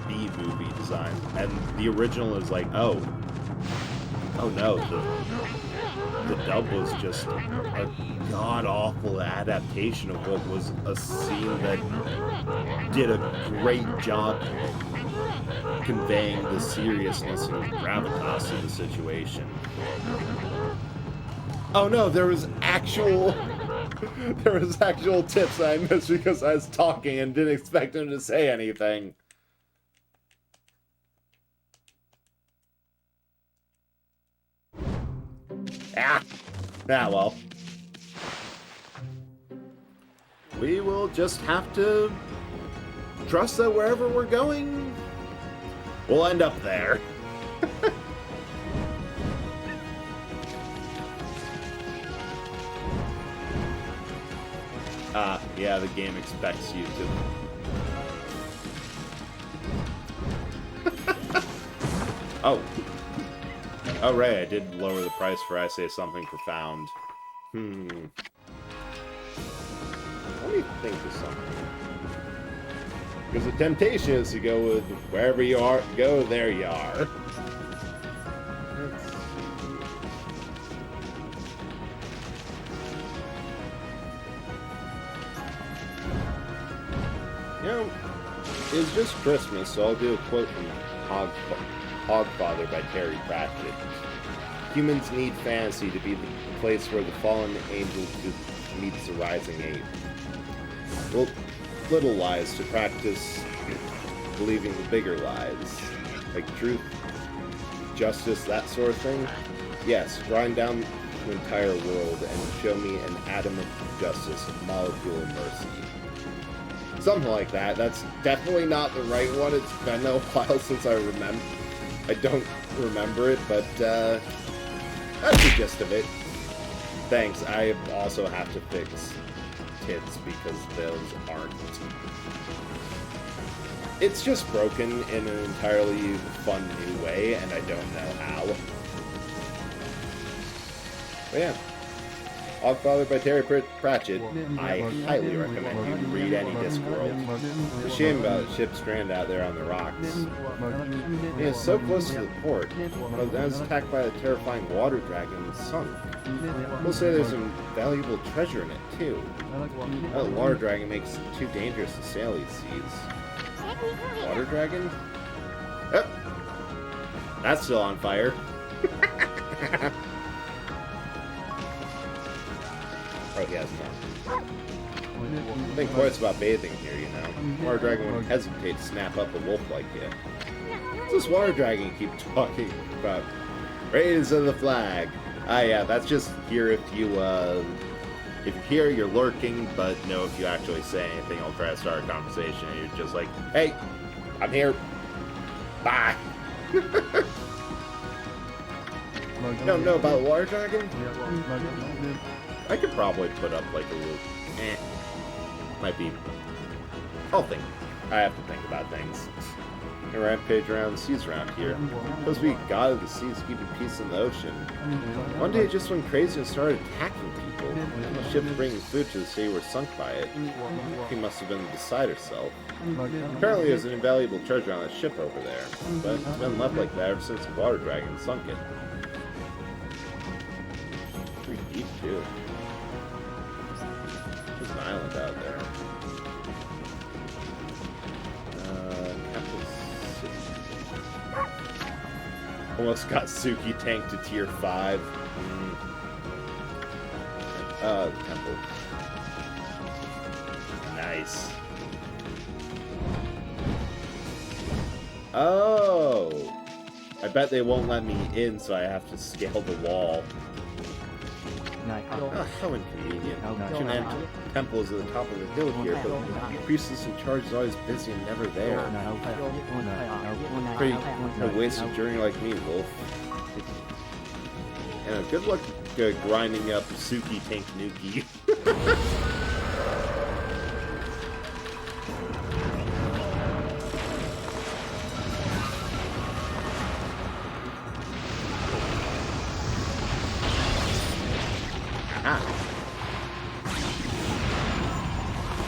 B-movie design. And the original is like, oh no, the dub was just a god-awful adaptation of what was a scene that did a great job conveying the seriousness and gravitas of the situation. Oh no, there was actual tips I missed because I was talking and didn't expect him to say anything. Ah, well. We will just have to trust that wherever we're going, we'll end up there. Yeah, the game expects you to... Oh, right, I did lower the price for I Say Something Profound. Let me think of something. Because the temptation is to go with wherever you are, go there you are. Let's see. You know, it's just Christmas, so I'll do a quote from Hogfather by Terry Pratchett. Humans need fantasy to be the place where the fallen angel meets the rising ape. Well, little lies to practice believing the bigger lies. Like truth, justice, that sort of thing. Yes, drawing down the entire world and show me an atom of justice, a molecule of mercy. Something like that. That's definitely not the right one. It's been a while since I don't remember it, but that's the gist of it. Thanks. I also have to fix tits because those aren't It's just broken in an entirely fun new way, and I don't know how. But yeah. Ogfather by Terry Pratchett. I highly recommend you read any Discworld. It's a shame about a ship stranded out there on the rocks. It is so close to the port, but then it's attacked by a terrifying water dragon and sunk. We'll say there's some valuable treasure in it, too. That water dragon makes it too dangerous to sail these seas. Water dragon? Yep. That's still on fire. Oh, he has not. I think twice about bathing here, you know. Water dragon wouldn't hesitate to snap up a wolf like you. What's this water dragon you keep talking about? Raise of the flag. Ah, yeah, that's just here if you're here, you're lurking, but no, if you actually say anything, I'll try to start a conversation, and you're just like, hey, I'm here. Bye. You don't know about the water dragon? I could probably put up like a little, might be, I'll think. I have to think about things. A rampage around the seas around here. Supposed to be god of the seas, keeping peace in the ocean. One day it just went crazy and started attacking people. The ships bringing food to the city were sunk by it. He must have been beside herself. Apparently there's an invaluable treasure on that ship over there, but it's been left like that ever since the water dragon sunk it. Pretty deep too. There's an island out there. Almost got Suki tanked to tier 5. Temple. Nice. Oh! I bet they won't let me in, so I have to scale the wall. Oh, how inconvenient. Junan Temple is at the top of the hill here, but the priestess in charge is always busy and never there. Pretty a wasted journey like me, Wolf. And good luck grinding up Suki Tank Nuki.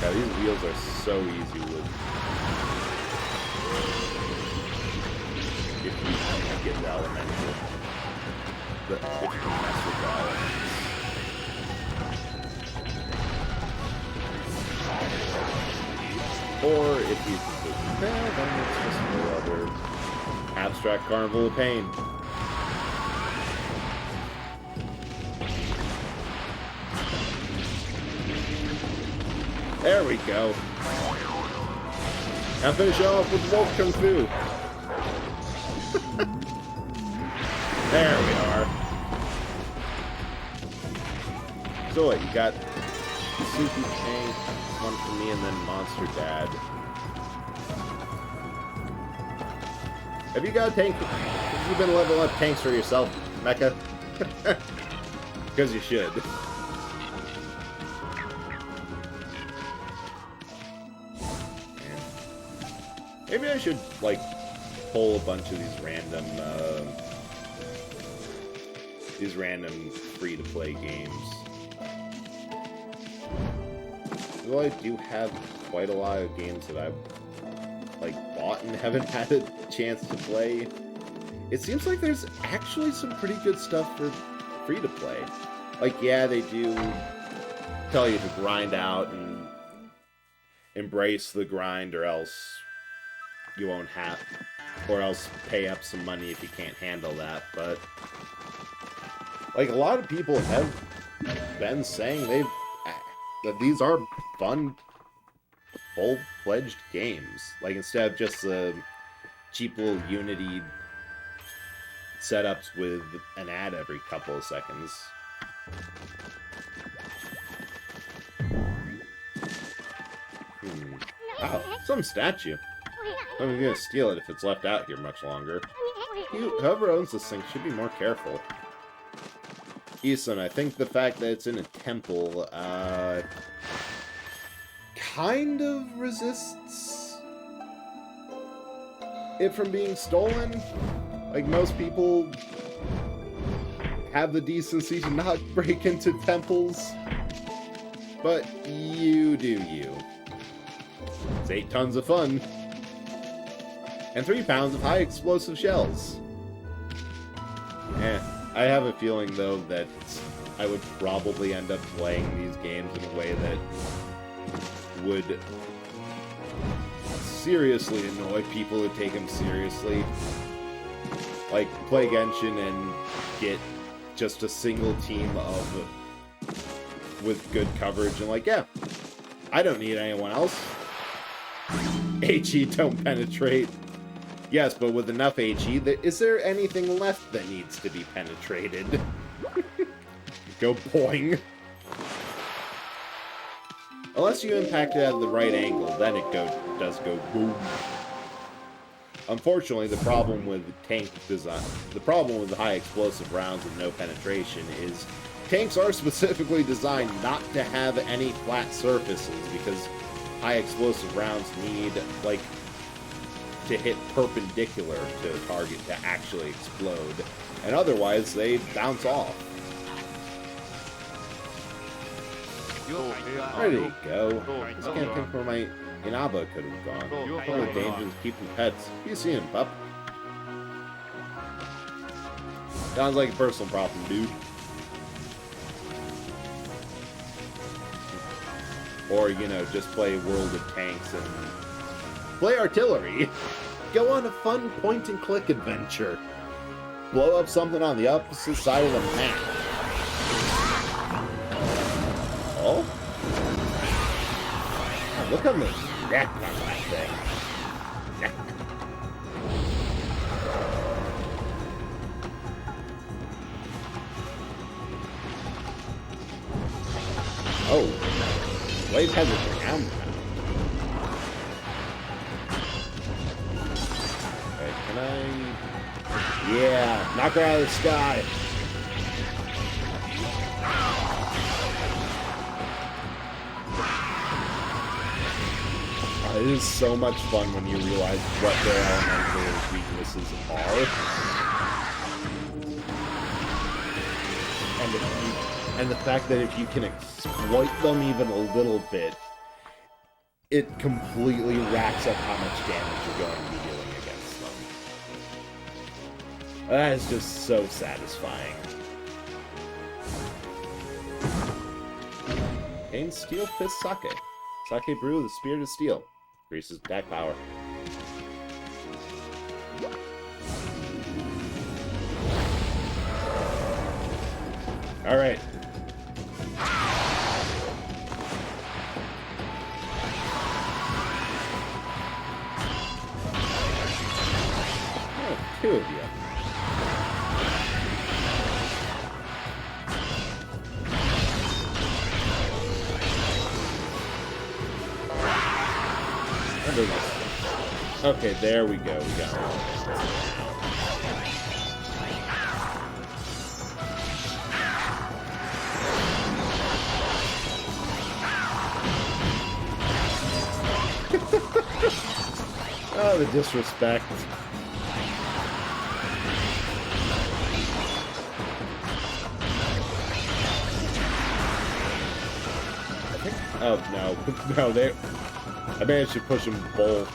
God, these wheels are so easy with. If you get the elemental. If you can mess with the elements. Or if you then it's just no other abstract carnival of pain. There we go. Now finish off with Wolf Kung Fu. There we are. So what, you got Suki Tank, one for me, and then Monster Dad. Have you got a tank? Have you been leveling up tanks for yourself, Mecha? Because you should. Maybe I should, like, pull a bunch of these random free-to-play games. Though I do have quite a lot of games that I've, like, bought and haven't had a chance to play. It seems like there's actually some pretty good stuff for free-to-play. Like, yeah, they do tell you to grind out and embrace the grind, or else you won't have, or else pay up some money if you can't handle that. But like, a lot of people have been saying that these are fun, full-fledged games. Like, instead of just the cheap little Unity setups with an ad every couple of seconds. Wow, some statue. I'm gonna steal it if it's left out here much longer. Whoever owns this thing should be more careful. Isun, I think the fact that it's in a temple, kind of resists, it from being stolen. Like, most people have the decency to not break into temples. But you do you. It's 8 tons of fun. And 3 pounds of high explosive shells. I have a feeling, though, that I would probably end up playing these games in a way that would seriously annoy people who take them seriously. Like, play Genshin and get just a single team with good coverage, and like, yeah, I don't need anyone else. HE don't penetrate. Yes, but with enough HE, is there anything left that needs to be penetrated? Go boing. Unless you impact it at the right angle, then it does go boom. Unfortunately, the problem with tank design, the problem with the high explosive rounds with no penetration is tanks are specifically designed not to have any flat surfaces, because high explosive rounds need, like, to hit perpendicular to a target to actually explode, and otherwise they bounce off. Where did he go? I just can't think where my Inaba could have gone. One of the dangers of keeping pets. You see him, pup. Sounds like a personal problem, dude. Or, you know, just play World of Tanks and play artillery. Go on a fun point-and-click adventure. Blow up something on the opposite side of the map. Oh? Oh, look at the neck on that thing. Oh. Blade has a ground pound. Okay, can I... Yeah, knock her out of the sky. It is so much fun when you realize what their elemental weaknesses are. And the fact that if you can exploit them even a little bit, it completely racks up how much damage you're going to be doing against them. That is just so satisfying. Gain Steel Fist Sake. Sake brew with the spirit of steel. Increases attack power. Alright. Oh, 2 of you. Okay, there we go. We got it. Oh, the disrespect. Oh, no. No, I managed to push them both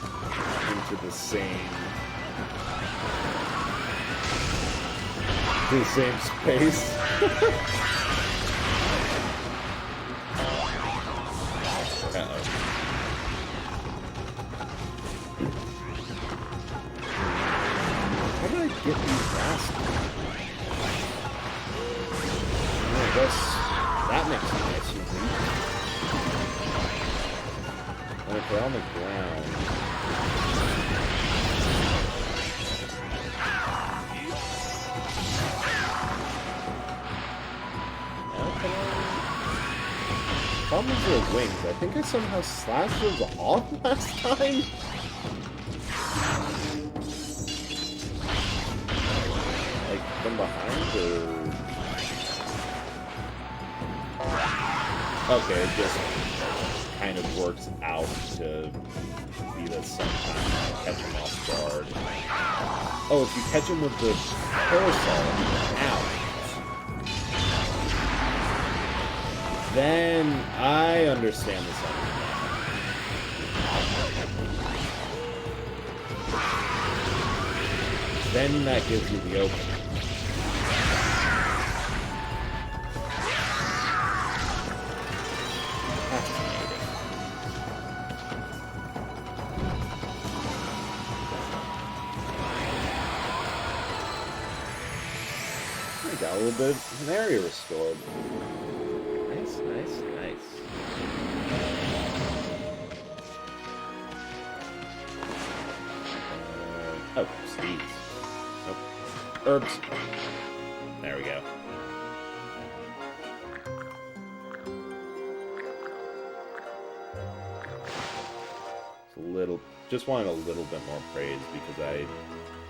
into the same space. Uh-oh. How do I get these rascals? I guess that makes it nice and neat. And if they're on the ground... Problems with wings. I think I somehow slashed those off last time. Like from behind, or okay, it just kind of works out to be this sometimes. catch him off guard. Oh, if you catch him with the parasol, ow. Then I understand the sentiment. Then that gives you the opening. I got a little bit of an area restored. Nice, nice, nice. Oh, seeds. Nope. Herbs. There we go. It's a little... Just wanted a little bit more praise because I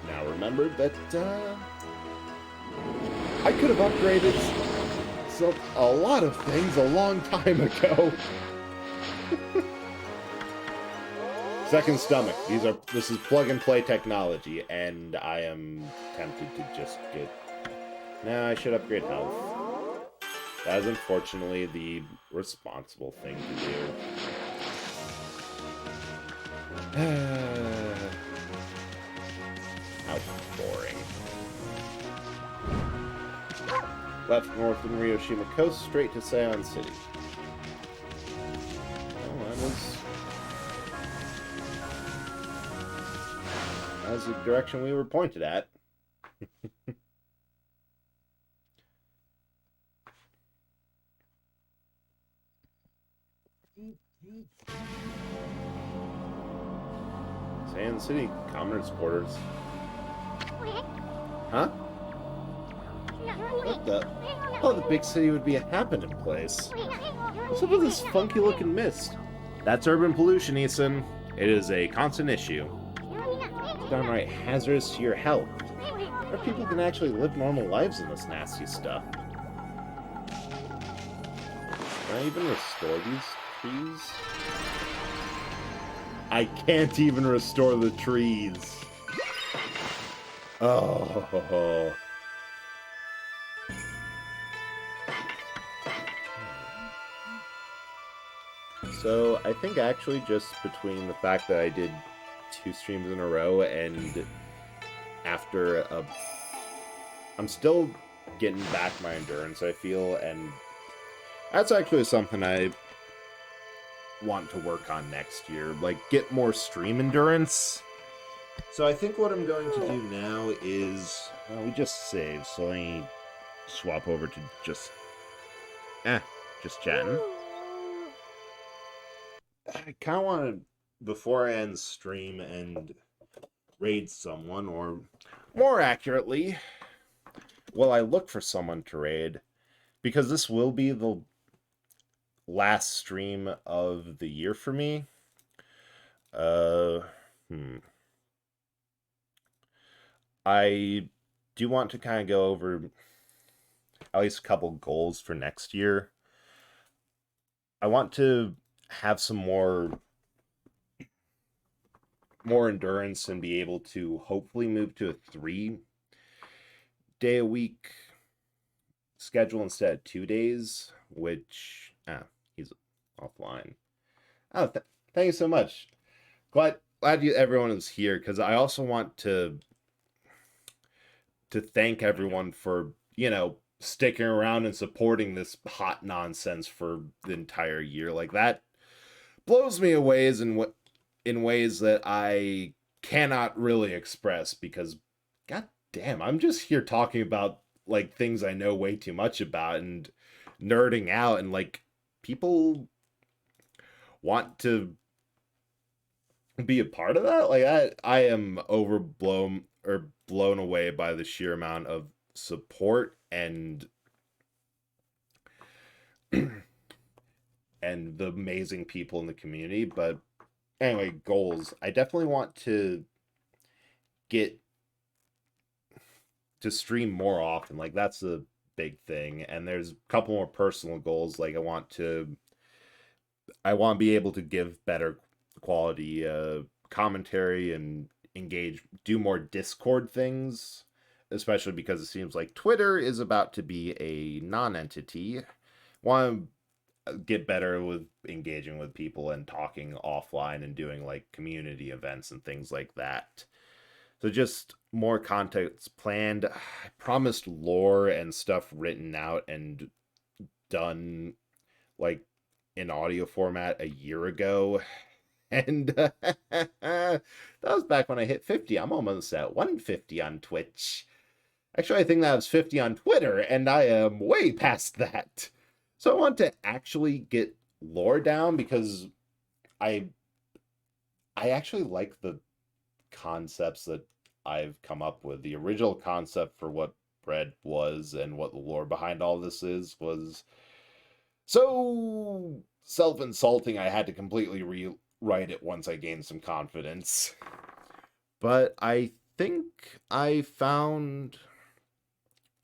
now remembered that, I could have upgraded a lot of things a long time ago. Second stomach. This is plug and play technology, and I am tempted to just get... Nah, I should upgrade health. That is unfortunately the responsible thing to do. How boring. Left north in Ryoshima Coast, straight to Seion City. Well, that was the direction we were pointed at. Seion City, Commoner's quarters. Huh? What the? Oh, the big city would be a happening place. What's up with this funky-looking mist? That's urban pollution, Ethan. It is a constant issue. It's downright hazardous to your health. Or people can actually live normal lives in this nasty stuff. Can I even restore these trees? I can't even restore the trees. Oh. So, I think actually just between the fact that I did 2 streams in a row and after I'm still getting back my endurance, I feel, and that's actually something I want to work on next year. Like, get more stream endurance. So I think what I'm going to do now is... Well, we just saved, so let me swap over to just chatting. I kind of want to, before I end stream and raid someone, or more accurately, well, I look for someone to raid, because this will be the last stream of the year for me. I do want to kind of go over at least a couple goals for next year. I want to have some more endurance and be able to hopefully move to a 3-day-a-week schedule instead of 2 days, which he's offline. Oh, thank you so much. Glad everyone is here, because I also want to thank everyone for, sticking around and supporting this hot nonsense for the entire year. Like, that blows me away in ways that I cannot really express, because god damn, I'm just here talking about like things I know way too much about and nerding out, and like people want to be a part of that. Like, I am blown away by the sheer amount of support and and the amazing people in the community. But anyway, goals. I definitely want to get to stream more often. Like, that's a big thing. And there's a couple more personal goals. Like, I want to be able to give better quality commentary and do more Discord things, especially because it seems like Twitter is about to be a non-entity. Want to get better with engaging with people and talking offline and doing like community events and things like that. So just more content's planned. I promised lore and stuff written out and done like in audio format a year ago. And that was back when I hit 50. I'm almost at 150 on Twitch. Actually, I think that was 50 on Twitter, and I am way past that. So I want to actually get lore down because I I actually like the concepts that I've come up with. The original concept for what bread was and what the lore behind all this is was so self-insulting I had to completely rewrite it once I gained some confidence. But I think I found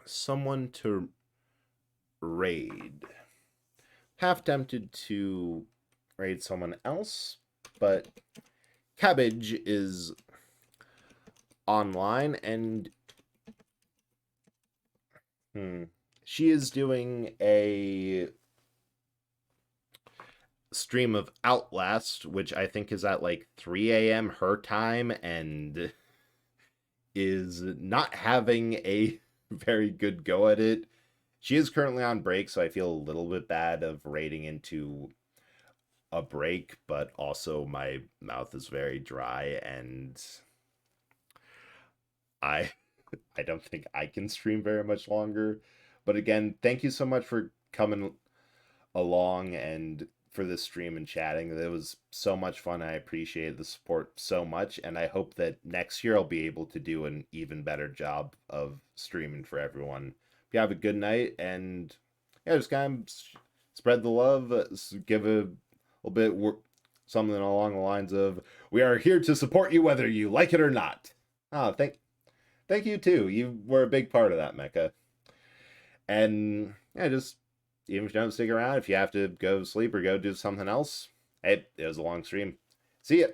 someone to raid. Half tempted to raid someone else, but Cabbage is online and she is doing a stream of Outlast, which I think is at like 3 a.m. her time, and is not having a very good go at it. She is currently on break, so I feel a little bit bad of raiding into a break, but also my mouth is very dry and I I don't think I can stream very much longer. But again, thank you so much for coming along and for this stream and chatting. It was so much fun. I appreciate the support so much, and I hope that next year I'll be able to do an even better job of streaming for everyone. If you have a good night, and yeah, just kind of spread the love, give a little bit something along the lines of "We are here to support you whether you like it or not." Oh, thank you too. You were a big part of that, Mecca. And yeah, just even if you don't stick around, if you have to go sleep or go do something else, hey, it was a long stream. See ya.